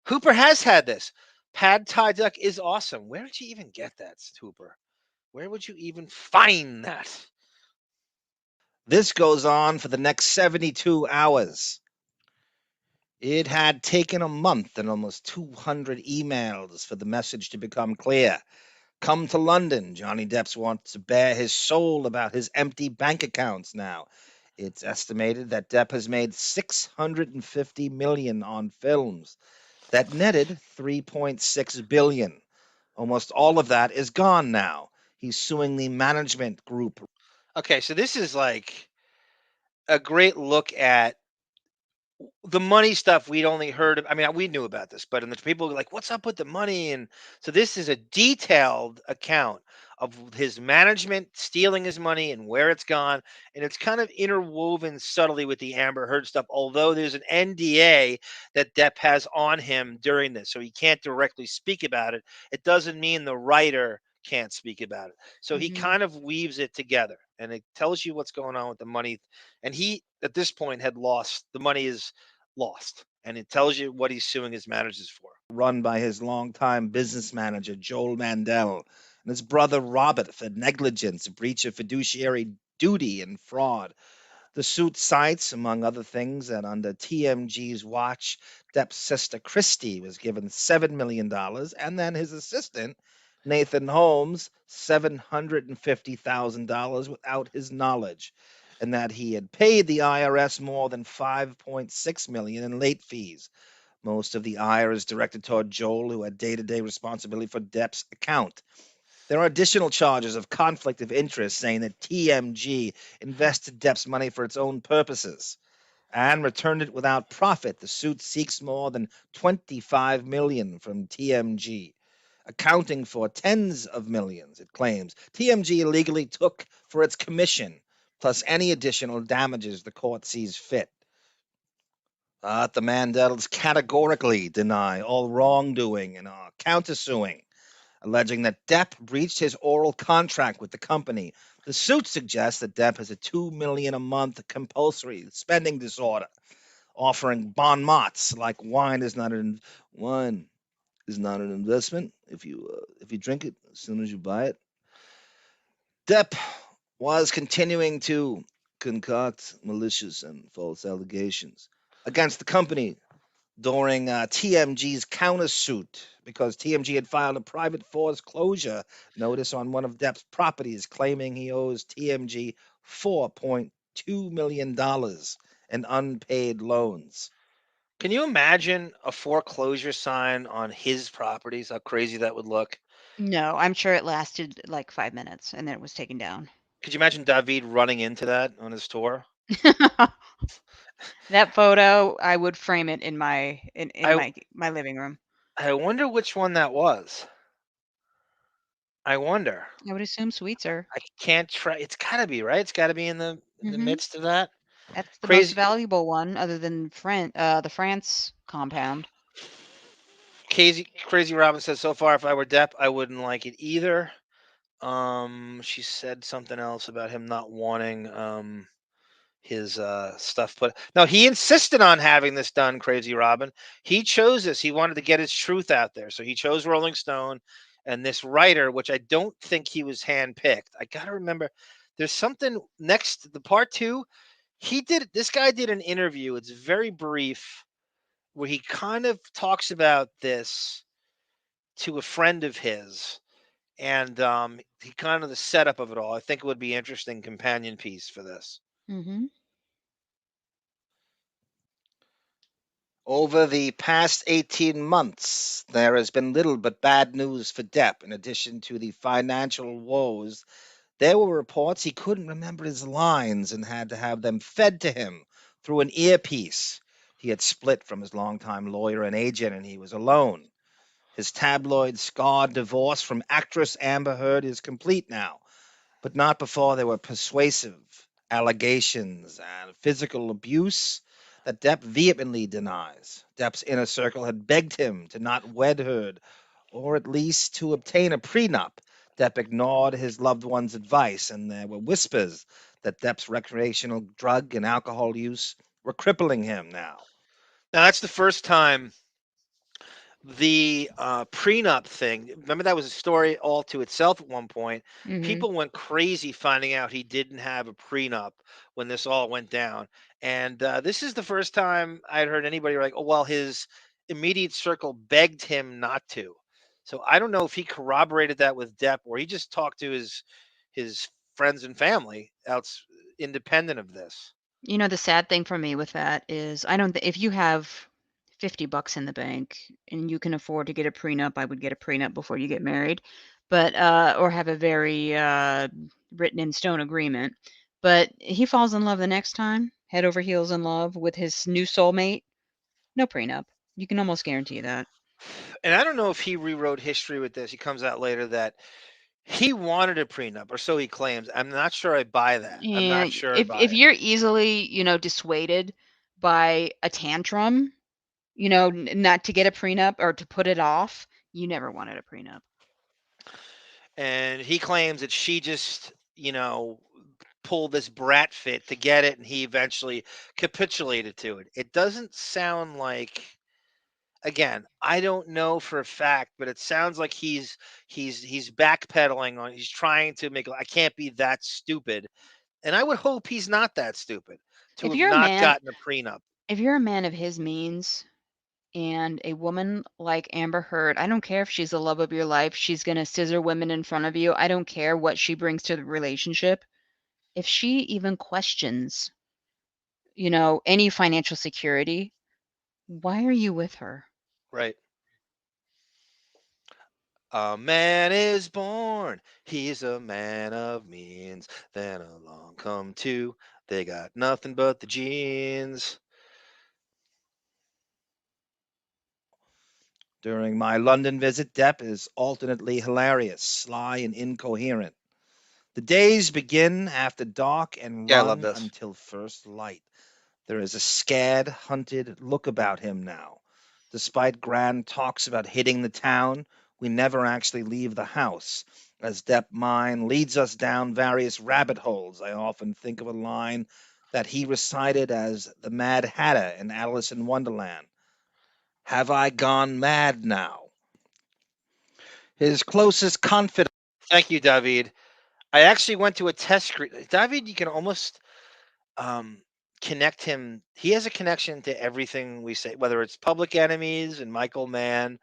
Hooper has had this. Pad Thai duck is awesome. Where did you even get that, Hooper? Where would you even find that? This goes on for the next 72 hours. It had taken a month and almost 200 emails for the message to become clear. Come to London. Johnny Depp wants to bare his soul about his empty bank accounts now. It's estimated that Depp has made 650 million on films that netted 3.6 billion. Almost all of that is gone now. He's suing the management group. Okay, so this is like a great look at the money stuff we'd only heard of. I mean, we knew about this, but and the people were like, "What's up with the money?" And so this is a detailed account of his management stealing his money and where it's gone, and it's kind of interwoven subtly with the Amber Heard stuff. Although there's an NDA that Depp has on him during this, so he can't directly speak about it. It doesn't mean the writer can't speak about it. So he Mhm. kind of weaves it together, and it tells you what's going on with the money. And he, at this point, had lost the money is lost. And it tells you what he's suing his managers for. Run by his longtime business manager, Joel Mandel, and his brother Robert for negligence, breach of fiduciary duty, and fraud. The suit cites, among other things, that under TMG's watch, Depp's sister Christie was given $7 million, and then his assistant, Nathan Holmes, $750,000 without his knowledge, and that he had paid the IRS more than 5.6 million in late fees. Most of the ire is directed toward Joel, who had day-to-day responsibility for Depp's account. There are additional charges of conflict of interest, saying that TMG invested Depp's money for its own purposes and returned it without profit. The suit seeks more than 25 million from TMG, accounting for tens of millions, it claims. TMG illegally took for its commission, plus any additional damages the court sees fit. The Mandels categorically deny all wrongdoing and are countersuing, alleging that Depp breached his oral contract with the company. The suit suggests that Depp has a 2 million a month compulsory spending disorder, offering bon mots like wine is not an investment. If you drink it as soon as you buy it. Depp was continuing to concoct malicious and false allegations against the company during TMG's countersuit because TMG had filed a private foreclosure notice on one of Depp's properties, claiming he owes TMG $4.2 million in unpaid loans. Can you imagine a foreclosure sign on his properties? How crazy that would look. No, I'm sure it lasted like 5 minutes and then it was taken down. Could you imagine David running into that on his tour? That photo, I would frame it in I my living room. I wonder which one that was. I wonder. I would assume Sweetser. I can't try. It's gotta be right. It's gotta be in the Mhm. midst of that. That's the most Crazy, valuable one other than the France compound. crazy. Robin says so far, if I were Depp, I wouldn't like it either. She said something else about him not wanting his stuff put. No, he insisted on having this done. Crazy Robin. He chose this. He wanted to get his truth out there, so he chose Rolling Stone and this writer, which I don't think he was handpicked. I gotta remember. There's something next. The part two. He did. This guy did an interview. It's very brief, where he kind of talks about this to a friend of his, and he kind of the setup of it all. I think it would be interesting companion piece for this. Mhm. Over the past 18 months, there has been little but bad news for Depp. In addition to the financial woes, there were reports he couldn't remember his lines and had to have them fed to him through an earpiece. He had split from his longtime lawyer and agent, and he was alone. His tabloid scarred divorce from actress Amber Heard is complete now, but not before there were persuasive allegations and physical abuse that Depp vehemently denies. Depp's inner circle had begged him to not wed Heard, or at least to obtain a prenup. Depp ignored his loved one's advice, and there were whispers that Depp's recreational drug and alcohol use were crippling him now. Now that's the first time the prenup thing. Remember that was a story all to itself at one point. Mhm. People went crazy finding out he didn't have a prenup when this all went down. And this is the first time I'd heard anybody like, oh well, his immediate circle begged him not to. So I don't know if he corroborated that with Depp or he just talked to his friends and family else independent of this. You know, the sad thing for me with that is I don't if you have $50 in the bank and you can afford to get a prenup, I would get a prenup before you get married. But or have a very written in stone agreement. But he falls in love the next time, head over heels in love with his new soulmate, no prenup. You can almost guarantee that. And I don't know if he rewrote history with this. He comes out later that he wanted a prenup, or so he claims. I'm not sure I buy that. I'm not And sure I buy if it. you're easily, dissuaded by a tantrum, not to get a prenup or to put it off, you never wanted a prenup. And he claims that she just, pulled this brat fit to get it, and he eventually capitulated to it. It doesn't sound like. Again, I don't know for a fact, but it sounds like he's backpedaling on. He's trying to make. I can't be that stupid, and I would hope he's not that stupid to If have you're a not man, gotten a prenup. if you're a man of his means and a woman like Amber Heard, I don't care if she's the love of your life, she's going to scissor women in front of you. I don't care what she brings to the relationship. If she even questions, any financial security, why are you with her? Right. A man is born, he's a man of means. Then along come two, they got nothing but the genes. During my London visit, Depp is alternately hilarious, sly, and incoherent. The days begin after dark and Yeah, I love run this. until first light. There is a scared, hunted look about him now. Despite grand talks about hitting the town, we never actually leave the house. As Depp Mine leads us down various rabbit holes, I often think of a line that he recited as the Mad Hatter in Alice in Wonderland. Have I gone mad now? His closest confidant. Thank you, David. I actually went to a test screen. David, you can almost um, connect him. He has a connection to everything we say, whether it's Public Enemies and Michael Mann.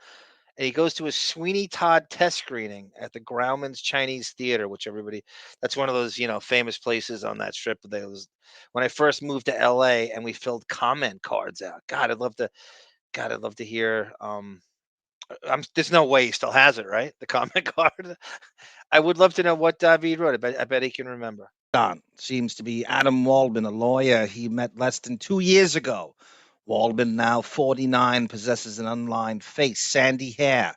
And he goes to a Sweeney Todd test screening at the Grauman's Chinese Theater, which everybody, that's one of those, famous places on that strip. That was when I first moved to LA and we filled comment cards out. God, I'd love to hear. There's no way he still has it, right? The comment card. I would love to know what David wrote. I bet he can remember. on seems to be Adam Waldman, a lawyer he met less than 2 years ago. Waldman, now 49, possesses an unlined face, sandy hair,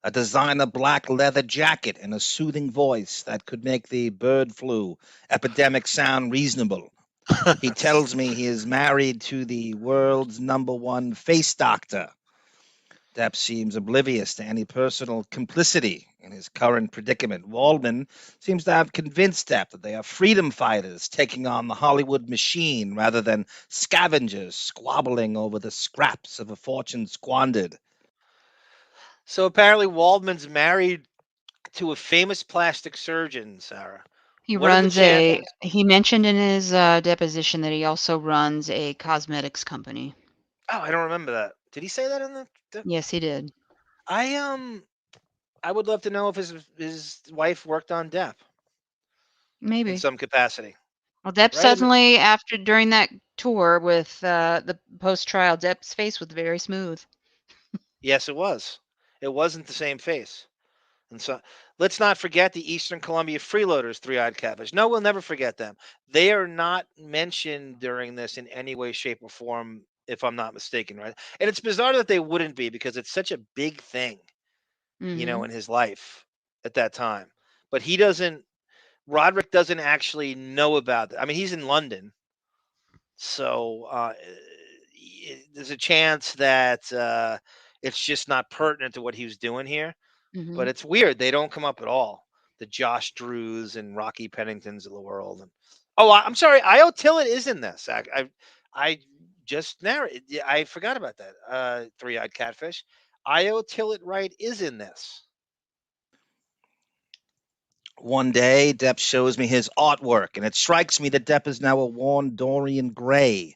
a designer black leather jacket, and a soothing voice that could make the bird flu epidemic sound reasonable. He tells me he is married to the world's #1 face doctor. Depp seems oblivious to any personal complicity in his current predicament. Waldman seems to have convinced Depp that they are freedom fighters taking on the Hollywood machine rather than scavengers squabbling over the scraps of a fortune squandered. So apparently Waldman's married to a famous plastic surgeon, Sarah. He What are the runs chances? he mentioned in his deposition that he also runs a cosmetics company. Oh, I don't remember that. Did he say that in the Yes, he did. I I would love to know if his wife worked on Depp in Maybe. some capacity, Well, Depp right? I mean, suddenly, after during that tour with the post-trial, Depp's face was very smooth. yes, it was. It wasn't the same face. And so let's not forget the Eastern Columbia Freeloaders, Three-Eyed Catfish. No, we'll never forget them. They are not mentioned during this in any way, shape, or form, if I'm not mistaken, right? And it's bizarre that they wouldn't be because it's such a big thing, Hmm. in his life at that time. But he doesn't. Roderick doesn't actually know about it. I mean, he's in London, so there's a chance that it's just not pertinent to what he was doing here. Hmm. But it's weird; they don't come up at all. The Josh Drews and Rocky Penningtons of the world, and I'm sorry, Io Tillett is in this. I just narrated. Yeah, I forgot about that. Three-eyed catfish. Io Tillett Wright is in this. One day, Depp shows me his artwork, and it strikes me that Depp is now a worn Dorian Gray.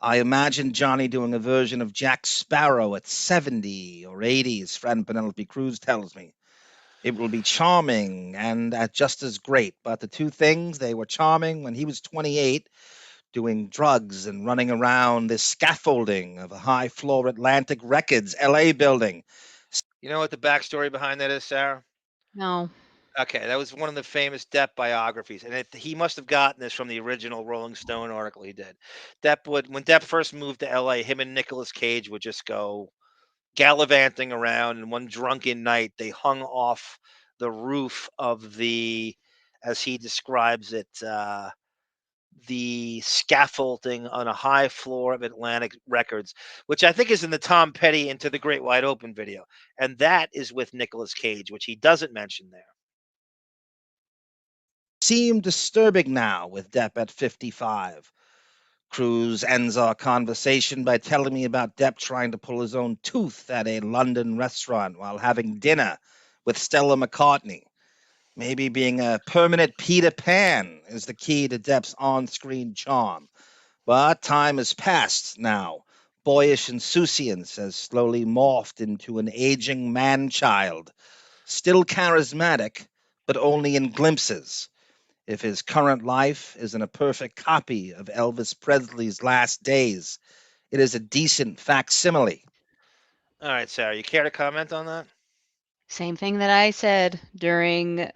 I imagine Johnny doing a version of Jack Sparrow at 70 or 80, his friend Penelope Cruz tells me. It will be charming and just as great, but the two things, they were charming when he was 28, doing drugs and running around the scaffolding of a high floor Atlantic Records LA building. You know what the backstory behind that is, Sarah? No. Okay, that was one of the famous Depp biographies, and he must have gotten this from the original Rolling Stone article he did. When Depp first moved to L.A., him and Nicolas Cage would just go gallivanting around, and one drunken night they hung off the roof of as he describes it, the scaffolding on a high floor of Atlantic Records, which I think is in the Tom Petty Into the Great Wide Open video, and that is with Nicolas Cage, which he doesn't mention there. Seem disturbing now with Depp at 55. Cruz ends our conversation by telling me about Depp trying to pull his own tooth at a London restaurant while having dinner with Stella McCartney. Maybe being a permanent Peter Pan is the key to Depp's on screen charm. But time has passed now. Boyish insouciance has slowly morphed into an aging man child. Still charismatic, but only in glimpses. If his current life isn't a perfect copy of Elvis Presley's last days, it is a decent facsimile. All right, Sarah, you care to comment on that? Same thing that I said during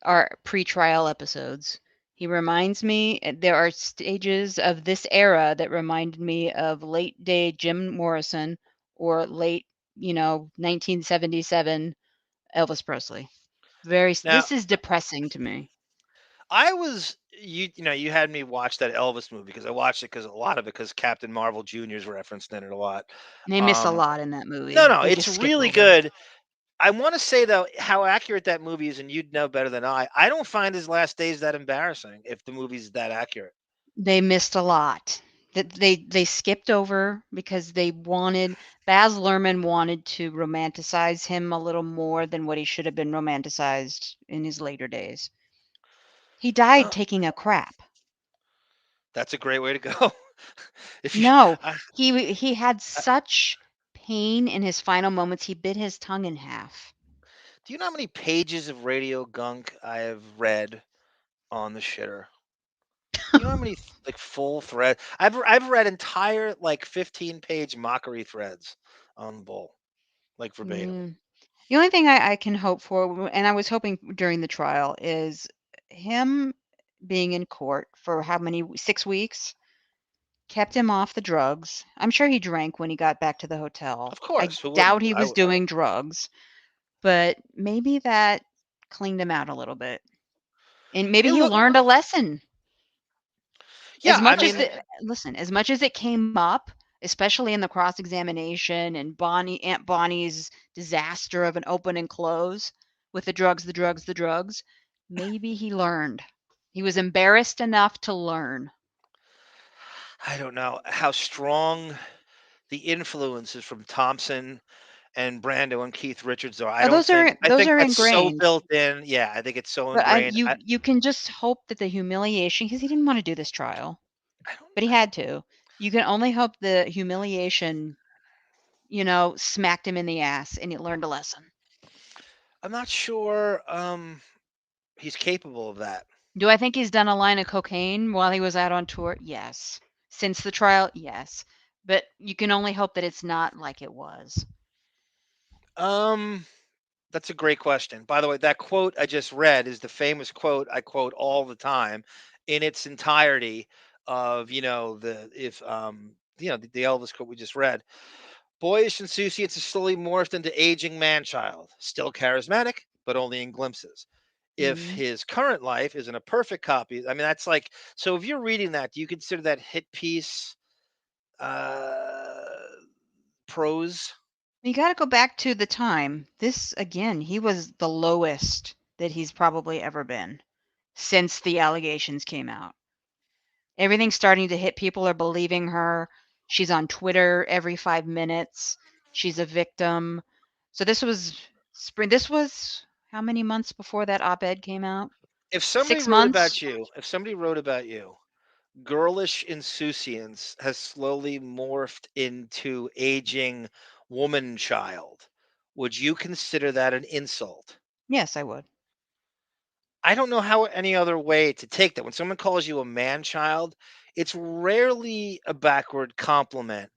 our pre-trial episodes. He reminds me there are stages of this era that reminded me of late day Jim Morrison or late, 1977 Elvis Presley. Now, This is depressing to me. I was you had me watch that Elvis movie because I watched it because a lot of it because Captain Marvel Jr. is referenced in it a lot. They miss a Um, lot in that no, movie. no, They it's just skip really over. good. I want to say though how accurate that movie is, and you'd know better than I. I don't find his last days that embarrassing if the movie's that accurate. They missed a lot. That they skipped over because they wanted Baz Luhrmann wanted to romanticize him a little more than what he should have been romanticized in his later days. He died Well, taking a crap. that's a great way to go. if you, No, I, he had I, such pain in his final moments. He bit his tongue in half. do you know how many pages of radio gunk I have read on the shitter? Do you know how many like full thread? I've read entire like 15-page mockery threads on Bull, like verbatim. Mm. The only thing I can hope for, and I was hoping during the trial, is him. being in court for how many 6 weeks, kept him off the drugs. I'm sure he drank when he got back to the hotel. Of I course, who doubt wouldn't? he was doing drugs, but maybe that cleaned him out a little bit. And maybe It he look, learned a lesson. yeah. As I much as mean, it listen, as much as it came up, especially in the cross-examination and Aunt Bonnie's disaster of an open and close with the drugs, the drugs, the drugs, maybe he learned. He was embarrassed enough to learn. I don't know how strong the influences from Thompson and Brando and Keith Richards are. I Oh, don't think. I those think are that's so ingrained. built in. Yeah, I think it's so But ingrained. you can just hope that the humiliation, because he didn't want to do this trial, I don't. but he had to. You can only hope the humiliation, smacked him in the ass and he learned a lesson. I'm not sure. He's capable of that. Do I think he's done a line of cocaine while he was out on tour? Yes. Since the trial? Yes. But you can only hope that it's not like it was. Um, that's a great question. By the way, that quote I just read is the famous quote I quote all the time in its entirety of, the Elvis quote we just read. Boyish insouciance is slowly morphed into aging man-child, still charismatic, but only in glimpses. If Mhm. his current life isn't a perfect copy, I mean, that's like, so if you're reading that, do you consider that hit piece uh, prose? You got to go back to the time. This, again, he was the lowest that he's probably ever been since the allegations came out. Everything's starting to hit. People are believing her. She's on Twitter every 5 minutes. She's a victim. So this was spring. This was how many months before that op-ed came out? If somebody 6 months? wrote about you, girlish insouciance has slowly morphed into aging woman child. Would you consider that an insult? Yes, I would. I don't know how any other way to take that. When someone calls you a man child, it's rarely a backward compliment.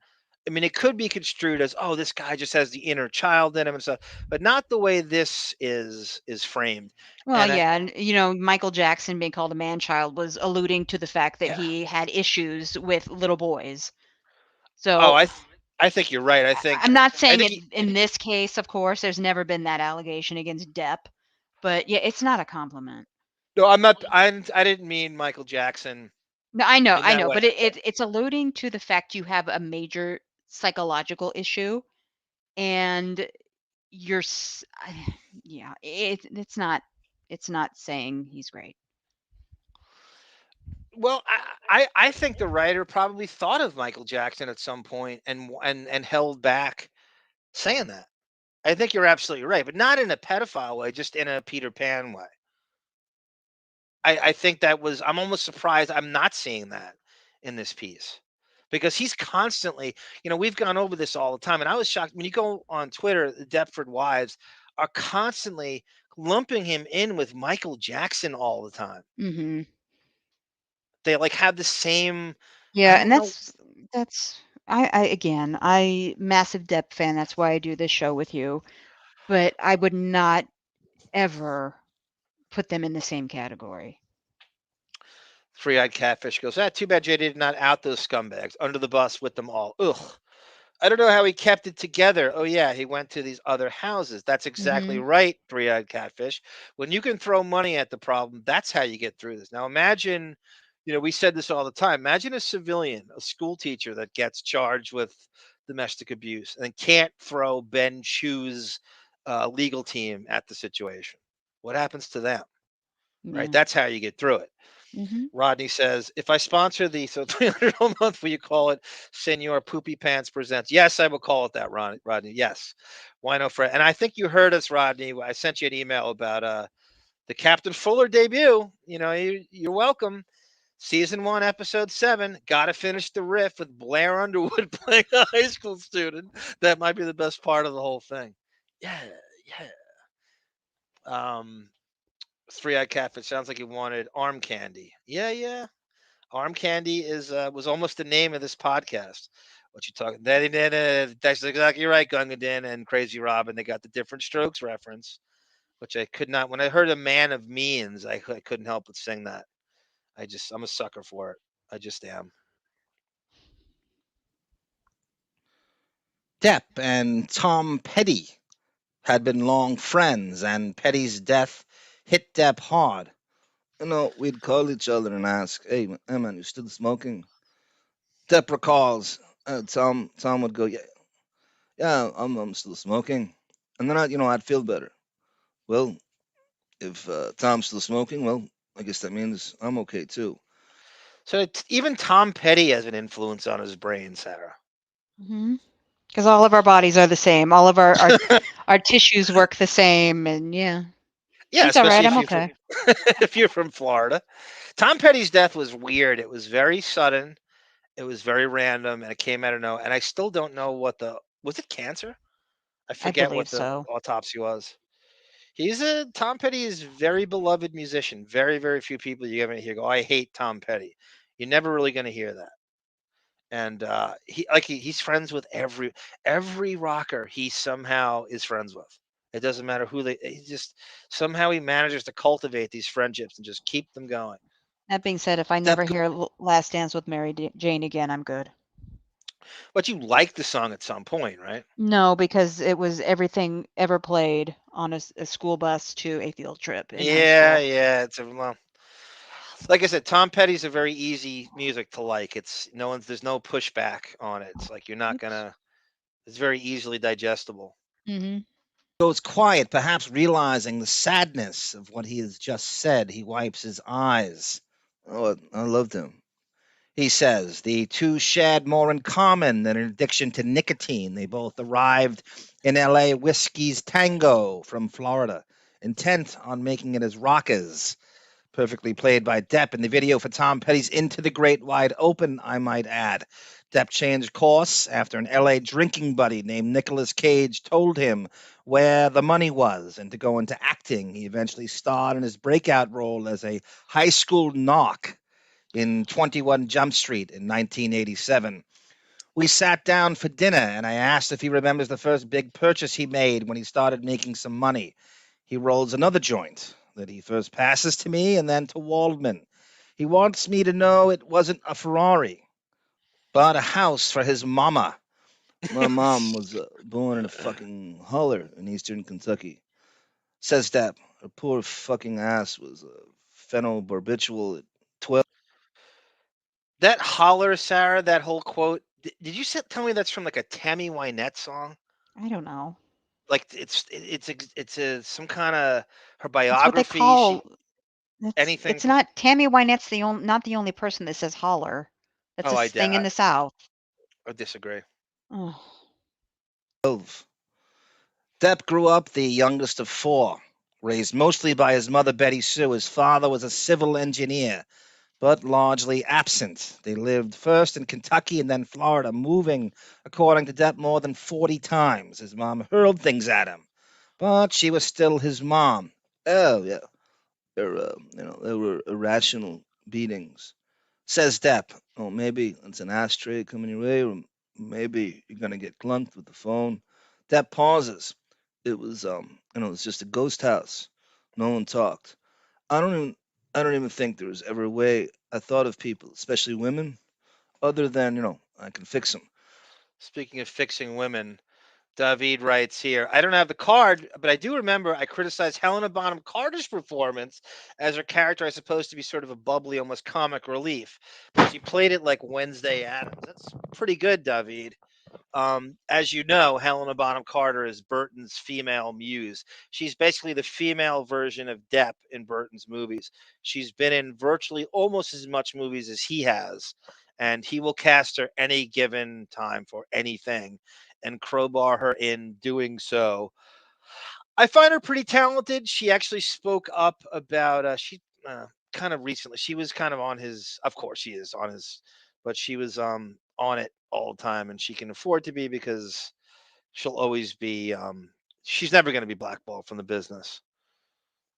I mean, it could be construed as, "Oh, this guy just has the inner child in him," and stuff, but not the way this is framed. Well, And yeah, and Michael Jackson being called a man child was alluding to the fact that yeah. he had issues with little boys. Oh, So I think you're right. I'm not I saying think it in this case, of course, there's never been that allegation against Depp, but yeah, it's not a compliment. no, I'm not. I didn't mean Michael Jackson No, in I that know, way. but it's alluding to the fact you have a major psychological issue and you're yeah, it's not saying he's great. Well, I think the writer probably thought of Michael Jackson at some point and held back saying that. I think you're absolutely right, but not in a pedophile way, just in a Peter Pan way. I think that was. I'm almost surprised I'm not seeing that in this piece because he's constantly. We've gone over this all the time, and I was shocked when you go on Twitter. The Deptford wives are constantly lumping him in with Michael Jackson all the time. Mhm. They like have the same. I Yeah, and don't know. that's I again, I massive Depp fan. That's why I do this show with you. But I would not ever put them in the same category. Three-eyed catfish goes, too bad JD did not out those scumbags under the bus with them all. Ugh. I don't know how he kept it together. Oh, yeah, he went to these other houses. That's exactly Mhm. right, three-eyed catfish. When you can throw money at the problem, that's how you get through this. Now, imagine, we said this all the time. Imagine a civilian, a school teacher that gets charged with domestic abuse and can't throw Ben Chu's legal team at the situation. What happens to them, right? Yeah. That's how you get through it. Mhm. Rodney says, if I sponsor the 300 a month, will you call it Senor Poopy Pants Presents? Yes, I will call it that, Rodney. Yes. Wino Fred. And I think you heard us, Rodney. I sent you an email about the Captain Fuller debut. You're welcome. Season 1, Episode 7. Gotta finish the riff with Blair Underwood playing a high school student. That might be the best part of the whole thing. Yeah, yeah. Um, Three-eyed catfish sounds like he wanted arm candy. Yeah, yeah. Arm candy is was almost the name of this podcast. What you talking? That's exactly right, Gungadin and Crazy Robin. They got the different strokes reference, which I could not. When I heard a man of means, I couldn't help but sing that. I'm a sucker for it. I just am. Depp and Tom Petty had been long friends, and Petty's death hit Depp hard. We'd call each other and ask, hey man, you still smoking? Depp recalls, Tom would go, yeah, I'm still smoking. And then I'd feel better. Well, if Tom's still smoking, well, I guess that means I'm okay too. So even Tom Petty has an influence on his brain, Sarah. Because all of our bodies are the same. All of our tissues work the same, and yeah, Yeah, he's all right. especially I'm if you're from okay. if you're from Florida. Tom Petty's death was weird. It was very sudden. It was very random, and it came out of nowhere. And I still don't know what the was it cancer? I I forget believe what the so. autopsy was. Tom Petty is a very beloved musician. Very, very few people you ever hear go, I hate Tom Petty. You're never really going to hear that. And he's friends with every rocker he somehow is friends with. It doesn't matter who he just somehow he manages to cultivate these friendships and just keep them going. That being said, if I never Depp hear Last Dance with Mary Jane again, I'm good. But you like the song at some point, right? No, because it was everything ever played on a school bus to a field trip in high Yeah, school. yeah. Well, like I said, Tom Petty's a very easy music to like. There's no pushback on it. It's like you're not Oops. gonna. It's very easily digestible. Mm-hmm. goes quiet, perhaps realizing the sadness of what he has just said. He wipes his eyes. Oh, I loved him. He says the two shared more in common than an addiction to nicotine. They both arrived in LA Whiskey's Tango from Florida, intent on making it as rockers. Perfectly played by Depp in the video for Tom Petty's Into the Great Wide Open, I might add. Depp changed course after an LA drinking buddy named Nicolas Cage told him where the money was and to go into acting. He eventually starred in his breakout role as a high school narc in 21 Jump Street in 1987. We sat down for dinner, and I asked if he remembers the first big purchase he made when he started making some money. He rolls another joint that he first passes to me and then to Waldman. He wants me to know it wasn't a Ferrari, but a house for his mama. My mom was born in a fucking holler in eastern Kentucky. Says that her poor fucking ass was phenobarbitual at 12. That holler, Sarah. That whole quote. Did you tell me that's from like a Tammy Wynette song? I don't know. Like it's a some kind of her That's what they biography. call Anything. it's not Tammy Wynette's not the only person that says holler. That's Oh, a thing in the South. I disagree. Oh, Depp grew up the youngest of four, raised mostly by his mother Betty Sue. His father was a civil engineer, but largely absent. They lived first in Kentucky and then Florida, moving, according to Depp, more than 40 times. His mom hurled things at him, but she was still his mom. Oh, yeah. They were irrational beatings. Says Depp, oh, maybe it's an ashtray coming your way, or maybe you're going to get clunked with the phone. Depp pauses. It's just a ghost house. No one talked. I don't even I don't even think there was ever a way I thought of people, especially women, other than, I can fix them. Speaking of fixing women, David writes here, I don't have the card, but I do remember I criticized Helena Bonham Carter's performance as her character is supposed to be sort of a bubbly, almost comic relief. But she played it like Wednesday Addams. That's pretty good, David. As you know, Helena Bonham Carter is Burton's female muse. She's basically the female version of Depp in Burton's movies. She's been in virtually almost as much movies as he has, and he will cast her any given time for anything and crowbar her in doing so. I find her pretty talented. She actually spoke up about kind of recently. She was kind of on his. Of course, she is on his, but she was on it all the time, and she can afford to be because she'll always be. She's never going to be blackballed from the business.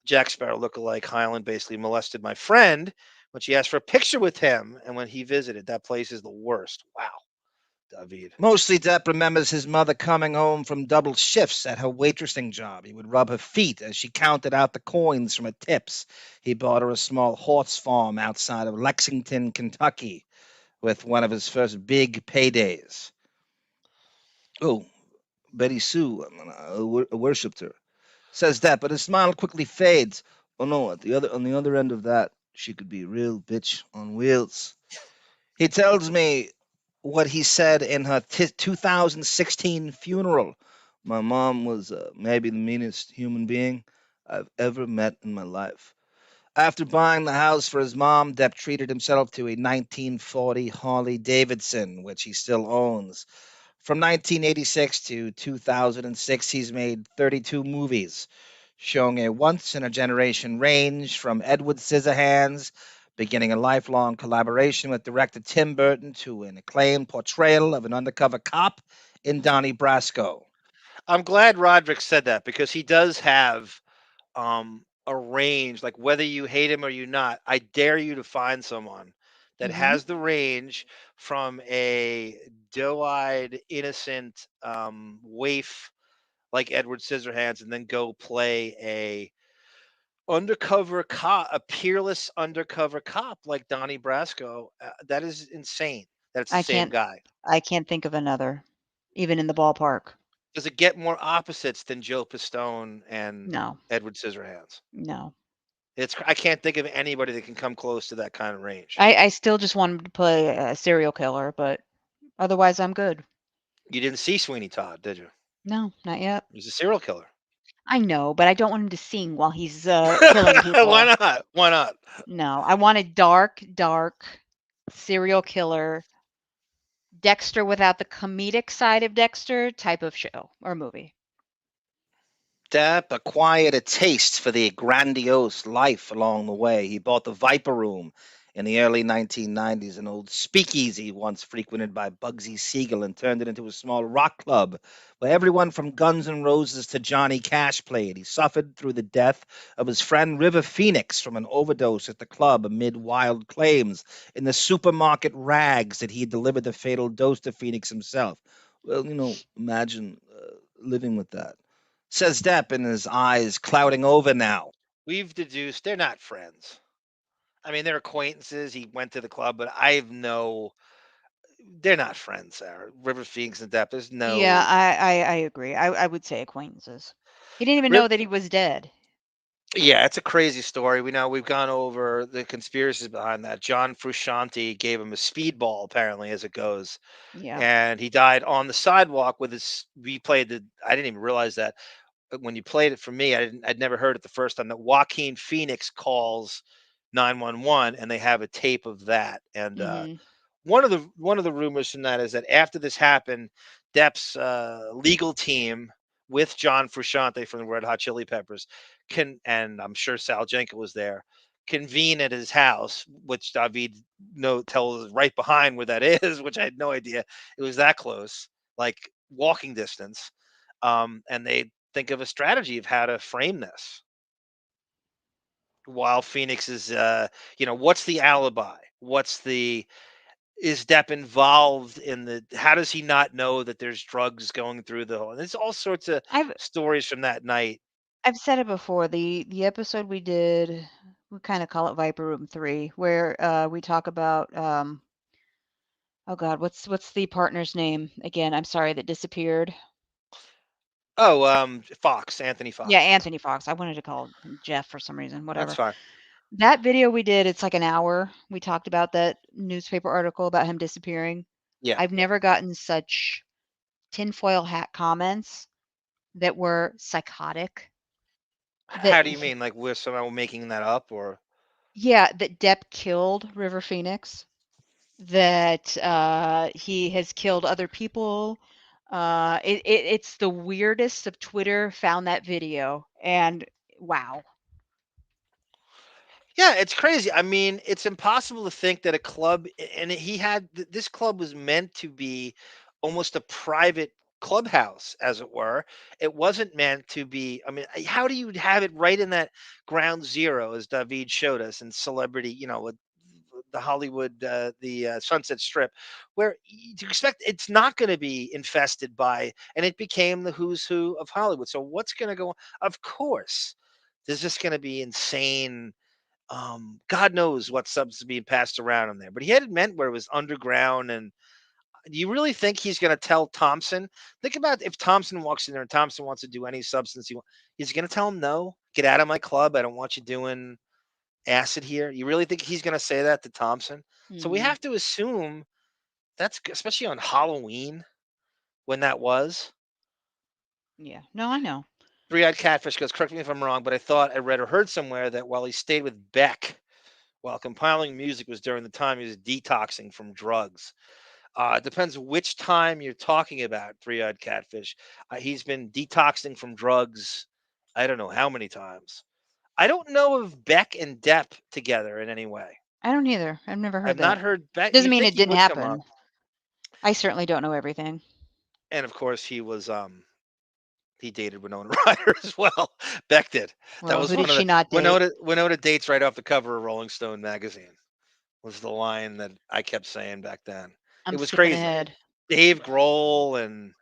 Jack Sparrow lookalike Highland basically molested my friend when she asked for a picture with him, and when he visited, that place is the worst. Wow. David? Mostly Depp remembers his mother coming home from double shifts at her waitressing job. He would rub her feet as she counted out the coins from her tips. He bought her a small horse farm outside of Lexington, Kentucky, with one of his first big paydays. Oh, Betty Sue worshipped her, says Depp, but his smile quickly fades. Oh no, on the other end of that, she could be a real bitch on wheels. He tells me what he said in her 2016 funeral. My mom was maybe the meanest human being I've ever met in my life. After buying the house for his mom, Depp treated himself to a 1940 Harley Davidson, which he still owns. From 1986 to 2006, he's made 32 movies, showing a once in a generation range from Edward Scissorhands, beginning a lifelong collaboration with director Tim Burton, to an acclaimed portrayal of an undercover cop in Donnie Brasco. I'm glad Roderick said that because he does have a range. Like whether you hate him or you not, I dare you to find someone that Mhm. has the range from a doe-eyed, innocent waif like Edward Scissorhands, and then go play undercover cop, a peerless undercover cop like Donnie Brasco. That is insane. That's the I same can't guy. I can't think of another, even in the ballpark. Does it get more opposites than Joe Pistone and No. Edward Scissorhands? No. I can't think of anybody that can come close to that kind of range. I still just want him to play a serial killer, but otherwise I'm good. You didn't see Sweeney Todd, did you? No, not yet. He's a serial killer. I know, but I don't want him to sing while he's killing Why people. not? Why not? No, I want a dark, dark serial killer, Dexter without the comedic side of Dexter type of show or movie. Depp acquired a taste for the grandiose life along the way. He bought the Viper Room in the early 1990s, an old speakeasy once frequented by Bugsy Siegel, and turned it into a small rock club where everyone from Guns N' Roses to Johnny Cash played. He suffered through the death of his friend River Phoenix from an overdose at the club amid wild claims in the supermarket rags that he had delivered the fatal dose to Phoenix himself. Well, imagine living with that, says Depp, in his eyes clouding over now. We've deduced they're not friends. I mean, they're acquaintances. He went to the club, but I have no. They're not friends. Sarah. River Phoenix and Depp. There's Yeah, no. I agree. I would say acquaintances. He didn't even know Riv- that he was dead. Yeah, it's a crazy story. We know we've gone over the conspiracies behind that. John Frusciante gave him a speedball, apparently, as it goes, Yeah. and he died on the sidewalk with his. We played the. I didn't even realize that when you played it for me. I'd never heard it the first time that Joaquin Phoenix calls 911, and they have a tape of that. And Mhm. one of the rumors from that is that after this happened, Depp's legal team with John Frusciante from the Red Hot Chili Peppers and I'm sure Sal Jenkin was there, convene at his house, which David tells us right behind where that is, which I had no idea it was that close, like walking distance. And they think of a strategy of how to frame this while Phoenix is, what's the alibi? Is Depp involved in how does he not know that there's drugs going through the whole, there's all sorts of I've stories from that night. I've said it before. The episode we did, we kind of call it Viper Room 3, where we talk about oh God, what's the partner's name again? I'm sorry, that disappeared. Oh, Anthony Yeah, Fox. Anthony Fox. I wanted to call him Jeff for some reason. That's Whatever. fine. That video we did, it's like an hour. We talked about that newspaper article about him disappearing. Yeah. I've never gotten such tinfoil hat comments that were psychotic. That How do you mean? Like we're somehow making that up, or yeah, that Depp killed River Phoenix, that he has killed other people. It's the weirdest of Twitter found that video, and wow. yeah, it's crazy. I mean, it's impossible to think that a club, and this club was meant to be almost a private clubhouse, as it were. It wasn't meant to be. I mean, how do you have it right in that ground zero, as David showed us, in celebrity, the Hollywood, the Sunset Strip, where you expect it's not going to be infested by, and it became the who's who of Hollywood. So what's going to go on? Of course, there's just going to be insane. God knows what substance being passed around in there, but he had it meant where it was underground. And do you really think he's going to tell Thompson? Think about if Thompson walks in there and Thompson wants to do any substance he's going to tell him no. Get out of my club. I don't want you doing acid here. You really think he's going to say that to Thompson? So we Mm, have to assume especially on Halloween when that was. yeah. No, I know. Three-eyed catfish goes, correct me if I'm wrong, but I thought I read or heard somewhere that while he stayed with Beck while compiling music was during the time he was detoxing from drugs. It depends which time you're talking about, three-eyed catfish. He's been detoxing from drugs. I don't know how many times. I don't know of Beck and Depp together in any way. I don't either. I've never I've heard not that. heard Beck. Doesn't You'd mean think it he didn't would come up, happen. I certainly don't know everything. and of course he dated Winona Ryder as well. Beck did. That Well, was who did one of she the not date? Winona dates right off the cover of Rolling Stone magazine. Was the line that I kept saying back then. It I'm was skipping crazy. ahead. Dave Grohl and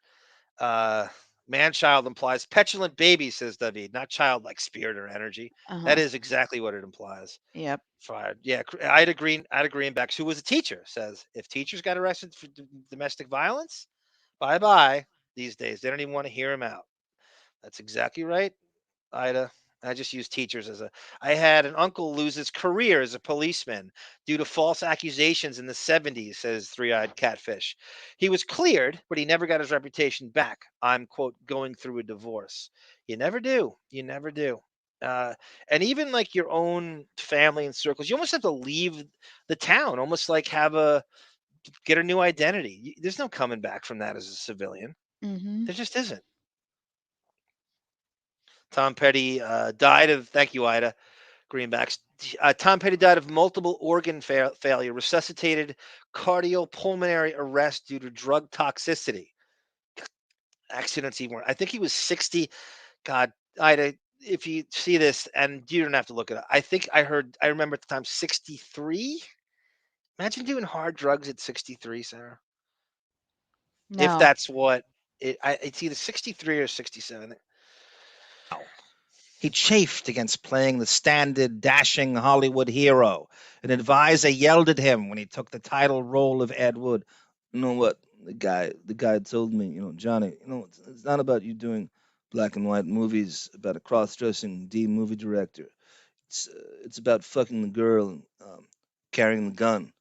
uh, man-child implies petulant baby, says David, not childlike spirit or energy. That Uh-huh. is exactly what it implies. Yep. Fired. Yeah, Ida Greenbacks, who was a teacher, says if teachers got arrested for domestic violence, bye bye. These days, they don't even want to hear him out. That's exactly right, Ida. I just use teachers as a. I had an uncle lose his career as a policeman due to false accusations in the 70s, says Three Eyed Catfish. He was cleared, but he never got his reputation back. I'm, quote, going through a divorce. You never do. You never do. Uh, and even like your own family and circles, you almost have to leave the town, almost like get a new identity. There's no coming back from that as a civilian. Mm-hmm. There just isn't. Tom Petty died of, thank you, Ida Greenbacks. Tom Petty died of multiple organ failure, resuscitated cardiopulmonary arrest due to drug toxicity. Accidents even. I think he was 60. God, Ida, if you see this, and you don't have to look it up. I remember at the time 63. Imagine doing hard drugs at 63, Sarah. If No. that's what it's either 63 or 67. He chafed against playing the standard dashing Hollywood hero. An advisor yelled at him when he took the title role of Ed Wood. You know what? The guy told me, Johnny, it's not about you doing black and white movies about a cross-dressing D movie director. It's about fucking the girl and carrying the gun.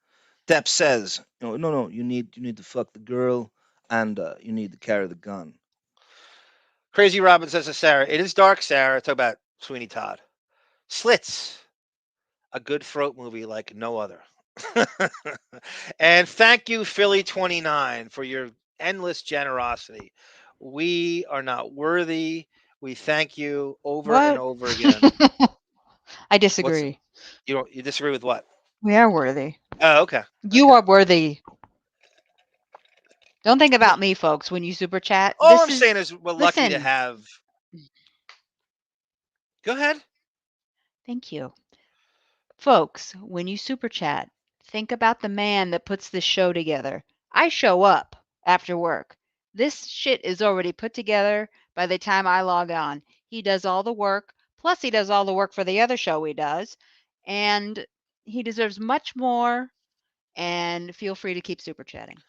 Depp says, no, you need to fuck the girl and you need to carry the gun. Crazy Robin says to Sarah, it is dark, Sarah. Talk about Sweeney Todd. Slits, a good throat movie like no other. And thank you, Philly29, for your endless generosity. We are not worthy. We thank you over and What? over again. I What's disagree. you disagree with what? We are worthy. Oh, okay. You Okay. are worthy. Don't think No, about me, folks, when you super chat. all This I'm is saying is we're lucky to listen. have. Go ahead. Thank you. Folks, when you super chat, think about the man that puts this show together. I show up after work. This shit is already put together by the time I log on. He does all the work, plus he does all the work for the other show he does, and he deserves much more. And feel free to keep super chatting.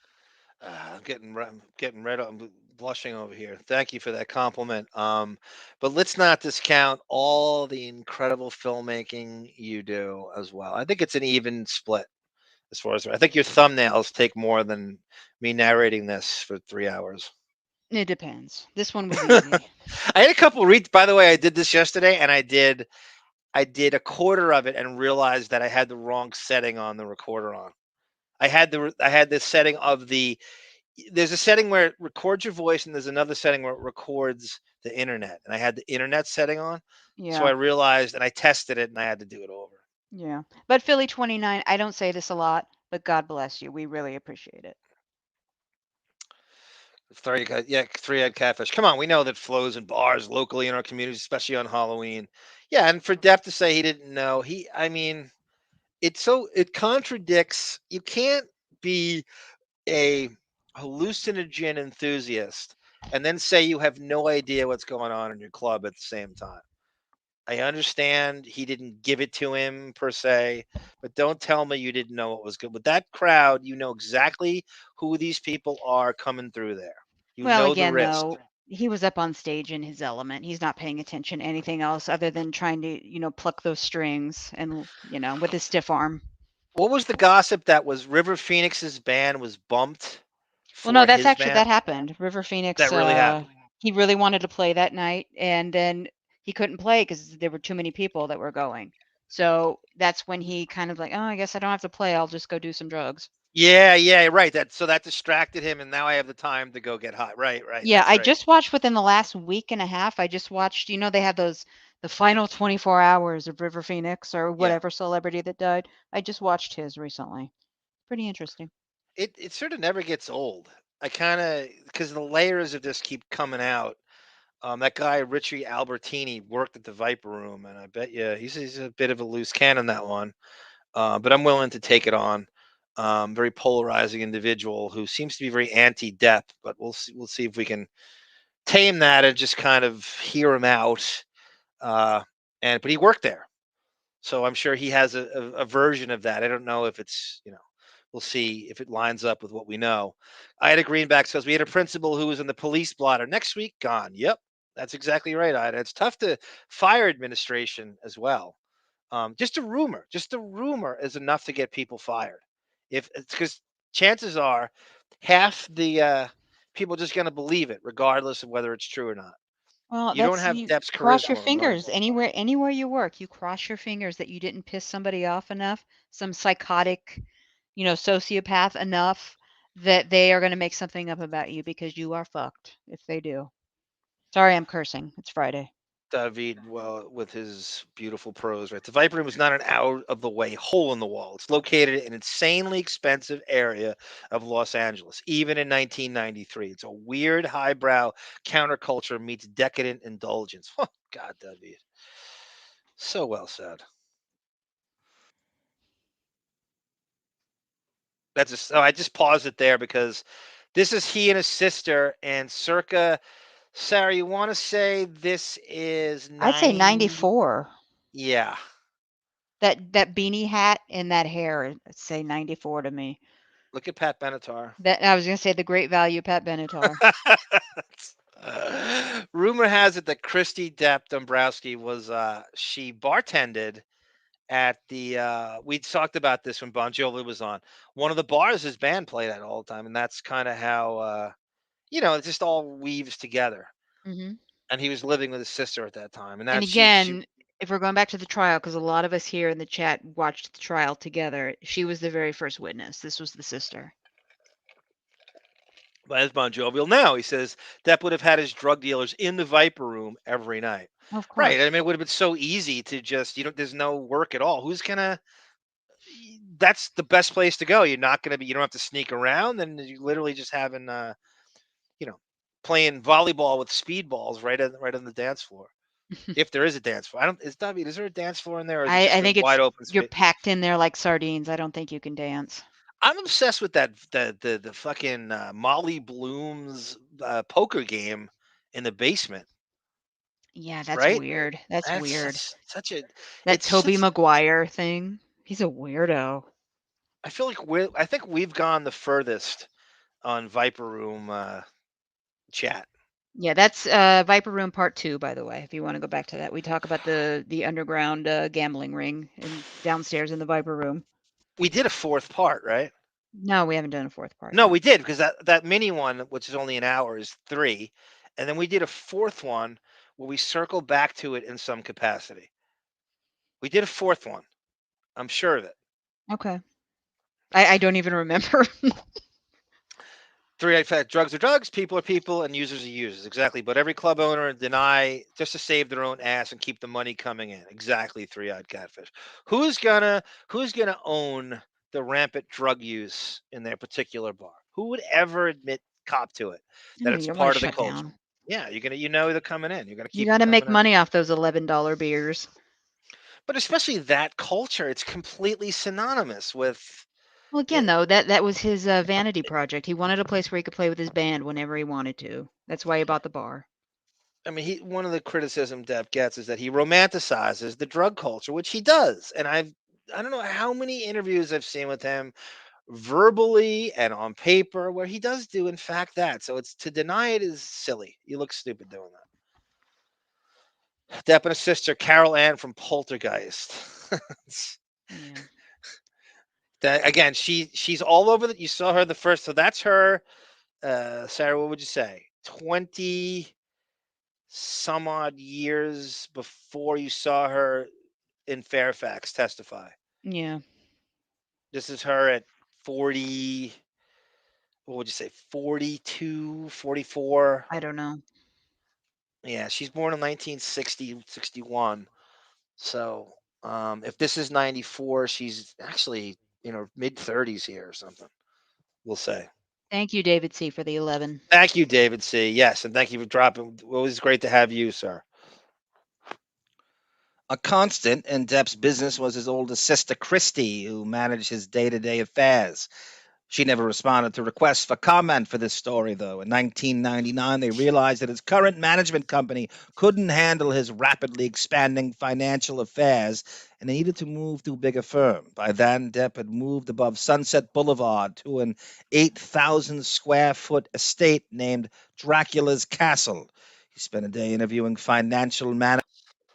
I'm getting red. I'm blushing over here. Thank you for that compliment. But let's not discount all the incredible filmmaking you do as well. I think it's an even split as far as I think your thumbnails take more than me narrating this for 3 hours. It depends. This one was I easy. had a couple reads. By the way, I did this yesterday, and I did a quarter of it and realized that I had the wrong setting on the recorder on. I had the setting of the there's a setting where it records your voice and there's another setting where it records the internet, and I had the internet setting on, so Yeah. I realized and I tested it and I had to do it over. Yeah. But Philly 29, I don't say this a lot, but God bless you. We really appreciate it. Yeah, three-eyed catfish. Come on, we know that flows in bars locally in our communities, especially on Halloween. Yeah, and for Depp to say he didn't know, I mean, it contradicts. You can't be a hallucinogen enthusiast and then say you have no idea what's going on in your club at the same time. I understand he didn't give it to him per se, but don't tell me you didn't know what was good. With that crowd, you know exactly who these people are coming through there. You Well, know the again, risk. though, he was up on stage in his element. He's not paying attention to anything else other than trying to, pluck those strings and, with his stiff arm. What was the gossip that was River Phoenix's band was bumped Well, no, for that's his actually band? that happened. River Phoenix, That really happened. he really wanted to play that night, and then he couldn't play because there were too many people that were going. So that's when he kind of like, oh, I guess I don't have to play. I'll just go do some drugs. Yeah, yeah, right. That distracted him, and now I have the time to go get high. Right, right. Yeah, That's I right. just watched within the last week and a half. I just watched, they have the final 24 hours of River Phoenix or Yeah. whatever celebrity that died. I just watched his recently. Pretty interesting. It sort of never gets old. I kind of because the layers of this keep coming out. That guy Richie Albertini worked at the Viper Room, and I bet you he's a bit of a loose cannon that one. But I'm willing to take it on. Very polarizing individual who seems to be very anti-Depp, but we'll see if we can tame that and just kind of hear him out. Uh, but he worked there, so I'm sure he has a version of that. I don't know if it's we'll see if it lines up with what we know. Ida Greenback says we had a principal who was in the police blotter. Next week, gone. Yep, that's exactly right, Ida. It's tough to fire administration as well. Just a rumor is enough to get people fired. If it's because chances are half the people are just going to believe it, regardless of whether it's true or not. Well, You don't that's have you Depp's cross your charisma running. fingers anywhere you work. You cross your fingers that you didn't piss somebody off enough, some psychotic, sociopath enough that they are going to make something up about you because you are fucked if they do. Sorry, I'm cursing. It's Friday. David, well, with his beautiful prose, right? The Viper Room is not an out of the way hole in the wall. It's located in an insanely expensive area of Los Angeles, even in 1993. It's a weird, highbrow counterculture meets decadent indulgence. Oh, God, David. So well said. I just paused it there because this is he and his sister, and circa, Sarah, you want to say this is I'd say 90? 94. Yeah. That beanie hat and that hair, I'd say 94 to me. Look at Pat Benatar. That I was going to say the great value Pat Benatar. Rumor has it that Christy Depp Dombrowski was she bartended at the we talked about this when Bon Jovi was on. One of the bars his band played at all the time, and that's kind of how it just all weaves together. Mhm. And he was living with his sister at that time, and And that she again, if we're going back to the trial, because a lot of us here in the chat watched the trial together, she was the very first witness. This was the sister. as Bon Jovial now. He says Depp would have had his drug dealers in the Viper Room every night. Of Right. I course. mean, it would have been so easy to just, there's no work at all. Who's gonna? That's the best place to go. You're not gonna be. You don't have to sneak around, and you literally just having, you know, playing volleyball with speedballs right on the dance floor. If there is a dance floor, I don't. Is there a dance floor in there, or is it I just a think wide it's open you're space? packed in there like sardines. I don't think you can dance. I'm obsessed with the fucking Molly Bloom's poker game in the basement. Yeah, that's Right? weird. That's That's weird. such a That it's Toby such Maguire thing. He's a weirdo. I feel like I think we've gone the furthest on Viper Room chat. Yeah, that's Viper Room Part 2, by the way. If you want to go back to that, we talk about the underground gambling ring and downstairs in the Viper Room. We did a fourth part, right? No, we haven't done a fourth part No, yet. we did because that mini one, which is only an hour, is 3, and then we did a fourth one where we circled back to it in some capacity. We did a fourth one. I'm sure of it. Okay. I don't even remember. 3 fact, drugs are drugs, people are people, and users are users. Exactly. But every club owner deny just to save their own ass and keep the money coming in. Exactly. 3-eyed catfish. Who's gonna own the rampant drug use in their particular bar? Who would ever admit cop to it that No, it's you don't want part to of the shut culture? down. Yeah, they're coming in. You're gonna You keep got them to coming make in. money off those $11 beers. But especially that culture, it's completely synonymous with. Well, Yeah, again, though, that was his vanity project. He wanted a place where he could play with his band whenever he wanted to. That's why he bought the bar. I mean, one of the criticism Depp gets is that he romanticizes the drug culture, which he does. And I don't know how many interviews I've seen with him, verbally and on paper, where he does do in fact that. So it's to deny it is silly. You look stupid doing that. Depp and his sister Carol Ann from Poltergeist. Yeah. That again, she's all over that. You saw her the first, so that's her. Sarah, what would you say? 20 some odd years before you saw her in Fairfax testify. Yeah. This is her at 40, what would you say, 42, 44? I don't know. Yeah, she's born in 1960, 61. So if this is 94, she's actually in her mid 30s here or something, we'll say. Thank you, David C., for the 11. Thank you, David C. Yes, and thank you for dropping. Always great to have you, sir. A constant in Depp's business was his older sister, Christy, who managed his day to day affairs. She never responded to requests for comment for this story, though. In 1999, they realized that his current management company couldn't handle his rapidly expanding financial affairs, and they needed to move to a bigger firm. By then, Depp had moved above Sunset Boulevard to an 8,000 square foot estate named Dracula's Castle. He spent a day interviewing financial managers.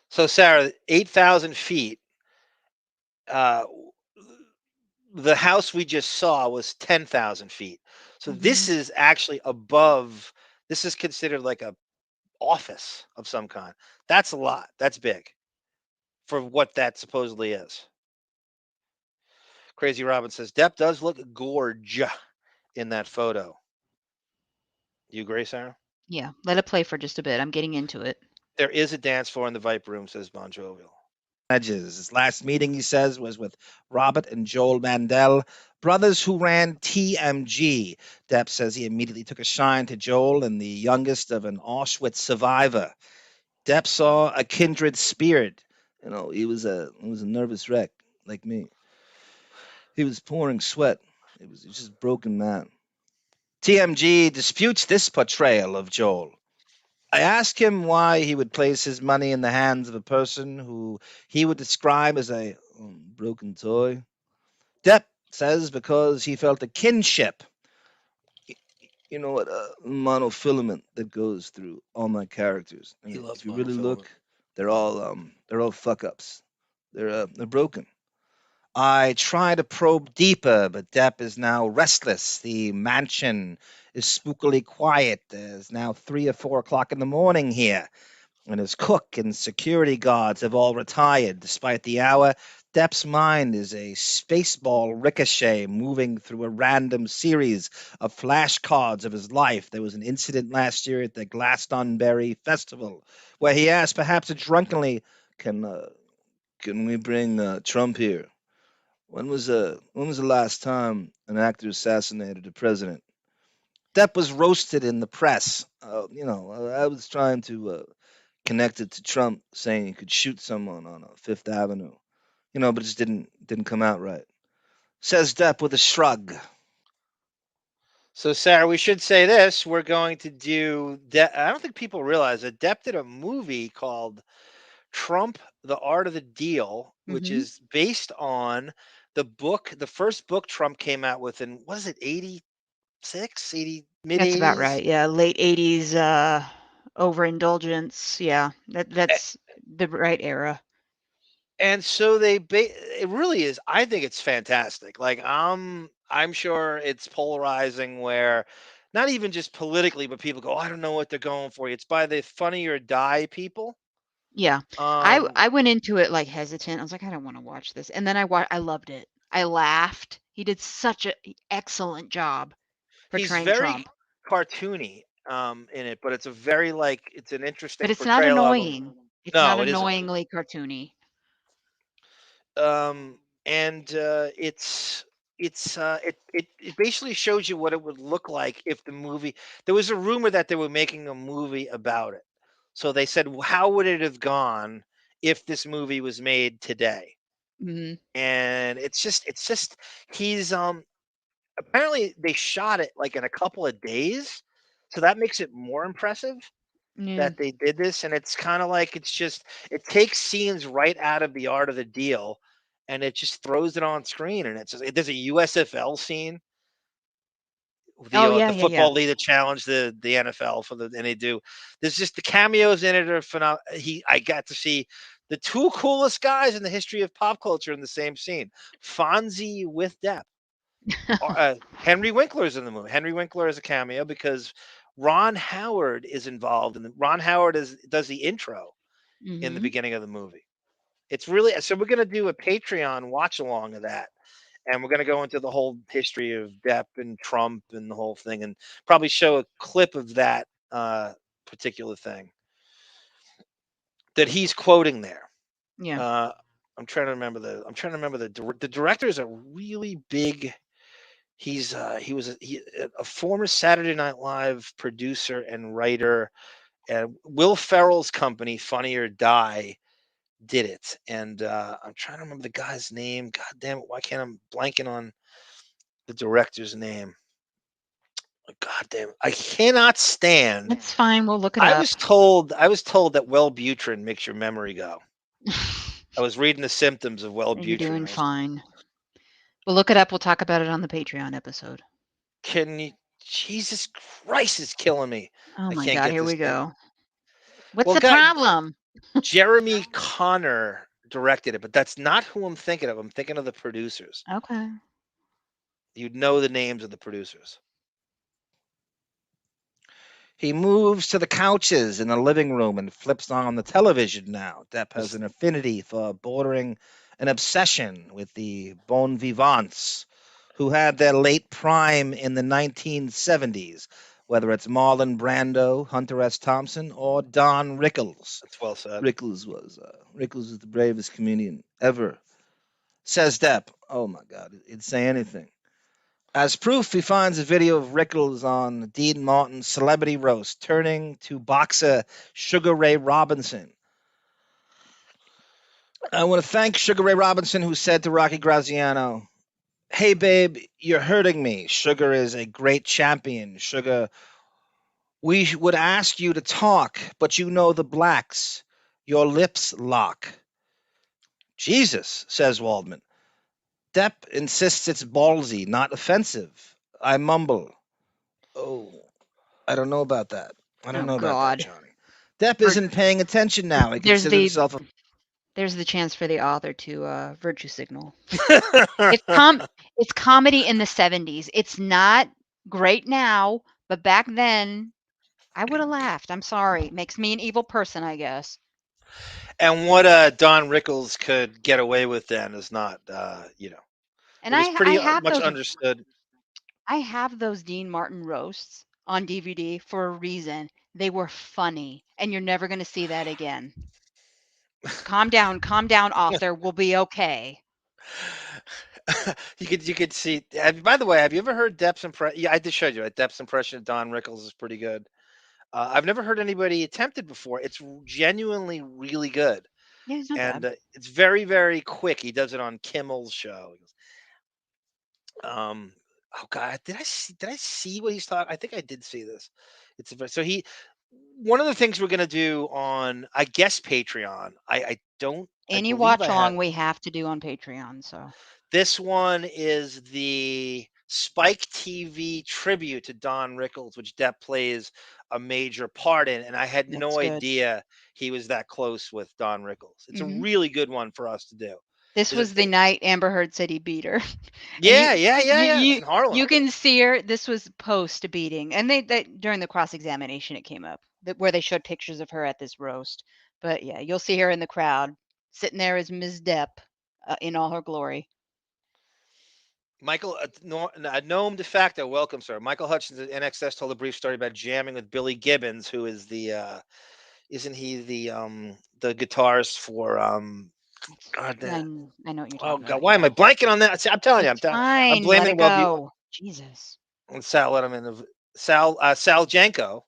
So, Sarah, 8,000 feet. Uh, the house we just saw was 10,000 feet. So this Mhm. is actually above. This is considered like a office of some kind. That's a lot. That's big for what that supposedly is. Crazy Robin says Depp does look gorge in that photo. You agree, Sarah? Yeah. Let it play for just a bit. I'm getting into it. There is a dance floor in the Viper Room, says Bon Jovial. His last meeting, he says, was with Robert and Joel Mandel, brothers who ran TMG. Depp says he immediately took a shine to Joel and the youngest of an Auschwitz survivor. Depp saw a kindred spirit. He was a nervous wreck like me. He was pouring sweat. He was just a broken man. TMG disputes this portrayal of Joel. I asked him why he would place his money in the hands of a person who he would describe as a broken toy. Depp says because he felt a kinship. You know what? Monofilament that goes through all my characters. He And loves if you really monofilament. look, they're all fuck ups. They're broken. I try to probe deeper, but Depp is now restless. The mansion is spookily quiet. There's now 3 or 4 o'clock in the morning here, and his cook and security guards have all retired. Despite the hour, Depp's mind is a spaceball ricochet moving through a random series of flashcards of his life. There was an incident last year at the Glastonbury Festival where he asked, perhaps drunkenly, "Can we bring Trump here? When was the last time an actor assassinated a president?" Depp was roasted in the press. I was trying to connected to Trump saying he could shoot someone on Fifth Avenue, but it just didn't come out right. Says Depp with a shrug. So, Sarah, we should say this. We're going to do. I don't think people realize that Depp did a movie called Trump, The Art of the Deal, which Mhm. is based on the first book Trump came out with in, what is it, 86, 80, mid That's about 80s? right. Yeah, late 80s overindulgence. Yeah. That's the right era. And so it really is. I think it's fantastic. Like I'm sure it's polarizing where not even just politically, but people go, I don't know what they're going for. It's by the Funny or Die people. Yeah. Um I went into it like hesitant. I was like, I don't want to watch this. And then I loved it. I laughed. He did such an excellent job he's portraying very Trump. cartoony in it, but it's a very like it's an But interesting it's not portrayal of him. annoying. It's not No, it isn't. annoyingly cartoony. And it basically shows you what it would look like if the movie. There was a rumor that they were making a movie about it, so they said, "Well, how would it have gone if this movie was made today. Mhm. And it's just he's apparently they shot it like in a couple of days. So that makes it more impressive Yeah. that they did this. And it's kind of like it takes scenes right out of the art of the deal and it just throws it on screen. And there's a USFL scene, Oh, yeah, the yeah, yeah. football league that challenged the NFL and they do. There's just the cameos in it are phenomenal. I got to see the two coolest guys in the history of pop culture in the same scene. Fonzie with Depp. Henry Winkler's in the movie. Henry Winkler is a cameo because Ron Howard is involved Ron Howard does the intro in the Mhm. beginning of the movie. It's really so we're gonna do a Patreon watch along of that. And we're gonna go into the whole history of Depp and Trump and the whole thing and probably show a clip of that particular thing that he's quoting there. Yeah. Uh, the director is a really big. He was a former Saturday Night Live producer and writer, and Will Ferrell's company, Funny or Die, did it. And I'm trying to remember the guy's name. God damn it! Why can't I'm blanking on the director's name? God damn it! I cannot stand. It's fine. We'll look it up. I was told that Wellbutrin makes your memory go. I was reading the symptoms of You're Wellbutrin. doing fine. We'll look it up. We'll talk about it on the Patreon episode. Can you? Jesus Christ, is killing me. Oh I my can't God, get here this we thing. go. What's Well, the problem? Jeremy Connor directed it, but that's not who I'm thinking of. I'm thinking of the producers. Okay. You'd know the names of the producers. He moves to the couches in the living room and flips on the television now. Depp has an affinity for bordering an obsession with the bon vivants who had their late prime in the 1970s, whether it's Marlon Brando, Hunter S. Thompson, or Don Rickles. That's well said. Rickles was the bravest comedian ever, says Depp. Oh my God, it'd say anything. As proof, he finds a video of Rickles on Dean Martin's celebrity roast, turning to boxer Sugar Ray Robinson. I want to thank Sugar Ray Robinson, who said to Rocky Graziano, "Hey, babe, you're hurting me. Sugar is a great champion. Sugar, we would ask you to talk, but you know the blacks. Your lips lock." Jesus, says Waldman. Depp insists it's ballsy, not offensive. I mumble. Oh, I don't know about that. I don't Oh know about that, God. Johnny. Depp isn't paying attention now. He There's considers the himself there's the chance for the author to virtue signal. It's comedy in the 70s. It's not great now, but back then I would have laughed. I'm sorry. Makes me an evil person, I guess. And what Don Rickles could get away with then is not, And it was I pretty have much those understood. I have those Dean Martin roasts on DVD for a reason. They were funny, and you're never going to see that again. Calm down, author. We'll be okay. You could see. By the way, have you ever heard Depp's impression? Yeah, I just showed you. Depp's impression of Don Rickles is pretty good. I've never heard anybody attempt it before. It's genuinely really good, Yeah, it's not and bad. it's very very quick. He does it on Kimmel's show. He goes, oh God, did I see what he's talking? I think I did see this. So one of the things we're gonna do on, I guess, Patreon. I don't. I Any believe watch I have. along we have to do on Patreon. So This one is the Spike TV tribute to Don Rickles, which Depp plays a major part in, and I had that's no good. idea he was that close with Don Rickles. It's a hmm really good one for us to do. This Is it? was the night Amber Heard said he beat her, and Yeah, yeah, yeah, yeah. It's you in Harlem. you can see her. This was post beating, and they during the cross examination it came up where they showed pictures of her at this roast. But yeah, you'll see her in the crowd sitting there as Ms. Depp in all her glory. Michael, Gnome de facto, welcome, sir. Michael Hutchins at NXS told a brief story about jamming with Billy Gibbons, who is isn't he the guitarist for God damn. I know what you're Oh talking God, about. why am Yeah, I blanking on that? See, I'm telling you, it's I'm fine. Let blaming it go. Jesus. and Sal let him in. Sal Janko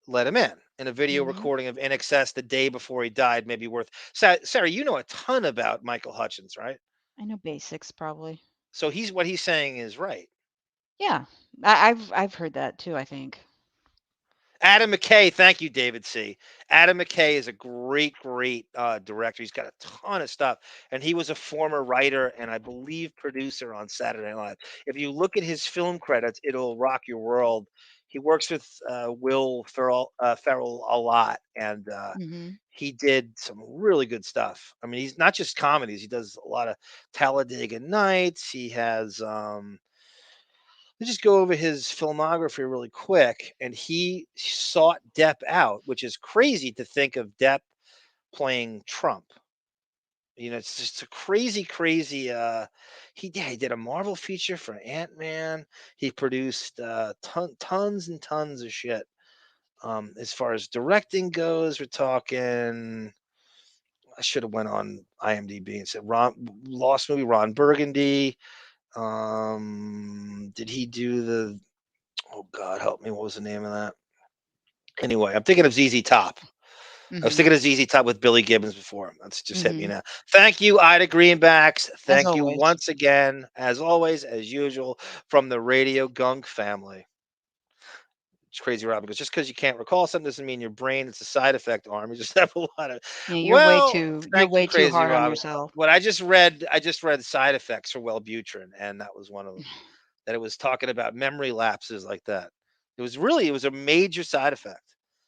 let him in, in a video Mhm. recording of In Excess the day before he died may be worth. Sarah, you know a ton about Michael Hutchins, right? I know basics probably. So what he's saying is right. Yeah. I've heard that too, I think. Adam McKay, thank you, David C. Adam McKay is a great director. He's got a ton of stuff, and he was a former writer and I believe producer on Saturday Night Live. If you look at his film credits, it'll rock your world. He works with Will Ferrell a lot, and Mhm. he did some really good stuff. I mean, he's not just comedies; he does a lot of Talladega Nights. He has let's just go over his filmography really quick. And he sought Depp out, which is crazy to think of Depp playing Trump. It's just a crazy. He did a Marvel feature for Ant Man. He produced tons and tons of shit. As far as directing goes, we're talking. I should have went on IMDb and said Lost movie, Ron Burgundy. Did he do the Oh God, help me! What was the name of that? Anyway, I'm thinking of ZZ Top. I was Mhm. thinking of ZZ Top with Billy Gibbons before. That's just hit me Mhm. now. Thank you, Ida Greenbacks. As Thank you always. once again, as always, as usual, from the Radio Gunk family. It's crazy, Rob, because just because you can't recall something doesn't mean your brain it's a side effect arm. You just have a lot of. Yeah, Well, you're thank you, way too Crazy hard on Rob. yourself. What I just read side effects for Wellbutrin, and that was one of them. That it was talking about memory lapses like that. It was a major side effect.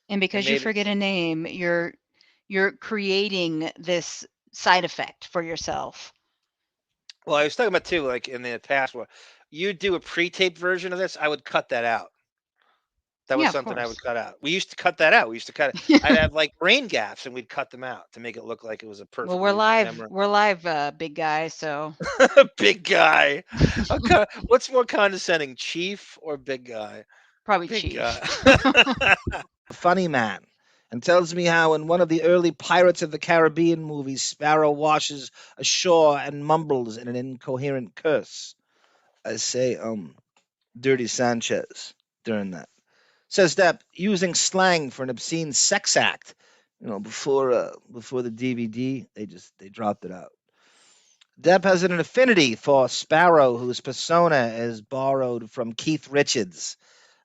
And It because you made it. forget a name, you're creating this side effect for yourself. Well, I was talking about too, like in the past, where you do a pre-taped version of this, I would cut that out. That was Yeah, of something I would course. cut out. We used to cut that out. We used to cut it. I'd have like brain gaps, and we'd cut them out to make it look like it was a Well, we're perfectly live. memorable. We're live, big guy. So Big guy. Okay, what's more condescending, chief or big guy? probably Big guy. chief. Funny man, and tells me how in one of the early Pirates of the Caribbean movies, Sparrow washes ashore and mumbles in an incoherent curse. I say, Dirty Sanchez during that. Says that using slang for an obscene sex act. Before the DVD, they dropped it out. Depp has an affinity for Sparrow, whose persona is borrowed from Keith Richards,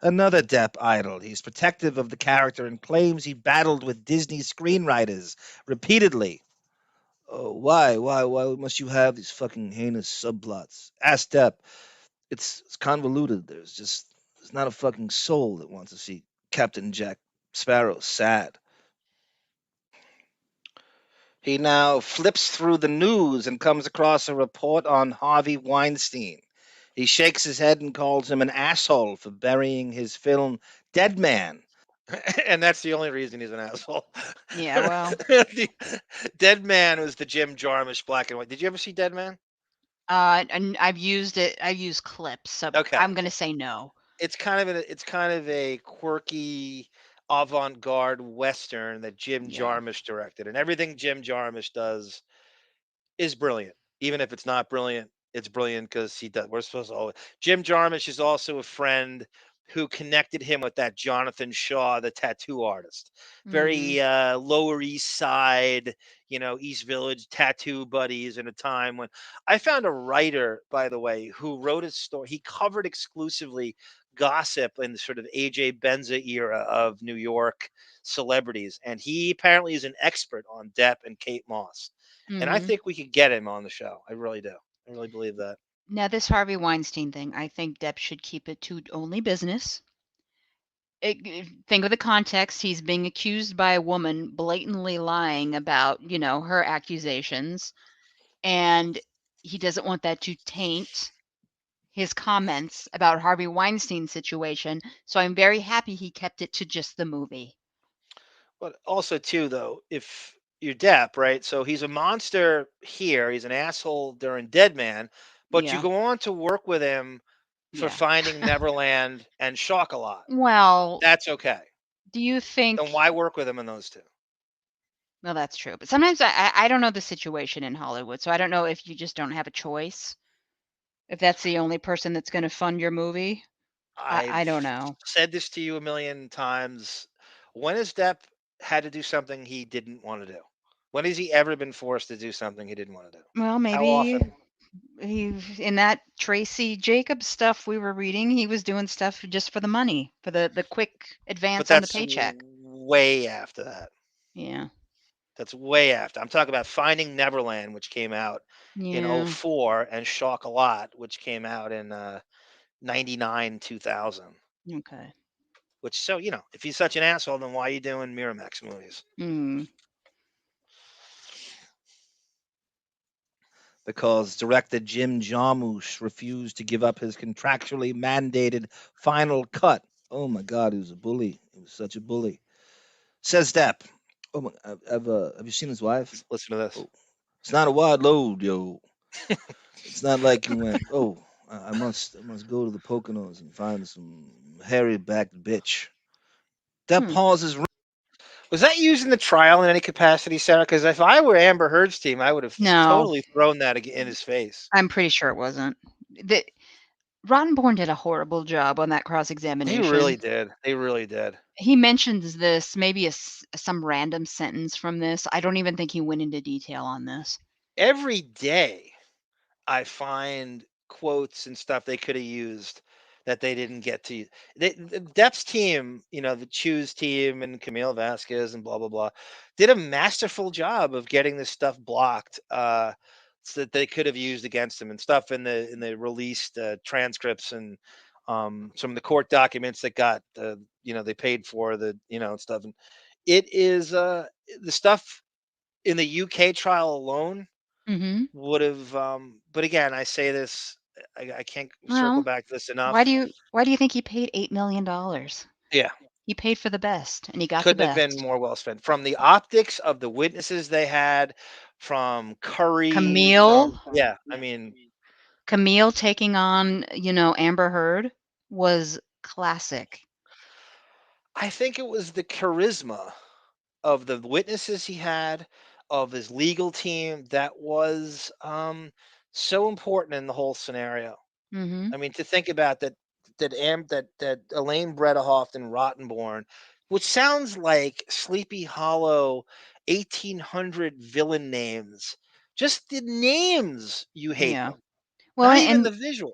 another Depp idol. He's protective of the character and claims he battled with Disney screenwriters repeatedly. Oh, why must you have these fucking heinous subplots? Ask Depp. It's convoluted. There's not a fucking soul that wants to see Captain Jack Sparrow sad. He now flips through the news and comes across a report on Harvey Weinstein. He shakes his head and calls him an asshole for burying his film Dead Man. And that's the only reason he's an asshole. Yeah, well, The Dead Man was the Jim Jarmusch black and white. Did you ever see Dead Man? and I've used it. I've used clips, so Okay. I'm gonna say no. It's kind of a quirky avant-garde western that Jim Yeah. Jarmusch directed, and everything Jim Jarmusch does is brilliant. Even if it's not brilliant, it's brilliant because he does. We're supposed to always. Jim Jarmusch is also a friend who connected him with that Jonathan Shaw, the tattoo artist. Mhm. Very Lower East Side, East Village tattoo buddies in a time when I found a writer, by the way, who wrote a story. He covered exclusively gossip in the sort of AJ Benza era of New York celebrities. And he apparently is an expert on Depp and Kate Moss, and I Mhm. think we could get him on the show. I really do. I really believe that. Now this Harvey Weinstein thing, I think Depp should keep it to only business. Think of the context. He's being accused by a woman blatantly lying about, her accusations, and he doesn't want that to taint his comments about Harvey Weinstein's situation. So I'm very happy he kept it to just the movie. But also, too, though, if you're Depp, right? So he's a monster here. He's an asshole during Dead Man, but you Yeah. go on to work with him for Yeah. Finding Neverland and Shock-a-Lot. Well, That's okay. do you Then think why work with him in those two? well, that's true. But sometimes I don't know the situation in Hollywood, so I don't know if you just don't have a choice. If that's the only person that's going to fund your movie, I I've don't know. said this to you a million times. When has Depp had to do something he didn't want to do? When has he ever been forced to do something he didn't want to do? Well, How maybe often? he in that Tracy Jacobs stuff we were reading, he was doing stuff just for the money, for the quick But advance on the that's paycheck. way after that. Yeah. That's way after. I'm talking about Finding Neverland, which came out in Yeah. '04, and Shock a Lot, which came out in 99, 2000. Okay. Which, so, if he's such an asshole, then why are you doing Miramax movies? Mm. Because director Jim Jarmusch refused to give up his contractually mandated final cut. Oh my God, he was a bully. He was such a bully. Says Depp. Oh my, have you seen his wife? Listen to this. Oh, it's not a wide load, yo. It's not like you went, oh, I must go to the Poconos and find some hairy backed bitch. Depp Hmm. pauses. Was that used in the trial in any capacity, Sarah? Because if I were Amber Heard's team, I would have No, totally thrown that in his face. I'm pretty sure it wasn't. The Rottenborn did a horrible job on that cross They really examination. did. They really did. He mentions this, maybe some random sentence from this. I don't even think he went into detail on this. Every day, I find quotes and stuff they could have used that they didn't get to. The Depp's team, the Choose team and Camille Vasquez and blah blah blah, did a masterful job of getting this stuff blocked, so that they could have used against him, and stuff in the released transcripts and some of the court documents that got they paid for and stuff. And it is the stuff in the UK trial alone Mhm. would have, but again, I say this, I can't circle Well, back to this why enough. do you think he paid $8 million? Yeah, He paid for the best, and he got the couldn't have been best. more well spent. From the optics of the witnesses they had, from Curry, Camille yeah, I mean, Camille taking on, Amber Heard was classic. I think it was the charisma of the witnesses he had, of his legal team, that was so important in the whole scenario. Mhm. I mean, to think about that Elaine Bredehoft and Rottenborn, which sounds like Sleepy Hollow 1800 villain names. Just the names, you hate Yeah. them. Well, Not even and the visual.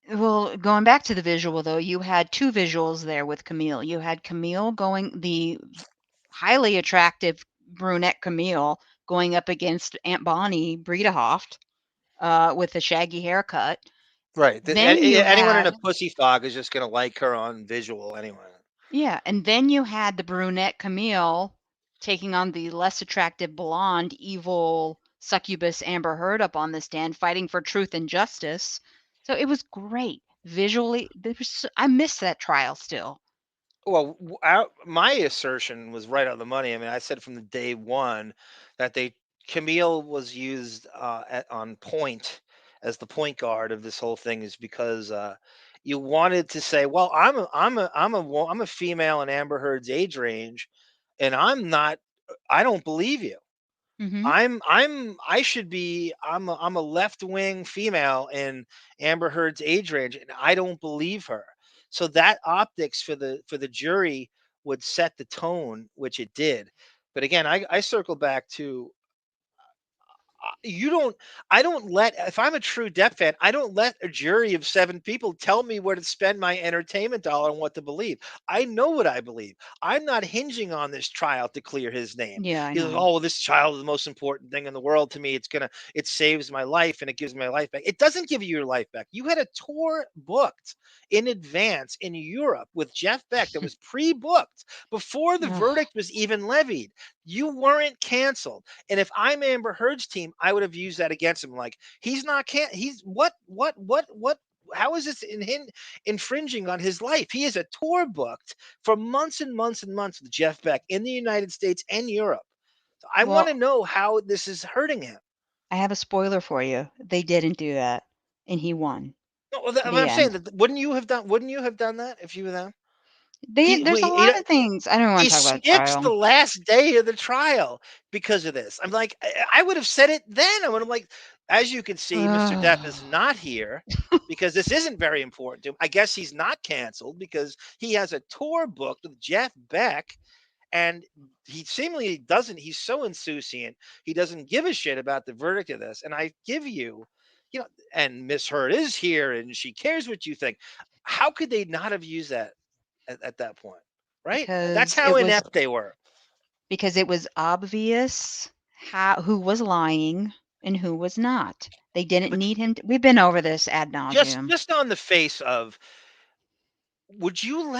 going back to the visual though, you had 2 visuals there with Camille. You had Camille going the highly attractive brunette Camille going up against Aunt Bonnie Bredehoft, with the shaggy haircut. Right. Then you Anyone in had a pussy fog is just going to like her on visual anyway. Yeah, and then you had the brunette Camille taking on the less attractive blonde, evil succubus Amber Heard up on the stand, fighting for truth and justice. So it was great visually. I miss that trial still. Well, my assertion was right on the money. I mean, I said from the day one that Camille was used on point as the point guard of this whole thing, is because you wanted to say, well, I'm a female in Amber Heard's age range, and I don't believe you. Hmm. I should be I'm a left wing female in Amber Heard's age range, and I don't believe her. So that optics for the jury would set the tone, which it did. But again, I circle back to, you don't I don't let if I'm a true Depp fan, I don't let a jury of 7 people tell me where to spend my entertainment dollar and what to believe. I know what I believe. I'm not hinging on this trial to clear his name. Yeah, I He's like, know. oh, well, this child is the most important thing in the world to me. It saves my life and it gives my life back. It doesn't give you your life back. You had a tour booked in advance in Europe with Jeff Beck that was pre-booked before the Ugh, verdict was even levied. You weren't canceled. And if I'm Amber Heard's team, I would have used that against him. Like, he's not can he's what how is this infringing on his life? He is a tour booked for months and months and months with Jeff Beck in the United States and Europe. So I want well, to know how this is hurting him. I have a spoiler for you. They didn't do that, and he won. No, well, The I'm saying end. that, wouldn't you have done that if you were them? There's a lot of things. I don't want he to talk about skips the trial. last day of the trial because of this. I'm like, I would have said it then. I'm like, as you can see, Mr. Depp is not here because this isn't very important to him. I guess he's not canceled because he has a tour booked with Jeff Beck, and he seemingly doesn't. He's so insouciant. He doesn't give a shit about the verdict of this. And I give you, and Miss Heard is here, and she cares what you think. How could they not have used that at that point? Right? That's because how inept they were. it was obvious who was lying and who was not. They didn't But need him. We've been over this ad nauseum. just on the face of, would you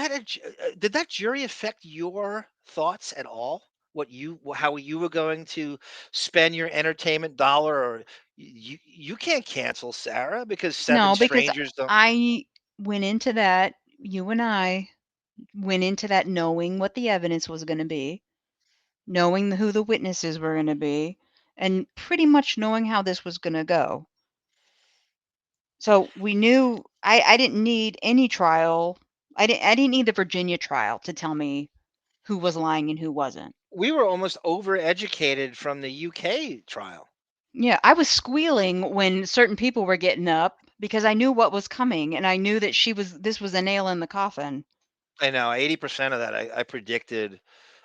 did that jury affect your thoughts at all? How you were going to spend your entertainment dollar, or you can't cancel Sarah because seven No, because strangers don't. I went into that. You and I went into that knowing what the evidence was going to be, knowing who the witnesses were going to be, and pretty much knowing how this was going to go. So we knew I didn't need any trial. I didn't need the Virginia trial to tell me who was lying and who wasn't. We were almost overeducated from the UK trial. Yeah, I was squealing when certain people were getting up because I knew what was coming and I knew that this was a nail in the coffin. I know 80% of that I predicted.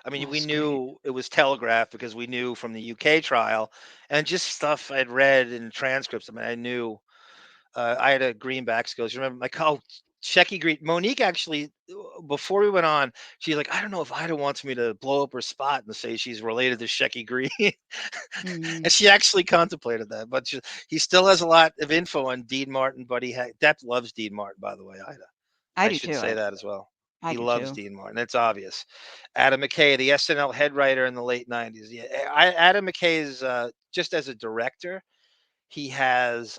I mean, we That's great. knew it was telegraphed because we knew from the UK trial and just stuff I'd read in transcripts. I mean, I knew. I had a greenback skills. You remember my Shecky Green? Monique actually, before we went on, she's like, I don't know if Ida wants me to blow up her spot and say she's related to Shecky Green. Mm, And she actually contemplated that. But he still has a lot of info on Dean Martin, but Depp loves Dean Martin, by the way, Ida. I I do should too. say that as well. I He do loves too. Dean Martin. It's obvious. Adam McKay, the SNL head writer in the late 90s. Yeah, Adam McKay is just as a director, he has,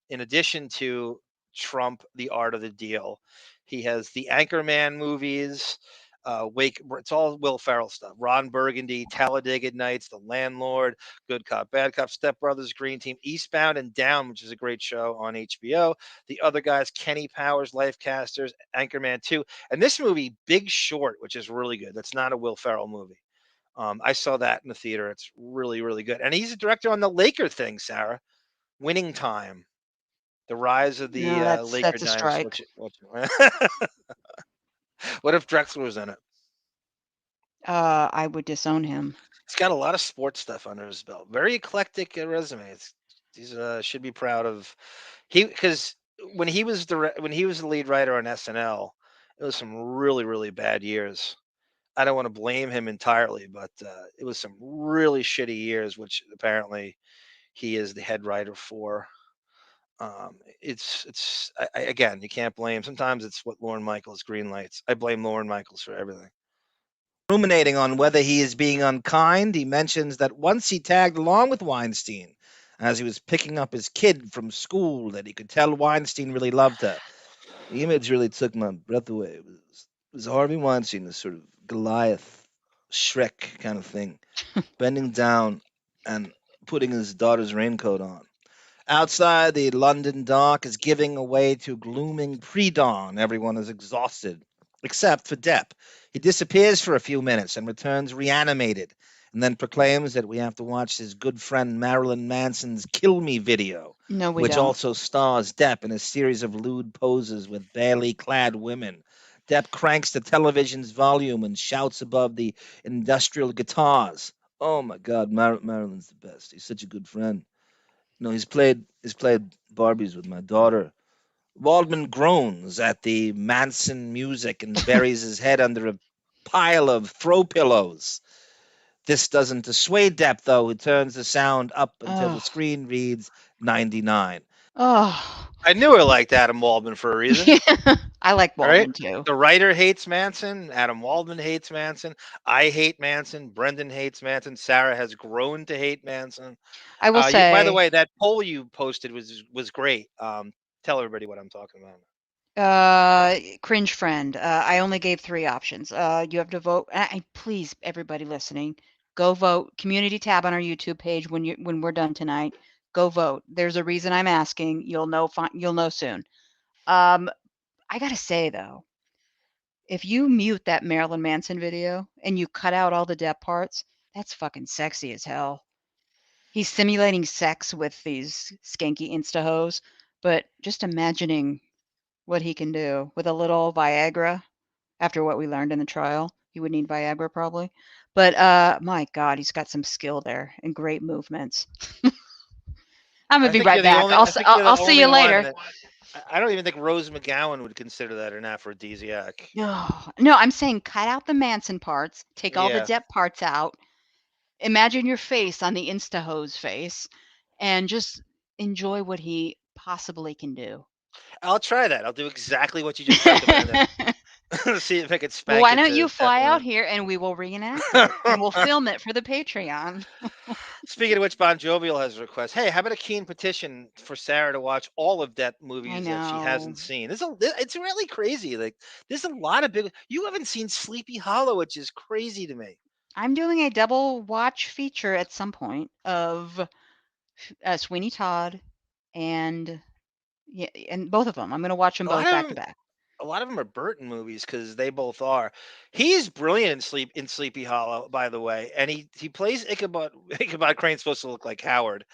in addition to Trump, The Art of the Deal, he has the Anchorman movies. It's all Will Ferrell stuff. Ron Burgundy, Talladega Nights, The Landlord, Good Cop, Bad Cop, Step Brothers, Green Team, Eastbound and Down, which is a great show on HBO. The other guys, Kenny Powers, Lifecasters, Anchorman 2, and this movie, Big Short, which is really good. That's not a Will Ferrell movie. I saw that in the theater. It's really, really good. And he's a director on the Laker thing, Sarah. Winning Time, the rise of the No, Laker that's a dynasty. strike. What if Drexler was in it? I would disown him. He's got a lot of sports stuff under his belt. Very eclectic resume. He's should be proud of because when he was the lead writer on SNL, it was some really, really bad years. I don't want to blame him entirely, but it was some really shitty years, which apparently he is the head writer for. Again, you can't blame. Sometimes it's what Lorne Michaels green lights. I blame Lorne Michaels for everything. Ruminating on whether he is being unkind, he mentions that once he tagged along with Weinstein as he was picking up his kid from school, that he could tell Weinstein really loved her. The image really took my breath away. It was Harvey Weinstein, this sort of Goliath, Shrek kind of thing, bending down and putting his daughter's raincoat on. Outside, the London dock is giving away to glooming pre-dawn. Everyone is exhausted, except for Depp. He disappears for a few minutes and returns reanimated, and then proclaims that we have to watch his good friend Marilyn Manson's Kill Me video, No, we which don't. also stars Depp in a series of lewd poses with barely clad women. Depp cranks the television's volume and shouts above the industrial guitars. Oh my God, Marilyn's the best. He's such a good friend. No, he's played Barbies with my daughter. Waldman groans at the Manson music and buries his head under a pile of throw pillows. This doesn't dissuade Depp, though, who turns the sound up until the Oh, screen reads 99. oh. I knew I liked Adam Waldman for a reason. I like All right. Waldman too. The writer hates Manson. Adam Waldman hates Manson. I hate Manson. Brendan hates Manson. Sarah has grown to hate Manson. I will By the say, way, that poll you posted was great. Tell everybody what I'm talking about. cringe friend. I only gave 3 options. You have to vote. Please, everybody listening, go vote. Community tab on our YouTube page when we're done tonight. Go vote. There's a reason I'm asking. You'll know. You'll know soon. I gotta say though, If you mute that Marilyn Manson video and you cut out all the Depp parts, that's fucking sexy as hell. He's simulating sex with these skanky insta hoes, but just imagining what he can do with a little Viagra. After what we learned in the trial, he would need Viagra probably. But my God, he's got some skill there and great movements. I'm gonna I be think right you're the back. only. I think you're the I'll see only you one later. that. I don't even think Rose McGowan would consider that an aphrodisiac. No, no, I'm saying cut out the Manson parts, take all the Yeah, Depp parts out. Imagine your face on the Insta hose face, and just enjoy what he possibly can do. I'll try that. I'll do exactly what you just recommended. See if I could Well, spank why it don't you to fly out Peppermint. here and we will reenact it, and we'll film it for the Patreon. Speaking of which, Bon Jovial has a request. Hey, how about a keen petition for Sarah to watch all of Depp I movies that she know. hasn't seen? It's really crazy. Like, there's a lot of big. You haven't seen Sleepy Hollow, which is crazy to me. I'm doing a double watch feature at some point of Sweeney Todd and yeah, and both of them. I'm going to watch them A lot both of back to them, back. a lot of them are Burton movies because they both are. He's brilliant in Sleepy Hollow, by the way, and he plays Ichabod. Ichabod Crane's supposed to look like Howard,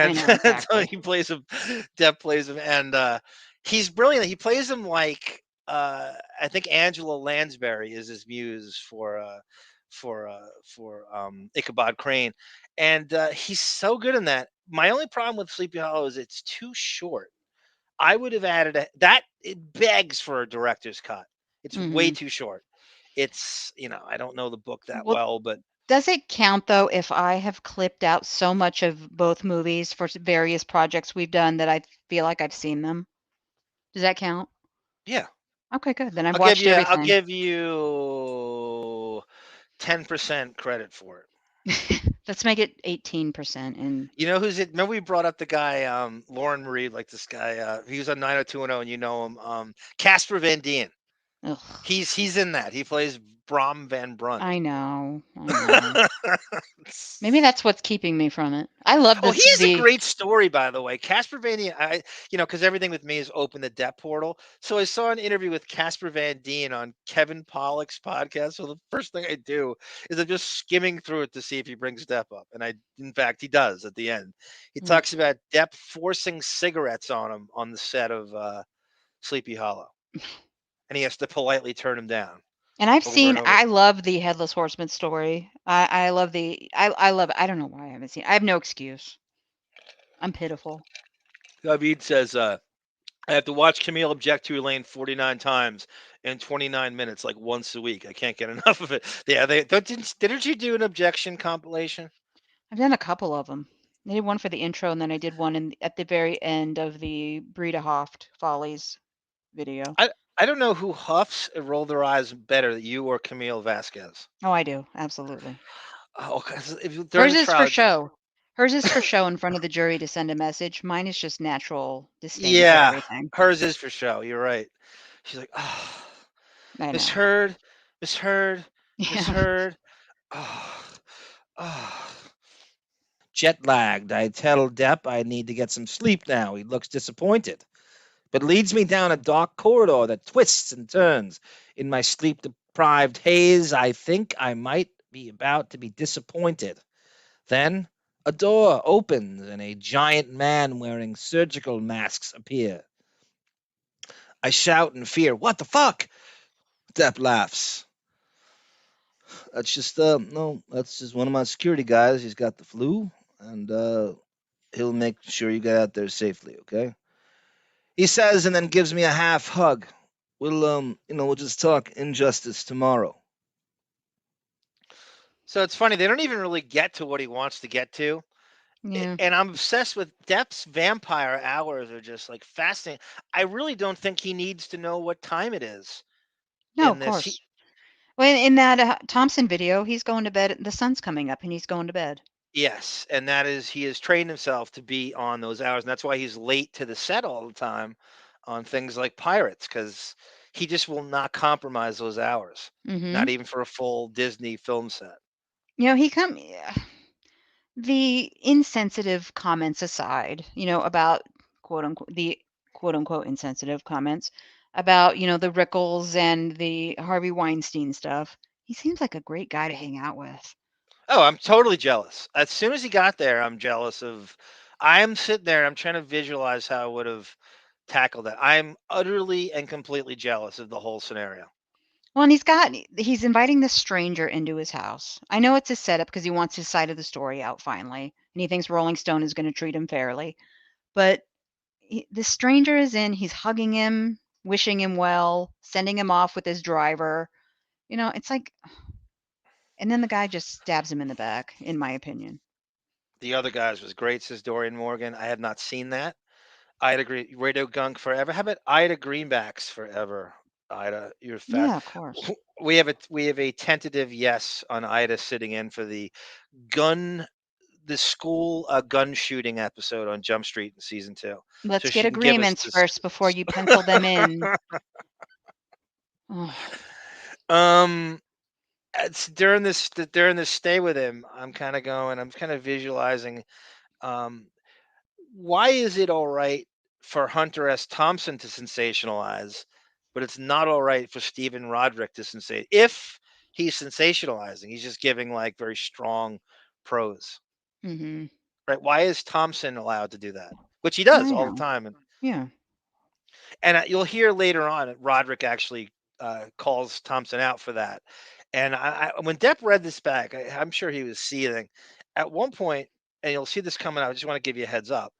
I and know so exactly. he plays him. Depp plays him, and he's brilliant. He plays him like I think Angela Lansbury is his muse for Ichabod Crane, and he's so good in that. My only problem with Sleepy Hollow is it's too short. I would have added that. It begs for a director's cut. It's way Hmm. too short. It's I don't know the book that Well, well, but does it count though if I have clipped out so much of both movies for various projects we've done that I feel like I've seen them? Does that count? yeah, Okay, good. Then I've I'll give watched you I'll everything. give you 10% credit for it. Let's make it 18%. And You know who's it? Remember we brought up the guy Lauren Marie, like this guy. He was on 90210, and you know him, Casper Van Dien. ugh, He's in that. He plays Brom Van Brunt. I know, I know. Maybe that's what's keeping me from it. I love Oh, he this. has a The great story, by the way. Casper Van Dien, because everything with me is open the Depp portal. So I saw an interview with Casper Van Dien on Kevin Pollak's podcast. So the first thing I do is I'm just skimming through it to see if he brings Depp up, and in fact, he does at the end. He mm, talks about Depp forcing cigarettes on him on the set of Sleepy Hollow, and he has to politely turn him down and I've over and seen. over. I love the Headless Horseman story. I love the. I love it. I don't know why I haven't seen. I have no excuse. I'm pitiful. David says, I have to watch Camille Object to Elaine 49 times in 29 minutes, like once a week. I can't get enough of it. Yeah, didn't you do an objection compilation? I've done a couple of them. I did one for the intro, and then I did one at the very end of the Brita Hoft Follies video. I I don't know who huffs and roll their eyes better, you or Camille Vasquez. Oh, I do absolutely. Oh, 'cause during Hers the is for trial, show. Hers is for show in front of the jury to send a message. Mine is just natural disdain for yeah, everything. hers is for show. You're right. She's like, oh, I Miss know. Heard, Miss Heard, Miss Yeah. Heard. Oh, oh. Jet lagged. I tell Depp I need to get some sleep now. He looks disappointed, but leads me down a dark corridor that twists and turns. In my sleep deprived haze, I think I might be about to be disappointed. Then a door opens and a giant man wearing surgical masks appear. I shout in fear, "What the fuck?" Depp laughs. That's just no, that's just one of my security guys. He's got the flu, and he'll make sure you get out there safely, okay? He says, and then gives me a half hug. We'll just talk injustice tomorrow. So it's funny, they don't even really get to what he wants to get to. Yeah. And I'm obsessed with Depp's vampire hours are just like fascinating. I really don't think he needs to know what time it is No, in of this. course. Well, in that Thompson video, he's going to bed. The sun's coming up, and he's going to bed. Yes, and that is he has trained himself to be on those hours, and that's why he's late to the set all the time on things like Pirates, because he just will not compromise those hours, Hmm. not even for a full Disney film set. He come. Yeah. The insensitive comments aside, about quote unquote the quote unquote insensitive comments. about, the Rickles and the Harvey Weinstein stuff. He seems like a great guy to hang out with. Oh, I'm totally jealous. As soon as he got there, I'm jealous of. I'm sitting there. I'm trying to visualize how I would have tackled that. I'm utterly and completely jealous of the whole scenario. Well, and he's inviting this stranger into his house. I know it's a setup because he wants his side of the story out finally, and he thinks Rolling Stone is going to treat him fairly. But the stranger is in, he's hugging him, wishing him well, sending him off with his driver. It's like, and then the guy just stabs him in the back, in my opinion. The other guys was great, says Dorian Morgan. I have not seen that. I'd agree. Radio Gunk forever. How about Ida Greenbacks forever? Ida, you're fat. Yeah, of course. We have a tentative yes on Ida sitting in for gun the school gun shooting episode on Jump Street in season 2, so Let's get she can give us agreements this. first before you pencil them in. Ugh. um, it's during this stay with him. I'm kind of going. I'm kind of visualizing. Um, why is it all right for Hunter S. Thompson to sensationalize, but it's not all right for Stephen Rodrick to sensate? If he's sensationalizing, he's just giving like very strong prose, Mm-hmm. right? Why is Thompson allowed to do that? Which he does I all the know. time, Yeah. and you'll hear later on that Roderick actually calls Thompson out for that. And when Depp read this back, I'm sure he was seething. At one point, and you'll see this coming out. I just want to give you a heads up.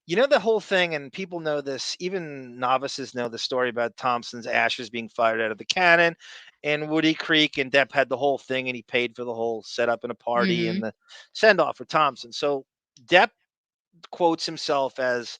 You know the whole thing, and people know this. Even novices know the story about Thompson's ashes being fired out of the cannon, and Woody Creek, and Depp had the whole thing, and he paid for the whole setup and a party Mm-hmm. and the send off for Thompson. So Depp quotes himself as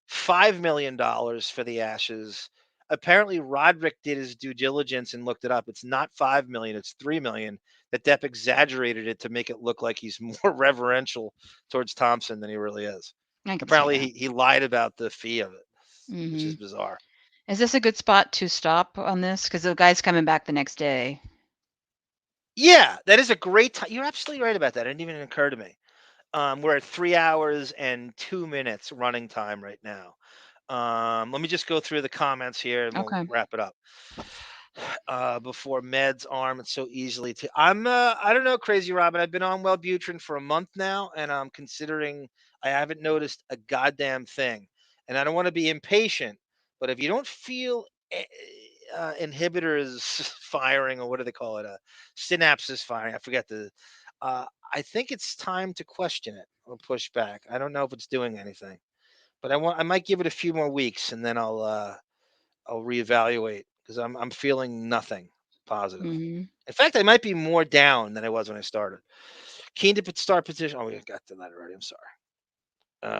$5 million for the ashes. Apparently, Roderick did his due diligence and looked it up. It's not 5 million; it's 3 million. That Depp exaggerated it to make it look like he's more reverential towards Thompson than he really is. I can see Apparently, that. he lied about the fee of it, which Mm-hmm. is bizarre. Is this a good spot to stop on this? Because the guy's coming back the next day. Yeah, that is a great time. You're absolutely right about that. It didn't even occur to me. We're at 3 hours and 2 minutes running time right now. Let me just go through the comments here and we'll Okay. wrap it up. Before meds arm it's so easily to I don't know, Crazy Robin. I've been on Wellbutrin for a month now, and I'm considering. I haven't noticed a goddamn thing, and I don't want to be impatient, but if you don't feel inhibitors firing, or what do they call it, synapses firing, I forget the I think it's time to question it or push back. I don't know if it's doing anything, but I might give it a few more weeks, and then I'll reevaluate because I'm feeling nothing positive. Mm-hmm. In fact, I might be more down than I was when I started. Keen to start petition. Oh, we got to that already. I'm sorry.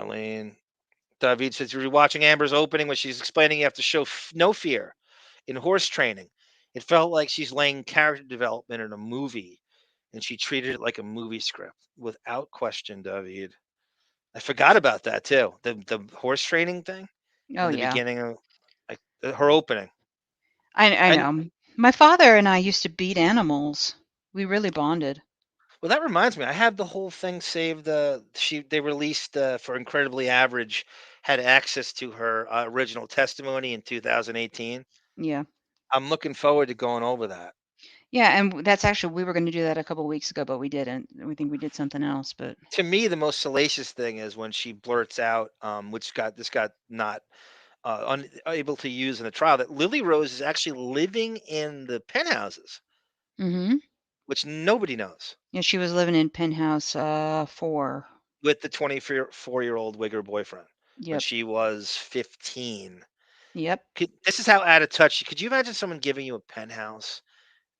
Lane. David says you're watching Amber's opening when she's explaining you have to show no fear in horse training. It felt like she's laying character development in a movie, and she treated it like a movie script without question. David, I forgot about that too. The horse training thing Oh in the yeah. beginning of like her opening. I And know. My father and I used to beat animals. We really bonded. well, that reminds me. I have the whole thing saved. They released for Incredibly Average, had access to her original testimony in 2018. Yeah. I'm looking forward to going over that. Yeah, and that's actually we were going to do that a couple weeks ago, but we didn't. We think we did something else, but To me, the most salacious thing is when she blurts out, which got not unable to use in the trial, that Lily Rose is actually living in the penthouses, mm-hmm. which nobody knows, Yeah, she was living in penthouse 4. with the 24-year-old Wigger boyfriend when Yep. she was 15. Yep. This is how out of touch. Could you imagine someone giving you a penthouse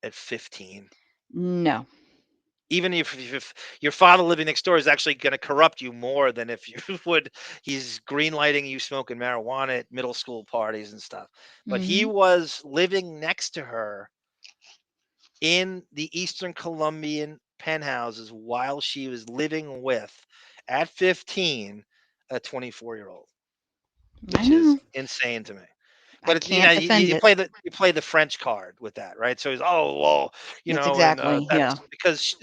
at 15? No. Even if your father living next door is actually going to corrupt you more than if you would, he's green lighting you smoking marijuana at middle school parties and stuff. But he Mm-hmm. was living next to her in the Eastern Colombian penthouses while she was living with, at 15, a 24-year-old, I which is know. insane to me. I But it's, can't defend you it. play the French card with that, right? So he's, oh well, It's and exactly. Yeah. that's because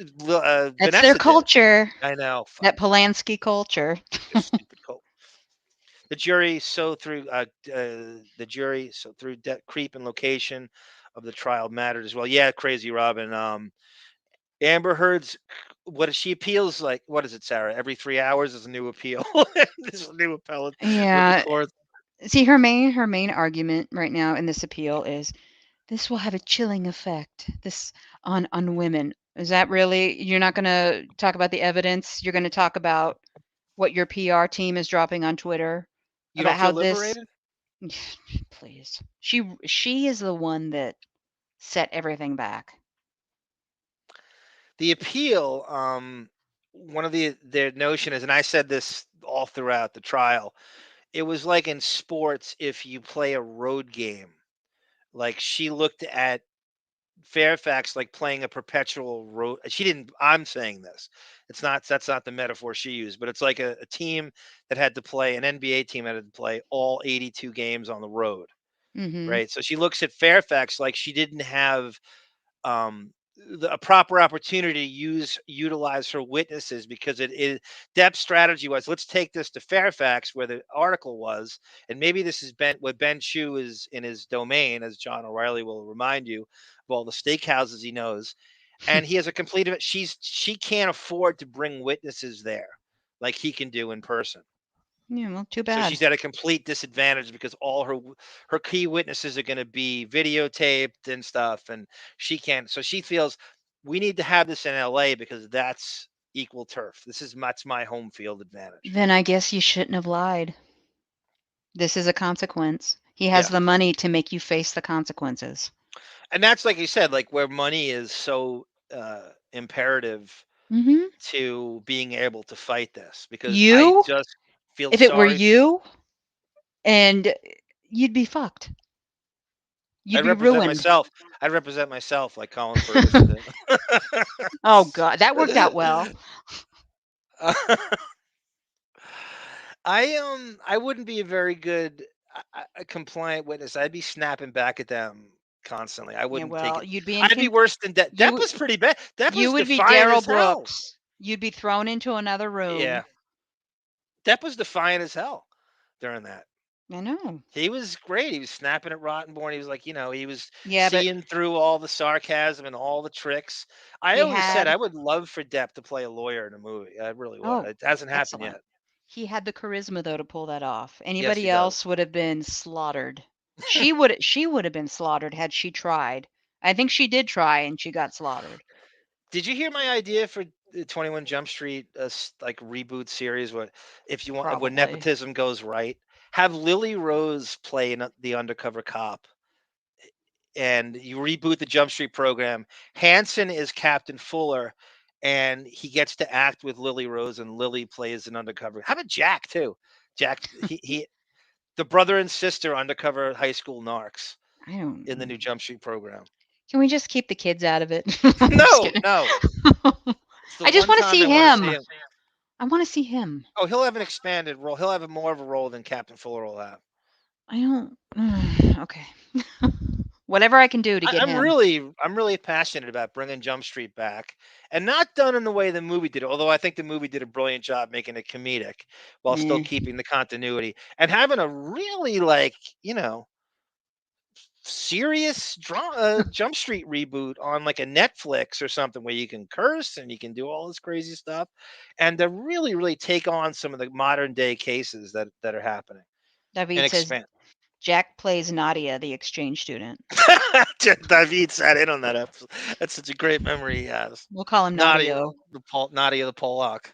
That's their Vanessa did it. culture. I know, That fucking Polanski culture. your stupid cult. The jury so through the jury so through creep and location of the trial mattered as well. Yeah, crazy Robin. Amber Heard's what she appeals like. What is it, Sarah? Every 3 hours is a new appeal. There's a new appellate with the Yeah. court. See, her main argument right now in this appeal is this will have a chilling effect this on women. Is that really you're not going to talk about the evidence? You're going to talk about what your PR team is dropping on Twitter You about don't how feel this liberated? please. She is the one that set everything back. The appeal, one of their notion is, and I said this all throughout the trial, it was like in sports if you play a road game. Like she looked at Fairfax like playing a perpetual road. She didn't. I'm saying this. It's not. That's not the metaphor she used. But it's like a team that had to play an NBA team that had to play all 82 games on the road, Mhm. right? So she looks at Fairfax like she didn't have a proper opportunity to utilize her witnesses because Depp's strategy was let's take this to Fairfax where the article was, and maybe this is what Ben Chu is in his domain, as John O'Reilly will remind you of all the steakhouses he knows, and he has a complete. She can't afford to bring witnesses there like he can do in person. Yeah, well, too So bad. she's at a complete disadvantage because all her key witnesses are going to be videotaped and stuff, and she can't. So she feels we need to have this in L.A. because that's equal turf. That's my home field advantage. Then I guess you shouldn't have lied. This is a consequence. He has Yeah, the money to make you face the consequences. and that's like you said, like where money is so imperative Mhm. to being able to fight this because I You, just feel if it were sorry. you, and you'd be fucked. You'd I'd be represent ruined. myself. I'd represent myself like Colin Ferguson did. Oh god, that worked out well. I wouldn't be a very good a compliant witness. I'd be snapping back at them constantly. I Yeah, wouldn't take well, it. you'd be in I'd be worse than Depp. Depp you was pretty bad. Depp you was would be defiant Daryl as hell. Brooks. You'd be thrown into another room. Yeah, Depp was defiant as hell during that. I know. He was great. He was snapping at Rottenborn. He was like, he was Yeah, but seeing through all the sarcasm and all the tricks. I he always said had I would love for Depp to play a lawyer in a movie. I really would. oh, It hasn't happened excellent. yet. He had the charisma though to pull that off. Yes, he Anybody does. else would have been slaughtered. She would have been slaughtered had she tried. I think she did try and she got slaughtered. Did you hear my idea for the 21 Jump Street like reboot series? What if you want when Probably. nepotism goes right? Have Lily Rose play the undercover cop, and you reboot the Jump Street program. Hanson is Captain Fuller, and he gets to act with Lily Rose, and Lily plays an undercover. How about Jack too? Jack, he the brother and sister undercover high school narcs I don't in the new Jump Street program. Can we just keep the kids out of it? I'm just No, kidding. no, it's the I just one want to time see I want to see him. him. I want to see him. Oh, he'll have an expanded role. He'll have more of a role than Captain Fuller will have. I don't. Okay. Whatever I can do to I, get I'm him. really, I'm really passionate about bringing Jump Street back, and not done in the way the movie did. Although I think the movie did a brilliant job making it comedic while still Eh. keeping the continuity and having a really serious Jump Street reboot on like a Netflix or something where you can curse and you can do all this crazy stuff, and to really, really take on some of the modern day cases that are happening and David says expand. Jack plays Nadia, the exchange student. David sat in on that episode. That's such a great memory he has. We'll call him Nadia, Nadio. Nadia the Pollock.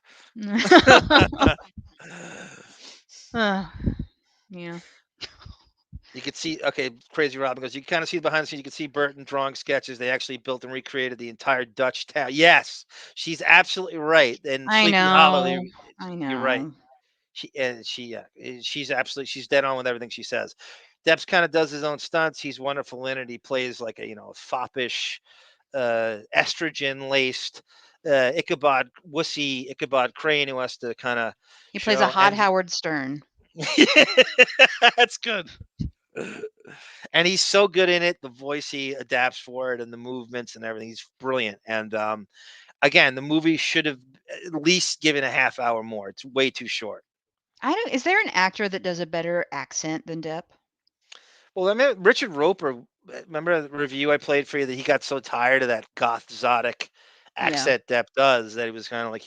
Yeah. You could see, okay, Crazy Robin goes, you kind of see behind the scenes, you can see Burton drawing sketches. They actually built and recreated the entire Dutch town. Yes, she's absolutely right. And I Sleepy Hollow, know. I you're right. know. She's dead on with everything she says. Depp's kind of does his own stunts. He's wonderful in it. He plays like a foppish, estrogen laced, Ichabod Crane who has to kind of He plays a show hot Howard Stern. that's good. And he's so good in it. The voice he adapts for it and the movements and everything. He's brilliant. And again, the movie should have at least given a half hour more. It's way too short. Is there an actor that does a better accent than Depp? Well, I mean, Richard Roper. Remember the review I played for you that he got so tired of that goth exotic Yeah. accent Depp does that he was kind of like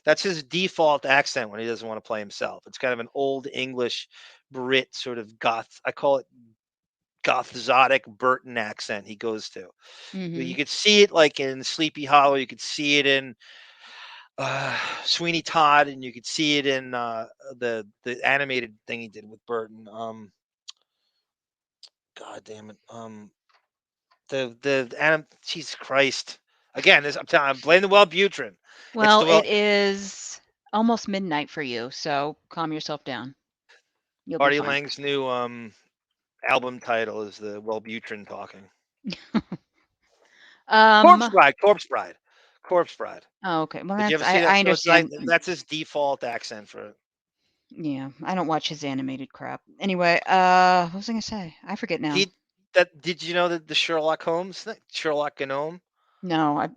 that's his default accent when he doesn't want to play himself. It's kind of an old English Brit sort of goth. I call it goth exotic Burton accent he goes to. But you Mhm. could see it like in Sleepy Hollow. You could see it in Sweeney Todd, and you could see it in the animated thing he did with Burton. God damn it. Jesus Christ. Again, this I'm playing the Wellbutrin. It's Well, the well it is almost midnight for you, so calm yourself down. You'll be Artie fine. Lang's new album title is the Wellbutrin talking. Corpse Um. Bride, Corpse Bride, Corpse Bride. Oh, okay. Well, Did you that's ever see that? I So it's like understand. that's his default accent for it. Yeah, I don't watch his animated crap. Anyway, what was I gonna say? I forget now. Did you know that the Sherlock Holmes thing, Sherlock Gnome? No, I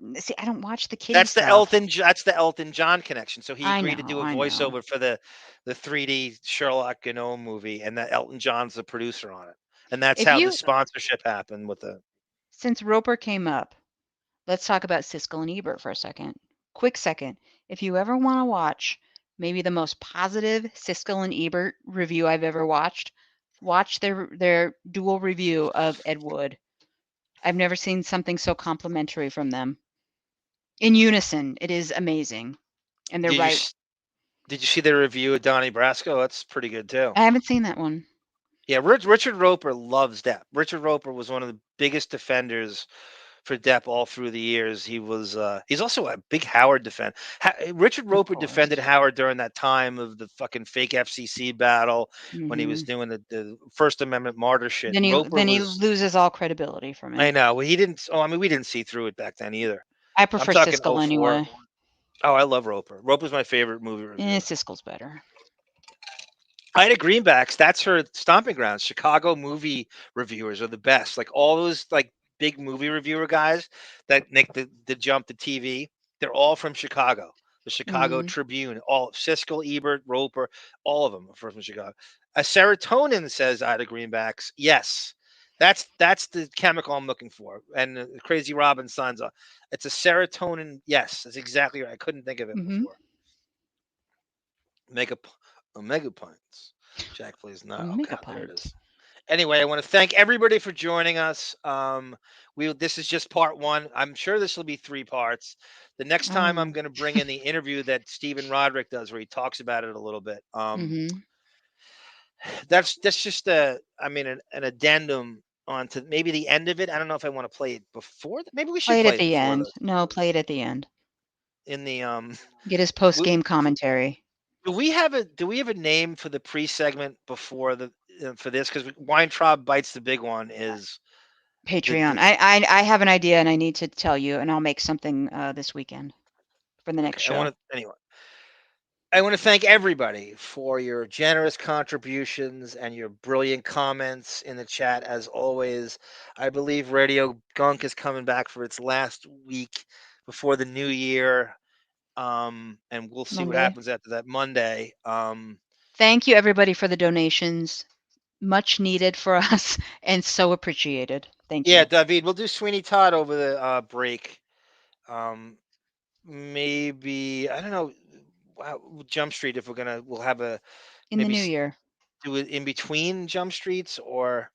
don't watch the kiddie stuff. That's the Elton John connection. So he agreed to do a I know. voiceover for the 3D Sherlock Gnome movie, and that Elton John's the producer on it. And that's If how the you sponsorship happened with the. Since Roper came up, let's talk about Siskel and Ebert for a second. Quick second. If you ever want to watch maybe the most positive Siskel and Ebert review I've ever watched, watch their dual review of Ed Wood. I've never seen something so complimentary from them. In unison, it is amazing. And they're Did you right. s- did you see the review of Donnie Brasco? That's pretty good too. I haven't seen that one. Yeah, Richard Roper loves Depp. Richard Roper was one of the biggest defenders for Depp all through the years. He's also a big Howard defender. Richard Of Roper defended course. Howard during that time of the fucking fake FCC battle when he was Mhm. doing the First Amendment martyr shit. Then he Roper then he was. loses all credibility from I it. know. He didn't. Oh, I mean, we didn't see through it back then either. I I'm prefer talking Siskel '04. anyway. Oh, I love Roper. Roper's my favorite movie reviewer. Siskel's better. Ida Greenbacks, that's her stomping grounds. Chicago movie reviewers are the best. Like all those like big movie reviewer guys that make the jump to TV, they're all from Chicago. The Chicago Mhm. Tribune, all Siskel, Ebert, Roper, all of them are from Chicago. A serotonin, says Ida Greenbacks. Yes. That's the chemical I'm looking for. And Crazy Robin signs off. It's a serotonin. Yes, that's exactly right. I couldn't think of it Mhm. before. Mega Omega Pints. Jack, please. No. Omega God, there it pint. is. Anyway, I want to thank everybody for joining us. This is just part one. I'm sure this will be 3 parts. The next I don't time I'm know. going to bring in the interview that Stephen Rodrick does, where he talks about it a little bit. Mhm. That's just an addendum onto maybe the end of it. I don't know if I want to play it before. Maybe we should Play it play at it the before end. this. No, play it at the end. In the Get his post-game commentary. Do we have a name for the pre-segment before the for this? Because Weintraub bites the big one is Patreon. the I have an idea and I need to tell you, and I'll make something this weekend for the next okay. show. I want to thank everybody for your generous contributions and your brilliant comments in the chat. As always, I believe Radio Gunk is coming back for its last week before the new year. And we'll see what Monday. happens after that Monday. Thank you everybody for the donations. Much needed for us and so appreciated. Thank Yeah, you. David, we'll do Sweeney Todd over the break. Maybe I don't know. Jump Street. If we'll have a In the maybe new year. do it in between Jump Streets, or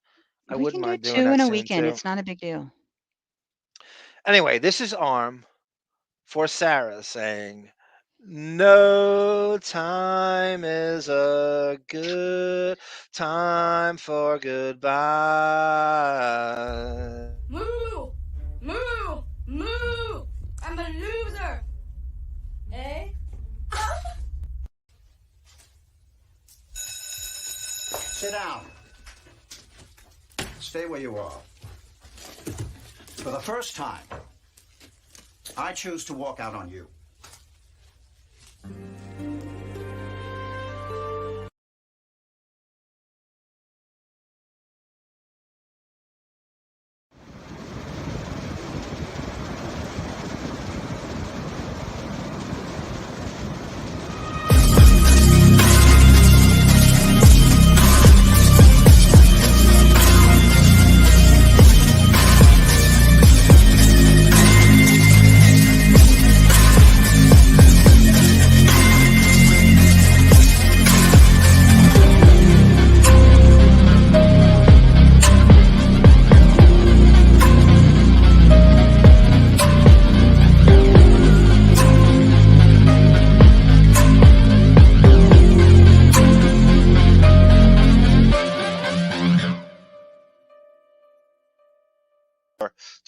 I We wouldn't can do mind doing 2 that in a soon weekend. too. It's not a big deal. Anyway, this is Arm for Sarah saying, "No time is a good time for goodbye." Moo! Moo! Moo! I'm a loser! Eh? Sit down. Stay where you are. For the first time, I choose to walk out on you.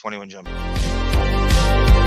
21 Jump.